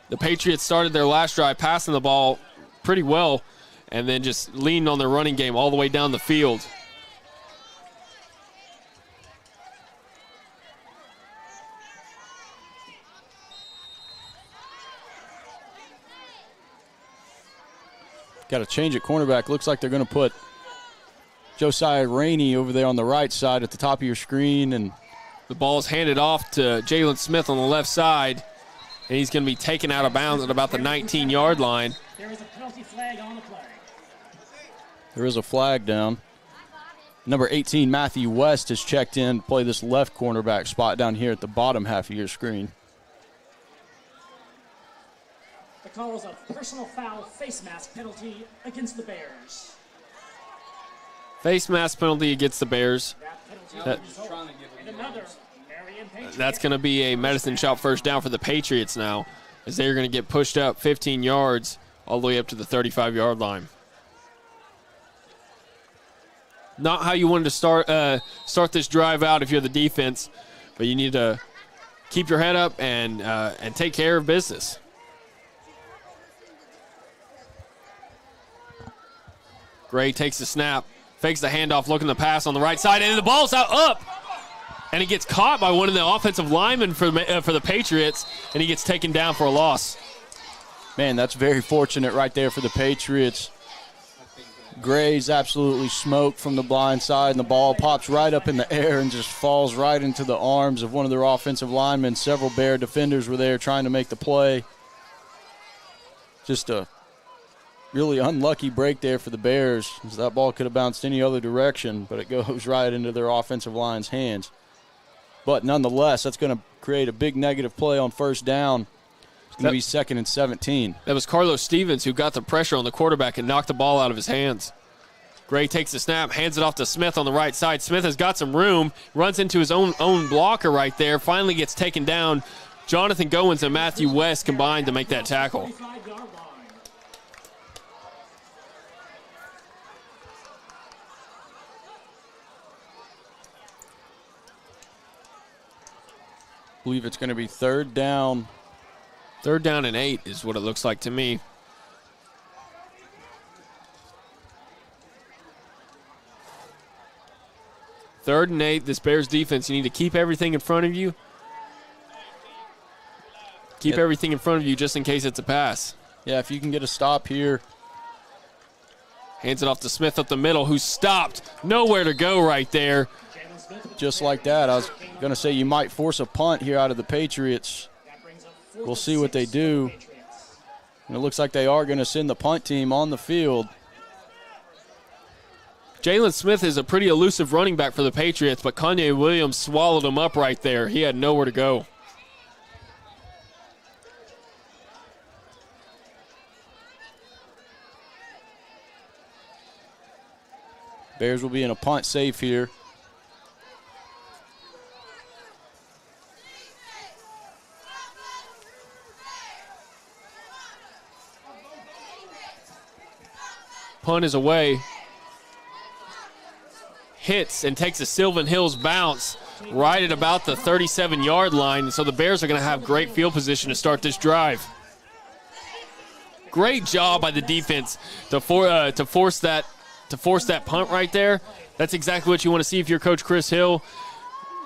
The Patriots started their last drive passing the ball pretty well and then just leaning on their running game all the way down the field. Got a change at cornerback. Looks like they're going to put Josiah Rainey over there on the right side at the top of your screen. And the ball is handed off to Jalen Smith on the left side, and he's going to be taken out of bounds at about the 19-yard line. There is a penalty flag on the play. There is a flag down. Number 18, Matthew West, has checked in to play this left cornerback spot down here at the bottom half of your screen. The call is a personal foul face mask penalty against the Bears. Face mask penalty against the Bears. That's going to be a medicine shot first down for the Patriots now, as they're going to get pushed up 15 yards all the way up to the 35-yard line. Not how you wanted to start this drive out if you're the defense, but you need to keep your head up and take care of business. Gray takes the snap, fakes the handoff, looking to pass on the right side, and the ball's up. And he gets caught by one of the offensive linemen for the Patriots, and he gets taken down for a loss. Man, that's very fortunate right there for the Patriots. Gray's absolutely smoked from the blind side, and the ball pops right up in the air and just falls right into the arms of one of their offensive linemen. Several Bear defenders were there trying to make the play. Just a really unlucky break there for the Bears, as that ball could have bounced any other direction, but it goes right into their offensive line's hands. But nonetheless, that's going to create a big negative play on first down. It's going to be 2nd and 17. That was Carlos Stevens who got the pressure on the quarterback and knocked the ball out of his hands. Gray takes the snap, hands it off to Smith on the right side. Smith has got some room, runs into his own blocker right there, finally gets taken down. Jonathan Goins and Matthew West combined to make that tackle. I believe it's going to be 3rd down. 3rd down and 8 is what it looks like to me. Third and 8, this Bears defense, you need to keep everything in front of you. Keep everything in front of you just in case it's a pass. Yeah, if you can get a stop here. Hands it off to Smith up the middle, who's stopped. Nowhere to go right there. Just like that, I was going to say you might force a punt here out of the Patriots. We'll see what they do. And it looks like they are going to send the punt team on the field. Jalen Smith is a pretty elusive running back for the Patriots, but Kanye Williams swallowed him up right there. He had nowhere to go. Bears will be in a punt safe here. Punt is away. Hits and takes a Sylvan Hills bounce right at about the 37-yard line. So the Bears are going to have great field position to start this drive. Great job by the defense to force that punt right there. That's exactly what you want to see if you're Coach Chris Hill.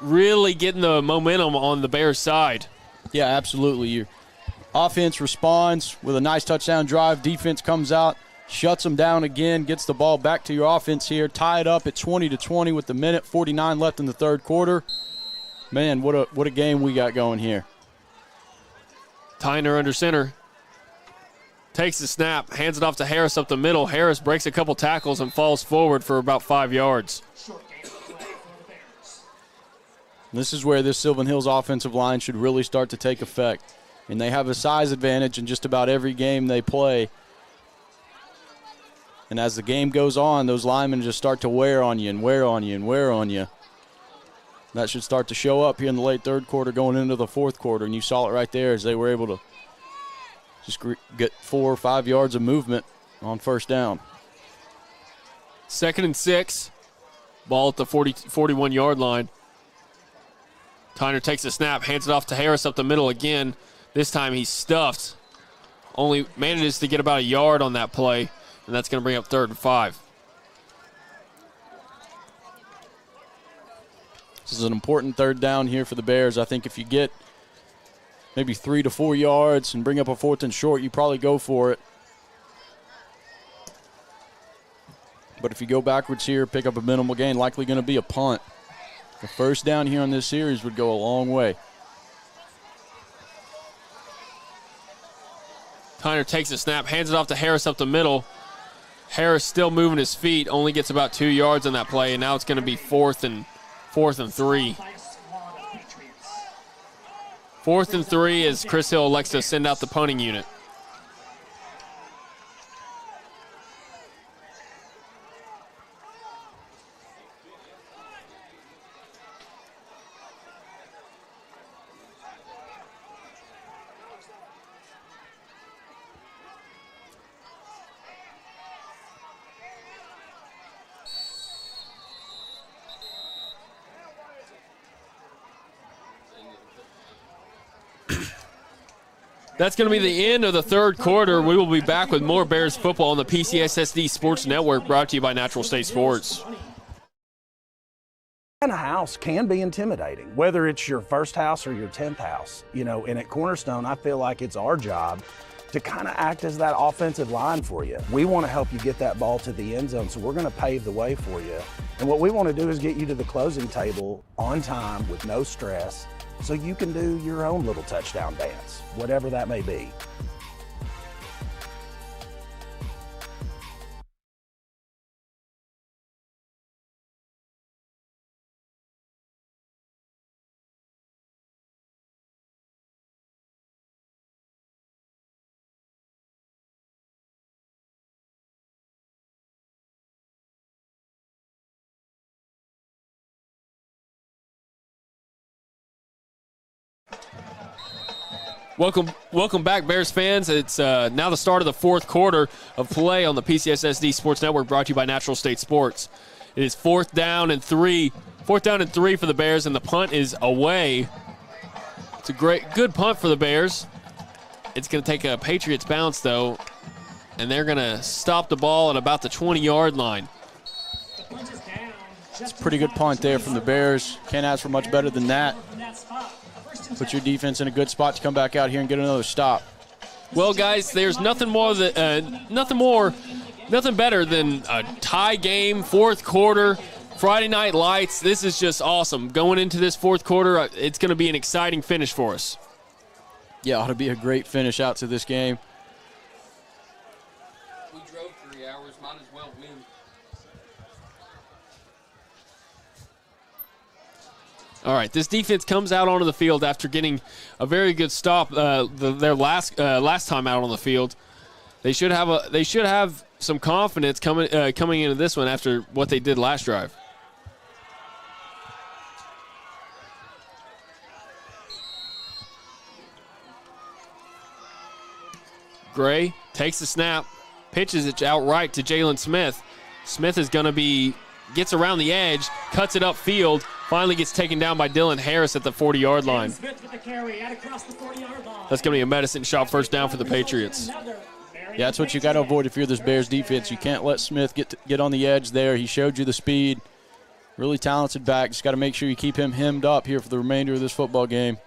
really getting the momentum on the Bears side. Yeah, absolutely. Your offense responds with a nice touchdown drive. Defense comes out, shuts them down again, gets the ball back to your offense here, tie it up at 20-20 with the minute 49 left in the third quarter. Man, what a game we got going here. Tyner under center. Takes the snap, hands it off to Harris up the middle. Harris breaks a couple tackles and falls forward for about 5 yards. This is where this Sylvan Hills offensive line should really start to take effect. And they have a size advantage in just about every game they play. And as the game goes on, those linemen just start to wear on you and wear on you and wear on you. That should start to show up here in the late third quarter going into the fourth quarter. And you saw it right there as they were able to just get 4 or 5 yards of movement on first down. 2nd and 6. Ball at the 41-yard line. Tyner takes the snap, hands it off to Harris up the middle again. This time he's stuffed. Only manages to get about a yard on that play, and that's going to bring up 3rd and 5. This is an important third down here for the Bears. I think if you get maybe 3 to 4 yards and bring up a 4th and short, you probably go for it. But if you go backwards here, pick up a minimal gain, likely going to be a punt. The first down here on this series would go a long way. Tyner takes the snap, hands it off to Harris up the middle. Harris still moving his feet, only gets about 2 yards on that play, and now it's going to be 4th and 3. 4th and 3 as Chris Hill elects to send out the punting unit. That's going to be the end of the third quarter. We will be back with more Bears football on the PCSSD Sports Network, brought to you by Natural State Sports. And a house can be intimidating, whether it's your first house or your 10th house. You know, and at Cornerstone, I feel like it's our job to kind of act as that offensive line for you. We want to help you get that ball to the end zone, so we're going to pave the way for you. And what we want to do is get you to the closing table on time with no stress, so you can do your own little touchdown dance, whatever that may be. Welcome back, Bears fans. It's now the start of the fourth quarter of play on the PCSSD Sports Network, brought to you by Natural State Sports. It is 4th down and 3 for the Bears, and the punt is away. It's a good punt for the Bears. It's going to take a Patriots bounce, though, and they're going to stop the ball at about the 20-yard line. It's a pretty good punt there from the Bears. Can't ask for much better than that. Put your defense in a good spot to come back out here and get another stop. Well, guys, there's nothing better than a tie game, fourth quarter, Friday Night Lights. This is just awesome. Going into this fourth quarter, it's going to be an exciting finish for us. Yeah, ought to be a great finish out to this game. We drove 3 hours, might as well win. All right, this defense comes out onto the field after getting a very good stop their last time out on the field. They should have some confidence coming into this one after what they did last drive. Gray takes the snap, pitches it outright to Jalen Smith. Smith is going to gets around the edge, cuts it upfield, finally gets taken down by Dylan Harris at the 40-yard line. That's going to be a medicine shot first down for the Patriots. Yeah, that's what you got to avoid if you're this Bears defense. You can't let Smith get on the edge there. He showed you the speed. Really talented back. Just got to make sure you keep him hemmed up here for the remainder of this football game.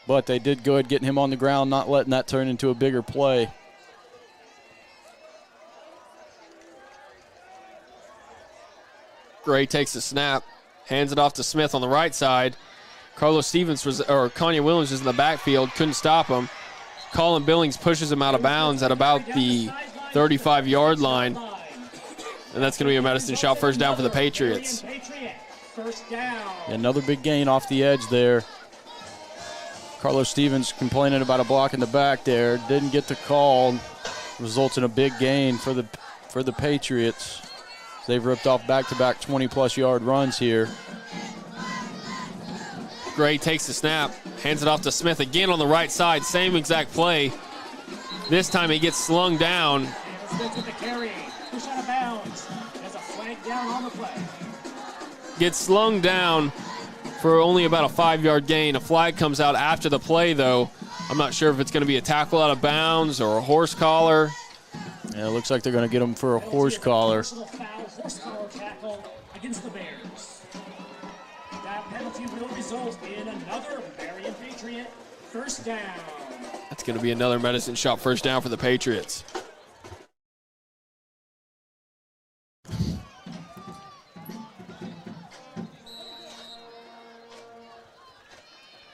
But they did good getting him on the ground, not letting that turn into a bigger play. Gray takes the snap, hands it off to Smith on the right side. Kanye Williams was in the backfield, couldn't stop him. Colin Billings pushes him out of bounds at about the 35-yard line. And that's going to be a Medicine shot, first down for the Patriots. Another big gain off the edge there. Carlos Stevens complaining about a block in the back there. Didn't get the call. Results in a big gain for the Patriots. They've ripped off back-to-back 20-plus yard runs here. Gray takes the snap, hands it off to Smith again on the right side. Same exact play. This time he gets slung down. Smith with the carry. Push out of bounds. There's a flag down on the play. Gets slung down for only about a 5-yard gain. A flag comes out after the play, though. I'm not sure if it's going to be a tackle out of bounds or a horse collar. Yeah, it looks like they're going to get him for a horse collar. Horse collar tackle against the Bears. That penalty will result in another Marion Patriot first down. That's going to be another Medicine shot, first down for the Patriots.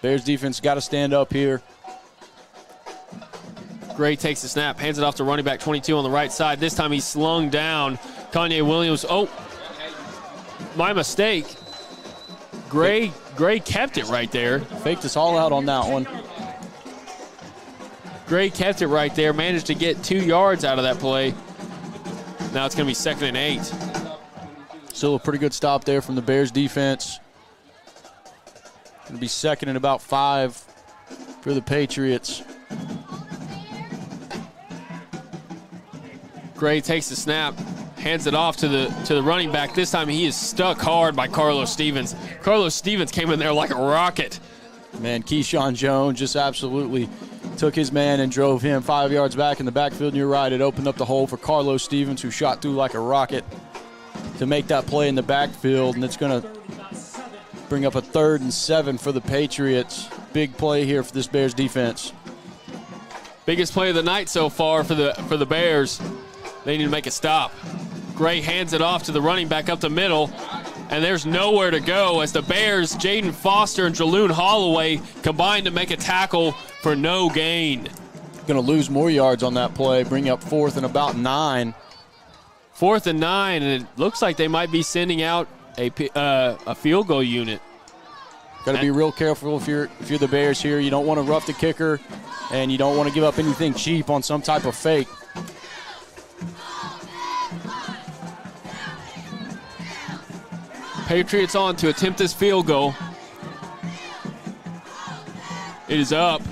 Bears defense got to stand up here. Gray takes the snap, hands it off to running back 22 on the right side. This time he's slung down. Kanye Williams, my mistake. Gray kept it right there. Faked us all out on that one. Gray kept it right there, managed to get 2 yards out of that play. Now it's going to be 2nd and 8. Still a pretty good stop there from the Bears defense. Going to be 2nd and about 5 for the Patriots. Gray takes the snap, hands it off to the running back. This time he is stuck hard by Carlos Stevens. Carlos Stevens came in there like a rocket. Man, Keyshawn Jones just absolutely took his man and drove him 5 yards back in the backfield. And you're right, it opened up the hole for Carlos Stevens, who shot through like a rocket to make that play in the backfield. And it's going to bring up a 3rd and 7 for the Patriots. Big play here for this Bears defense. Biggest play of the night so far for the Bears. They need to make a stop. Gray hands it off to the running back up the middle, and there's nowhere to go as the Bears, Jaden Foster and Jaloon Holloway, combine to make a tackle for no gain. Going to lose more yards on that play, bring up 4th and about 9. 4th and 9, and it looks like they might be sending out a field goal unit. Got to be real careful if you're the Bears here. You don't want to rough the kicker, and you don't want to give up anything cheap on some type of fake. Patriots on to attempt this field goal. It is up.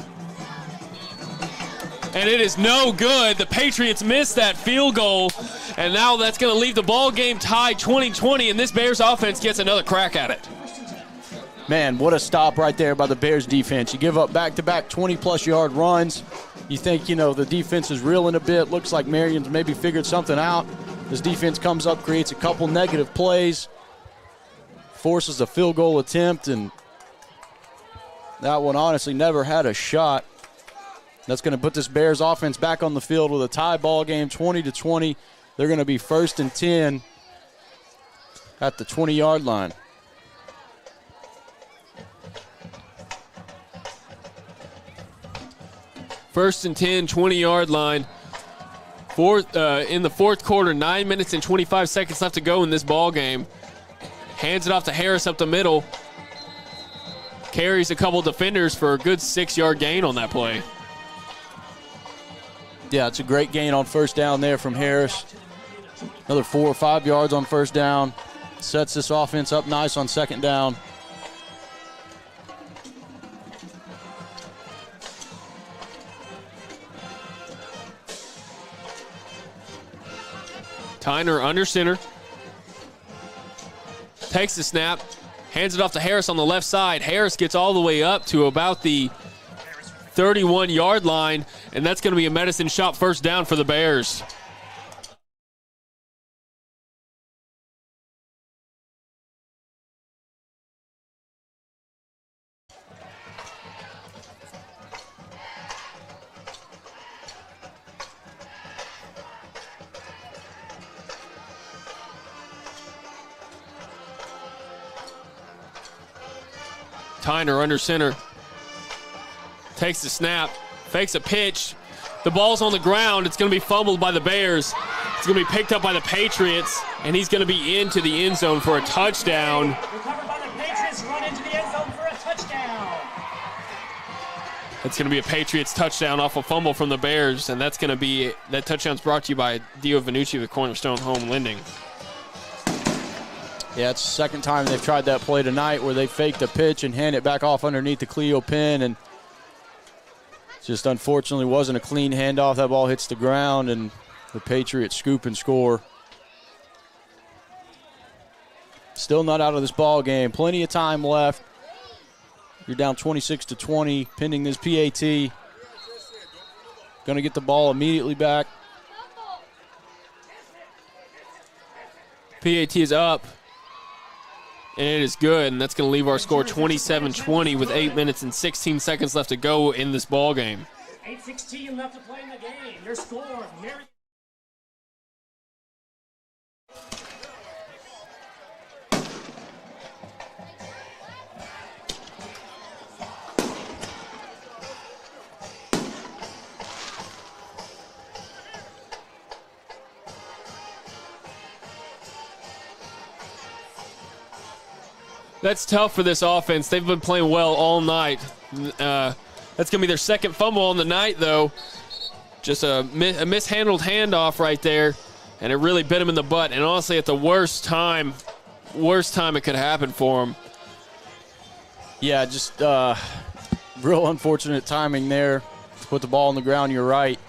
And it is no good. The Patriots missed that field goal, and now that's going to leave the ball game tied 20-20, and this Bears offense gets another crack at it. Man, what a stop right there by the Bears defense. You give up back-to-back 20-plus yard runs. You think, the defense is reeling a bit. Looks like Marion's maybe figured something out. This defense comes up, creates a couple negative plays, forces a field goal attempt, and that one honestly never had a shot. That's going to put this Bears offense back on the field with a tie ball game, 20-20. They're going to be 1st and 10 at the 20-yard line. First and 10, 20-yard line. In the fourth quarter, 9 minutes and 25 seconds left to go in this ball game. Hands it off to Harris up the middle. Carries a couple defenders for a good 6-yard gain on that play. Yeah, it's a great gain on first down there from Harris. Another 4 or 5 yards on first down. Sets this offense up nice on 2nd down. Tyner under center. Takes the snap. Hands it off to Harris on the left side. Harris gets all the way up to about the 31-yard line, and that's going to be a Medicine shot, first down for the Bears. Tyner under center. Takes the snap, fakes a pitch. The ball's on the ground. It's going to be fumbled by the Bears. It's going to be picked up by the Patriots, and he's going to be into the end zone for a touchdown. Recovered by the Patriots, run into the end zone for a touchdown. It's going to be a Patriots touchdown off a fumble from the Bears, and that touchdown's brought to you by Dio Vanucci with Cornerstone Home Lending. Yeah, it's the second time they've tried that play tonight where they faked a pitch and hand it back off underneath the Cleo pin, and just unfortunately wasn't a clean handoff. That ball hits the ground, and the Patriots scoop and score. Still not out of this ball game. Plenty of time left. You're down 26-20, pending this PAT. Going to get the ball immediately back. PAT is up, and it is good, and that's going to leave our score 27-20 with 8 minutes and 16 seconds left to go in this ball game. 8:16 left to play in the game. Your score, Marion. That's tough for this offense. They've been playing well all night. That's going to be their second fumble on the night, though. Just a mishandled handoff right there, and it really bit him in the butt. And honestly, at the worst time it could happen for him. Yeah, just real unfortunate timing there to put the ball on the ground. You're right.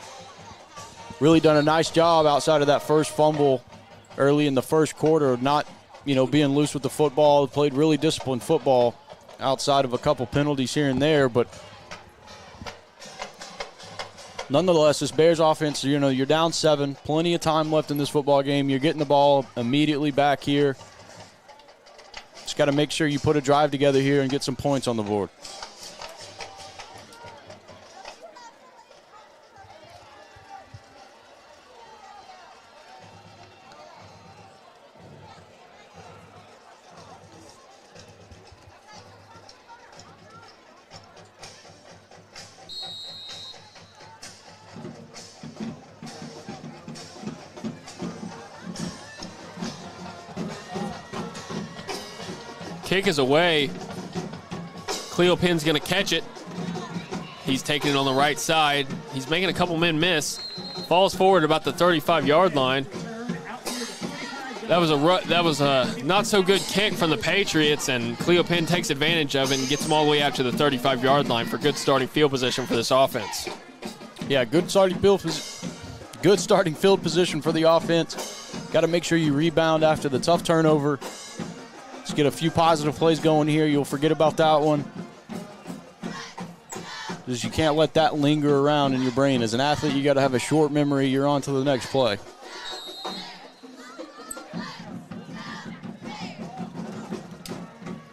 Really done a nice job outside of that first fumble early in the first quarter of not, being loose with the football. Played really disciplined football outside of a couple penalties here and there, but nonetheless, this Bears offense, you're down 7, plenty of time left in this football game. You're getting the ball immediately back here. Just got to make sure you put a drive together here and get some points on the board. Kick is away. Cleo Pinn's going to catch it. He's taking it on the right side. He's making a couple men miss. Falls forward about the 35-yard line. That was a not so good kick from the Patriots, and Cleo Pinn takes advantage of it and gets them all the way out to the 35-yard line for good starting field position for this offense. Yeah, good starting field position for the offense. Got to make sure you rebound after the tough turnover. Let's get a few positive plays going here. You'll forget about that one, because you can't let that linger around in your brain. As an athlete, you got to have a short memory. You're on to the next play.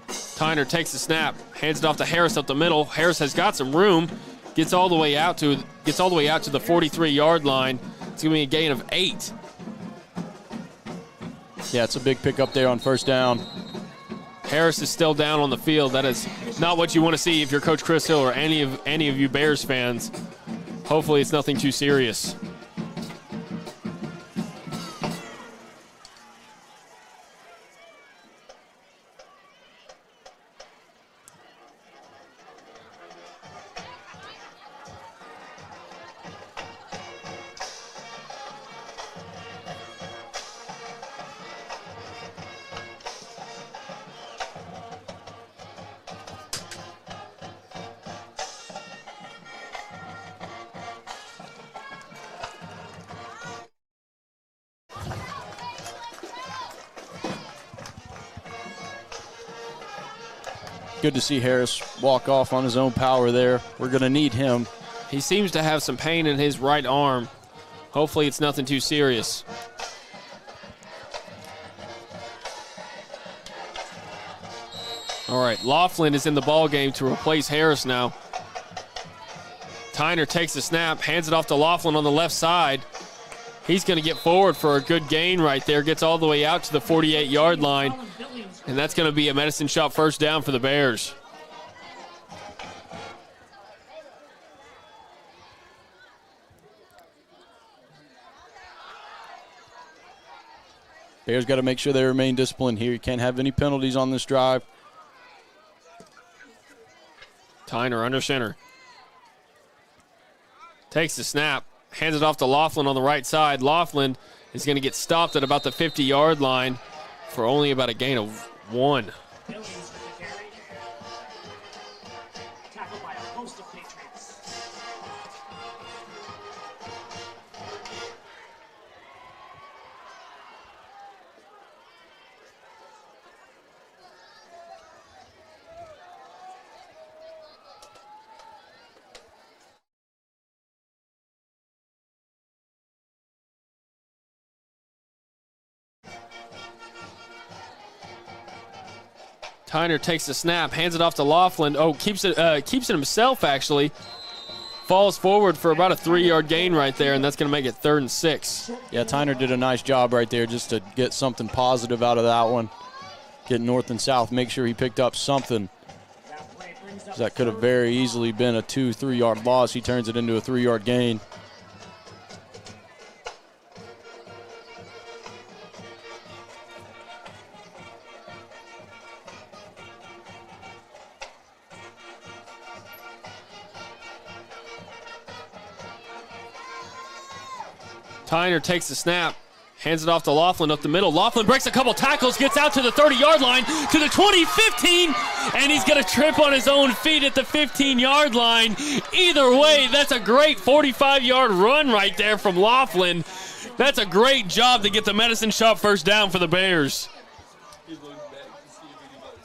Tyner takes the snap, hands it off to Harris up the middle. Harris has got some room, gets all the way out to the 43-yard line. It's going to be a gain of 8. Yeah, it's a big pickup there on first down. Harris is still down on the field. That is not what you want to see if you're Coach Chris Hill or any of you Bears fans. Hopefully it's nothing too serious. Good to see Harris walk off on his own power there. We're going to need him. He seems to have some pain in his right arm. Hopefully it's nothing too serious. All right, Laughlin is in the ball game to replace Harris now. Tyner takes the snap, hands it off to Laughlin on the left side. He's going to get forward for a good gain right there. Gets all the way out to the 48-yard line. And that's going to be a medicine shot first down for the Bears. Bears got to make sure they remain disciplined here. You can't have any penalties on this drive. Tyner under center. Takes the snap, hands it off to Laughlin on the right side. Laughlin is going to get stopped at about the 50-yard line for only about a gain of 1. Tackled by a host of Patriots. Tyner takes the snap, hands it off to Laughlin. Oh, keeps it himself, actually. Falls forward for about a 3-yard gain right there, and that's going to make it 3rd and 6. Yeah, Tyner did a nice job right there just to get something positive out of that one. Get north and south, make sure he picked up something. That could have very easily been a 2-3 yard loss. He turns it into a 3-yard gain. Tyner takes the snap, hands it off to Laughlin up the middle. Laughlin breaks a couple tackles, gets out to the 30-yard line, to the 20, 15, and he's going to trip on his own feet at the 15-yard line. Either way, that's a great 45-yard run right there from Laughlin. That's a great job to get the Medicine Shop first down for the Bears.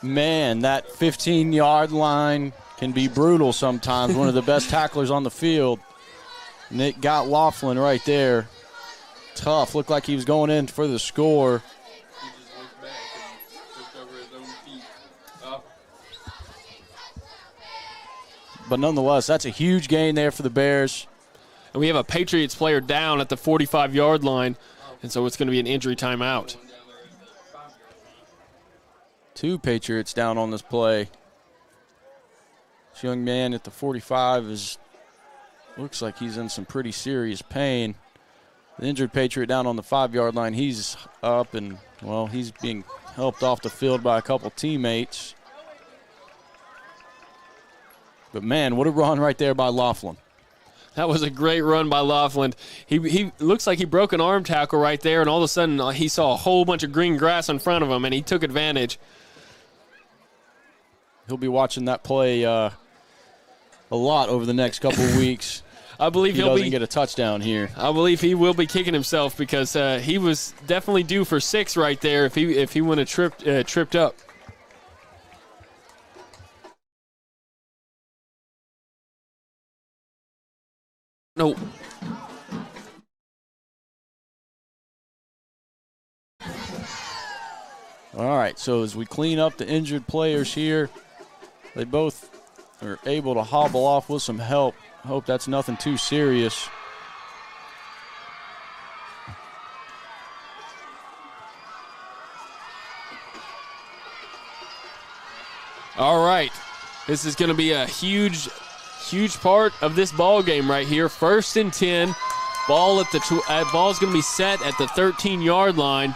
Man, that 15-yard line can be brutal sometimes. One of the best tacklers on the field. Nick got Laughlin right there. Tough. Looked like he was going in for the score. But nonetheless, that's a huge gain there for the Bears. And we have a Patriots player down at the 45-yard line, and so it's going to be an injury timeout. 2 Patriots down on this play. This young man at the 45 looks like he's in some pretty serious pain. The injured Patriot down on the 5-yard line, he's up and, well, he's being helped off the field by a couple teammates. But, man, what a run right there by Laughlin. That was a great run by Laughlin. He looks like he broke an arm tackle right there, and all of a sudden he saw a whole bunch of green grass in front of him, and he took advantage. He'll be watching that play a lot over the next couple of weeks. I believe he doesn't get a touchdown here. I believe he will be kicking himself because he was definitely due for 6 right there if he wouldn't have tripped up. No. All right, so as we clean up the injured players here, they both are able to hobble off with some help. Hope that's nothing too serious. All right. This is going to be a huge part of this ball game right here. 1st and 10. Ball's going to be set at the 13-yard line.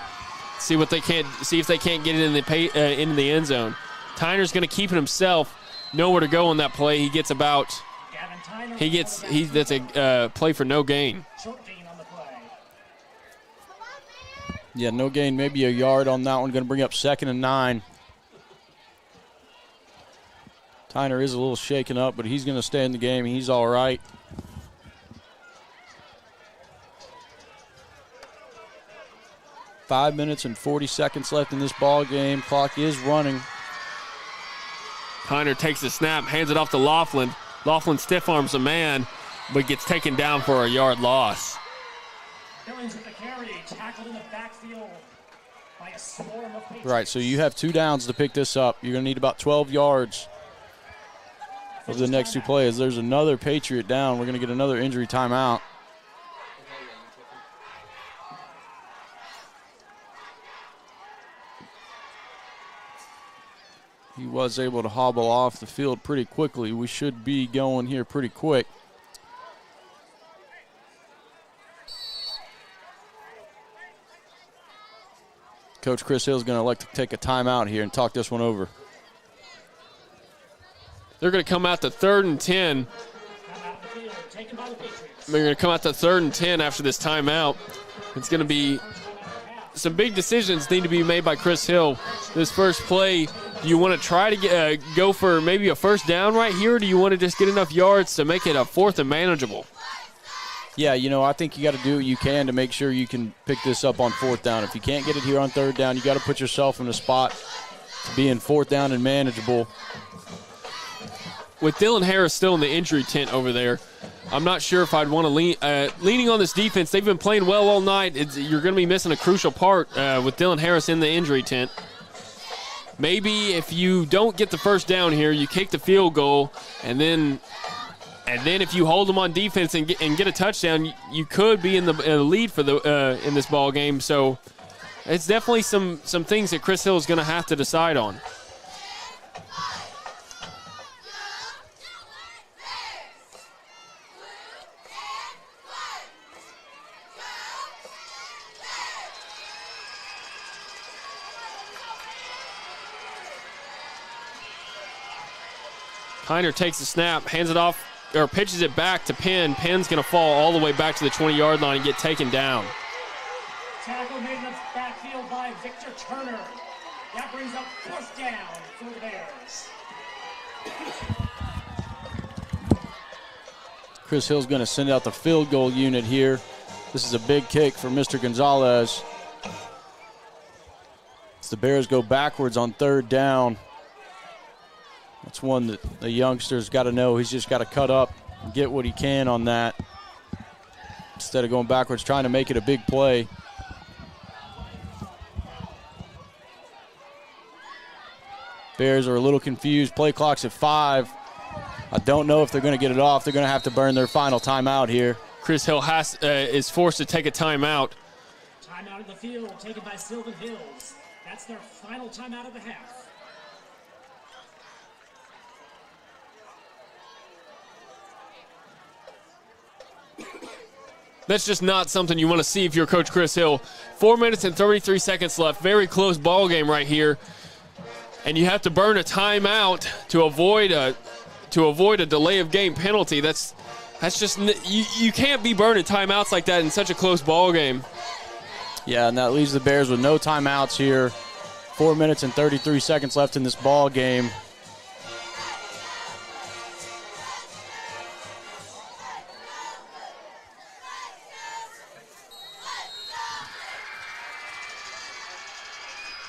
See if they can't get it in the end zone. Tyner's going to keep it himself. Nowhere to go on that play. He gets about. That's a play for no gain. Yeah, no gain, maybe a yard on that one. Going to bring up 2nd and 9. Tyner is a little shaken up, but he's going to stay in the game. He's all right. Five minutes and 40 seconds left in this ball game. Clock is running. Tyner takes the snap, hands it off to Laughlin. Laughlin stiff arms a man, but gets taken down for a yard loss. Billings with the carry, tackled in the backfield by a swarm of Patriots. Right, so you have 2 downs to pick this up. You're going to need about 12 yards over the next 2 plays. There's another Patriot down. We're going to get another injury timeout. He was able to hobble off the field pretty quickly. We should be going here pretty quick. Coach Chris Hill is going to elect to take a timeout here and talk this one over. They're going to come out to 3rd and 10. They're going to come out to 3rd and 10 after this timeout. It's going to be some big decisions need to be made by Chris Hill. This first play, do you want to try to go for maybe a first down right here, or do you want to just get enough yards to make it a 4th and manageable? Yeah, I think you got to do what you can to make sure you can pick this up on 4th down. If you can't get it here on 3rd down, you got to put yourself in a spot to be in 4th down and manageable. With Dylan Harris still in the injury tent over there, I'm not sure if I'd want to leaning on this defense. They've been playing well all night. You're going to be missing a crucial part with Dylan Harris in the injury tent. Maybe if you don't get the first down here, you kick the field goal, and then if you hold them on defense and get a touchdown, you could be in the lead for in this ball game. So it's definitely some things that Chris Hill is going to have to decide on. Heiner takes the snap, hands it off, or pitches it back to Penn. Penn's going to fall all the way back to the 20-yard line and get taken down. Tackle made in the backfield by Victor Turner. That brings up 4th down for the Bears. Chris Hill's going to send out the field goal unit here. This is a big kick for Mr. Gonzalez. As the Bears go backwards on 3rd down. That's one that the youngster's got to know. He's just got to cut up and get what he can on that instead of going backwards, trying to make it a big play. Bears are a little confused. Play clock's at 5. I don't know if they're going to get it off. They're going to have to burn their final timeout here. Chris Hill is forced to take a timeout. Timeout in the field taken by Sylvan Hills. That's their final timeout of the half. That's just not something you want to see if you're Coach Chris Hill. 4 minutes and 33 seconds left. Very close ball game right here. And you have to burn a timeout to avoid a delay of game penalty. That's just you can't be burning timeouts like that in such a close ball game. Yeah, and that leaves the Bears with no timeouts here. 4 minutes and 33 seconds left in this ball game.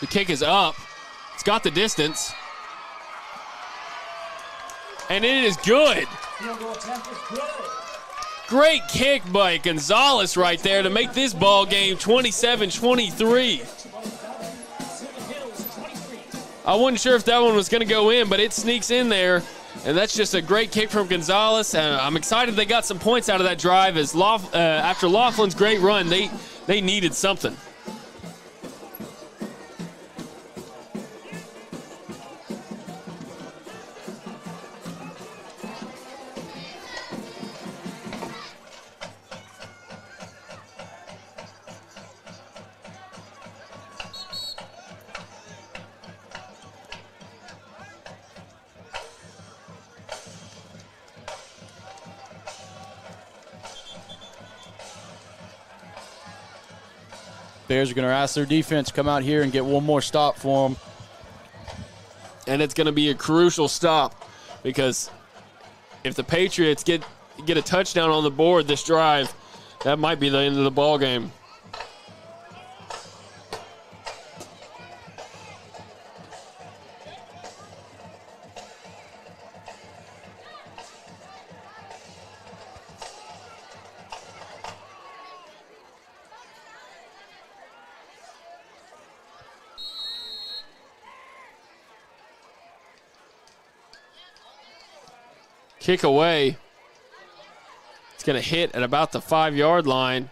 The kick is up. It's got the distance. And it is good. Field goal attempt is good. Great kick by Gonzalez right there to make this ball game 27-23. I wasn't sure if that one was going to go in, but it sneaks in there. And that's just a great kick from Gonzalez. I'm excited they got some points out of that drive. As after Laughlin's great run, they needed something. Bears are going to ask their defense to come out here and get one more stop for them. And it's going to be a crucial stop because if the Patriots get a touchdown on the board this drive, that might be the end of the ball game. Kick away. It's going to hit at about the 5-yard line.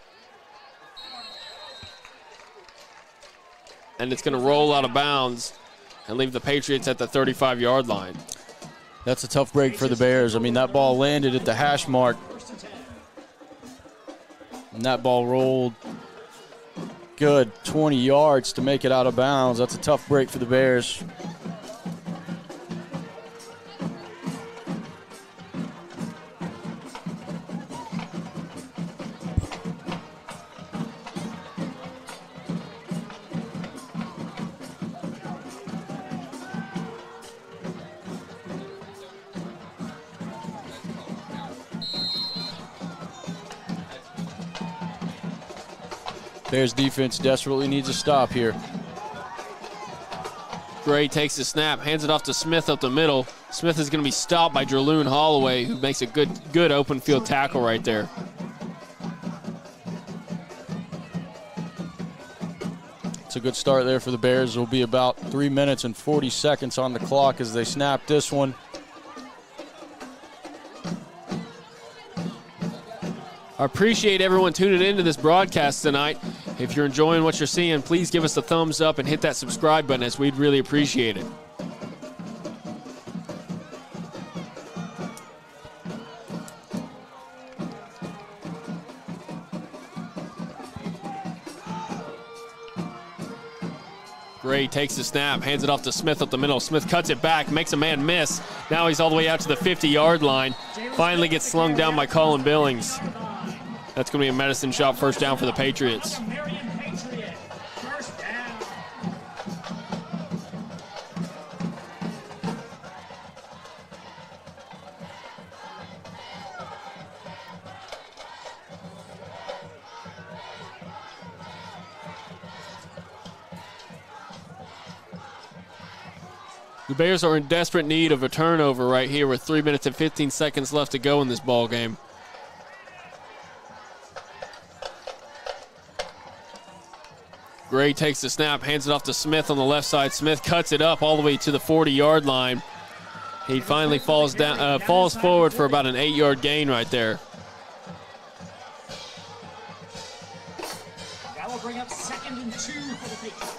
And it's going to roll out of bounds and leave the Patriots at the 35-yard line. That's a tough break for the Bears. I mean, that ball landed at the hash mark. And that ball rolled good 20 yards to make it out of bounds. That's a tough break for the Bears. Bears defense desperately needs a stop here. Gray takes the snap, hands it off to Smith up the middle. Smith is going to be stopped by Jerloon Holloway, who makes a good open field tackle right there. It's a good start there for the Bears. It'll be about 3 minutes and 40 seconds on the clock as they snap this one. I appreciate everyone tuning into this broadcast tonight. If you're enjoying what you're seeing, please give us a thumbs up and hit that subscribe button, as we'd really appreciate it. Gray takes the snap, hands it off to Smith up the middle. Smith cuts it back, makes a man miss. Now he's all the way out to the 50-yard line. Finally gets slung down by Colin Billings. That's going to be a medicine shot first down for the Patriots. Marion Patriots, first down. The Bears are in desperate need of a turnover right here with 3 minutes and 15 seconds left to go in this ball game. Gray takes the snap, hands it off to Smith on the left side. Smith cuts it up all the way to the 40-yard line. He finally falls forward for about an 8-yard gain right there. That will bring up 2nd and 2 for the Patriots.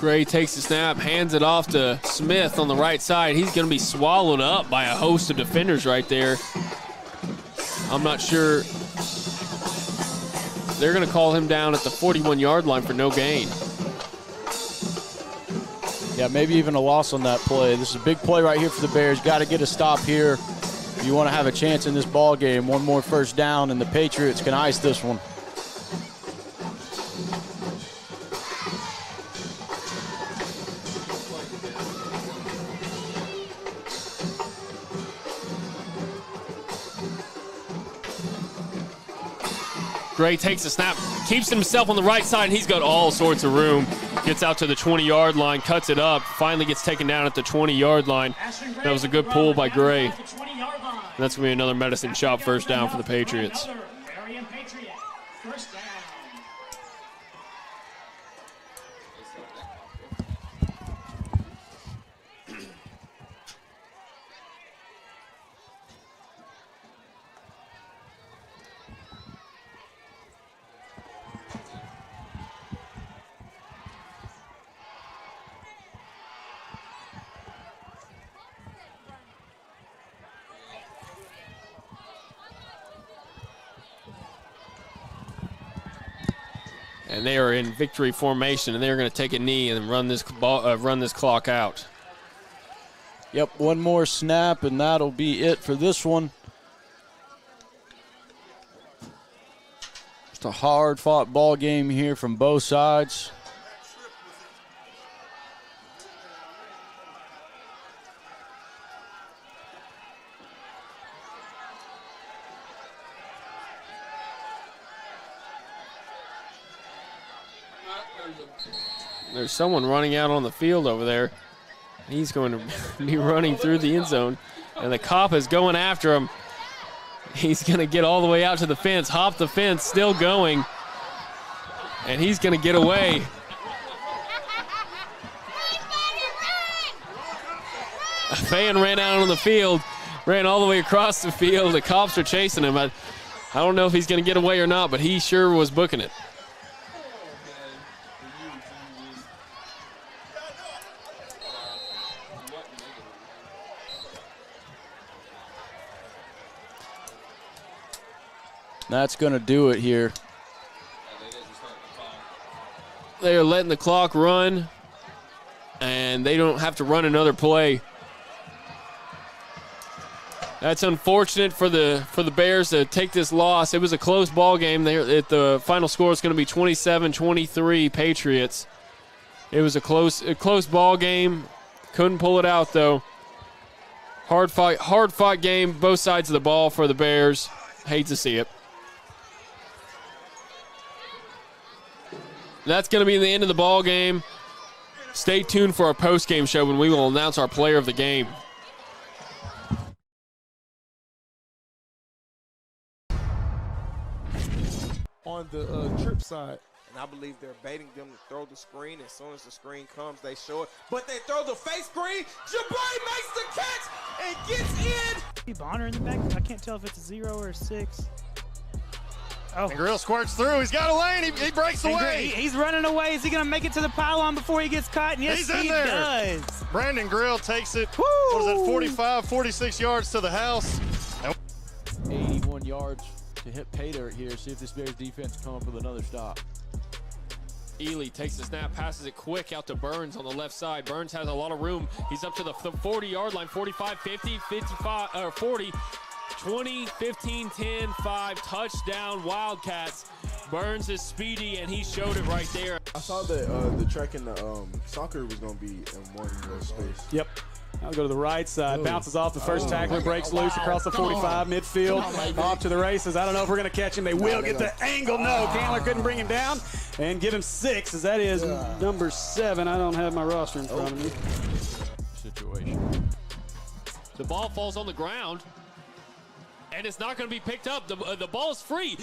Gray takes the snap, hands it off to Smith on the right side. He's going to be swallowed up by a host of defenders right there. I'm not sure. They're going to call him down at the 41-yard line for no gain. Yeah, maybe even a loss on that play. This is a big play right here for the Bears. Got to get a stop here if you want to have a chance in this ball game. One more first down, and the Patriots can ice this one. Gray takes the snap, keeps himself on the right side, and he's got all sorts of room. Gets out to the 20-yard line, cuts it up, finally gets taken down at the 20-yard line. That was a good pull by Gray. And that's going to be another medicine shot first down for the Patriots. Marion Patriots, first down. And they are in victory formation, and they're going to take a knee and run this clock out. Yep, one more snap, and that'll be it for this one. Just a hard-fought ball game here from both sides. There's someone running out on the field over there. He's going to be running through the end zone, and the cop is going after him. He's going to get all the way out to the fence, hop the fence, still going, and he's going to get away. A fan ran out on the field, ran all the way across the field. The cops are chasing him. I don't know if he's going to get away or not, but he sure was booking it. That's going to do it here. They are letting the clock run, and they don't have to run another play. That's unfortunate for the Bears to take this loss. It was a close ball game. The final score is going to be 27-23 Patriots. It was a close ball game. Couldn't pull it out though. Hard fought game, both sides of the ball for the Bears. Hate to see it. That's going to be the end of the ball game. Stay tuned for our post-game show when we will announce our player of the game. On the trip side, and I believe they're baiting them to throw the screen. As soon as the screen comes, they show it. But they throw the fake screen. Jabari makes the catch and gets in. Bonner in the back. I can't tell if it's a 0 or a 6. Oh. And Grill squirts through. He's got a lane. He breaks away. He's running away. Is he going to make it to the pylon before he gets caught? And yes, he's in he there. does. Brandon Grill takes it. What is it, 45, 46 yards to the house. 81 yards to hit pay dirt here. See if this Bears defense come up with another stop. Ely takes the snap, passes it quick out to Burns on the left side. Burns has a lot of room. He's up to the 40-yard line, 45, 50, 55, 40. 20, 15, 10, 5, touchdown Wildcats. Burns is speedy, and he showed it right there. I saw that the track and the soccer was going to be in one space. Yep. I'll go to the right side. Bounces off the first tackler, breaks loose across the 45, midfield, off to the races. I don't know if we're going to catch him. They will get the angle. No, Candler couldn't bring him down and give him 6, as that is number 7. I don't have my roster in front of me. Situation. The ball falls on the ground. And it's not going to be picked up. The ball is free.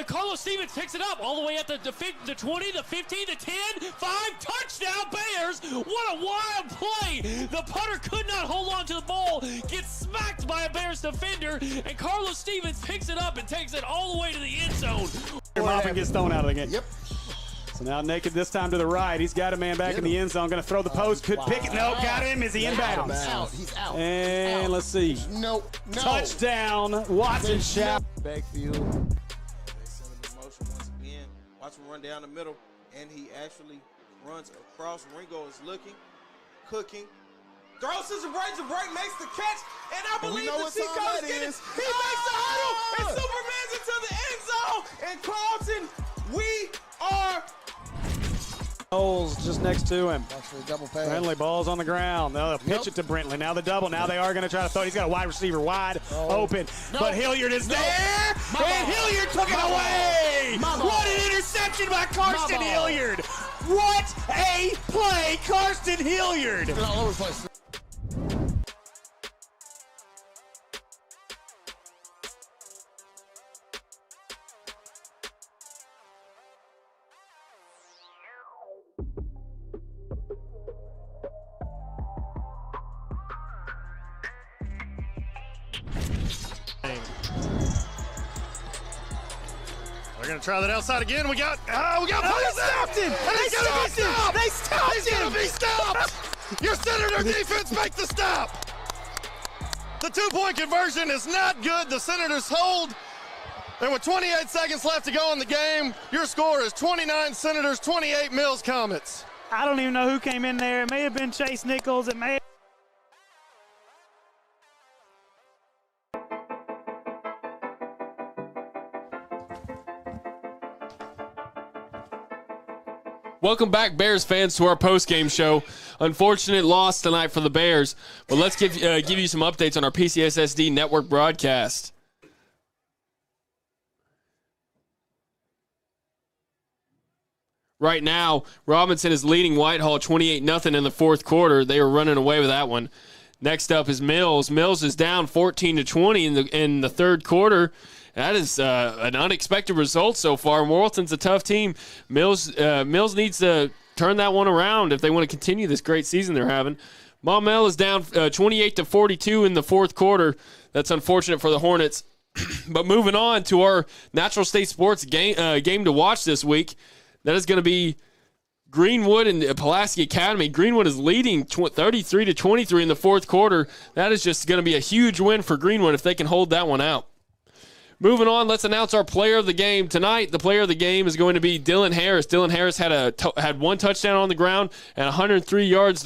Carlos Stevens picks it up all the way at the 20, the 15, the 10, 5, touchdown Bears. What a wild play. The punter could not hold on to the ball, gets smacked by a Bears defender, and Carlos Stevens picks it up and takes it all the way to the end zone. Moffin gets thrown out of the game. Yep. So now Naked this time to the right. He's got a man back in the end zone. Going to throw the post. Could pick it. No, got him. Is he inbounds? He's out. And let's see. No. Touchdown, Watson Shaw. Backfield. They send him in motion once again. Watch him run down the middle, and he actually runs across. Ringo is looking, cooking. Throws to Jabari makes the catch, and I believe the Seacoast get it. He makes the huddle, and Superman's into the end zone. And Carlton, we are. Knowles just next to him. Double pass. Friendly ball's on the ground. They'll pitch it to Brentley. Now the double. Now they are going to try to throw it. He's got a wide receiver wide open. But Hilliard is there. And Hilliard took it away. What an interception by Karsten Hilliard. What a play, Karsten Hilliard. They're going to try that outside again. We got They stopped him. They stopped He's going to be stopped. Your Senator defense make the stop. The 2-point conversion is not good. The Senators hold. And with 28 seconds left to go in the game, your score is 29 Senators, 28 Mills Comets. I don't even know who came in there. It may have been Chase Nichols. It may have Welcome back, Bears fans, to our post-game show. Unfortunate loss tonight for the Bears, but let's give you some updates on our PCSSD network broadcast. Right now, Robinson is leading Whitehall 28-0 in the fourth quarter. They were running away with that one. Next up is Mills. Mills is down 14-20 in the third quarter. That is an unexpected result so far. Morrilton's a tough team. Mills needs to turn that one around if they want to continue this great season they're having. Maumelle is down 28-42 in the fourth quarter. That's unfortunate for the Hornets. But moving on to our Natural State Sports game to watch this week, that is going to be Greenwood and Pulaski Academy. Greenwood is leading 33-23 in the fourth quarter. That is just going to be a huge win for Greenwood if they can hold that one out. Moving on, let's announce our player of the game. Tonight, the player of the game is going to be Dylan Harris. Dylan Harris had one touchdown on the ground and 133 yards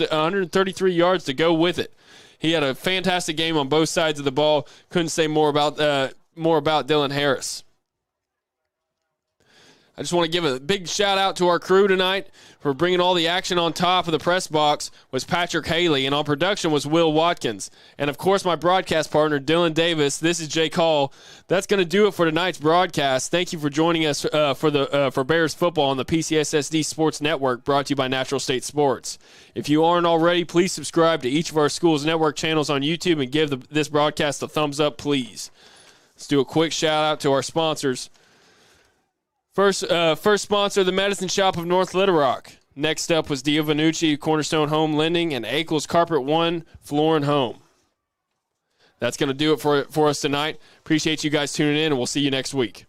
to go with it. He had a fantastic game on both sides of the ball. Couldn't say more about Dylan Harris. I just want to give a big shout out to our crew tonight for bringing all the action on top of the press box was Patrick Haley, and on production was Will Watkins. And, of course, my broadcast partner, Dylan Davis. This is Jake Hall. That's going to do it for tonight's broadcast. Thank you for joining us for Bears football on the PCSSD Sports Network, brought to you by Natural State Sports. If you aren't already, please subscribe to each of our school's network channels on YouTube and give this broadcast a thumbs up, please. Let's do a quick shout-out to our sponsors. First sponsor, the Medicine Shop of North Little Rock. Next up was Dio Vanucci, Cornerstone Home Lending, and Akel's Carpet One, Floor and Home. That's going to do it for us tonight. Appreciate you guys tuning in, and we'll see you next week.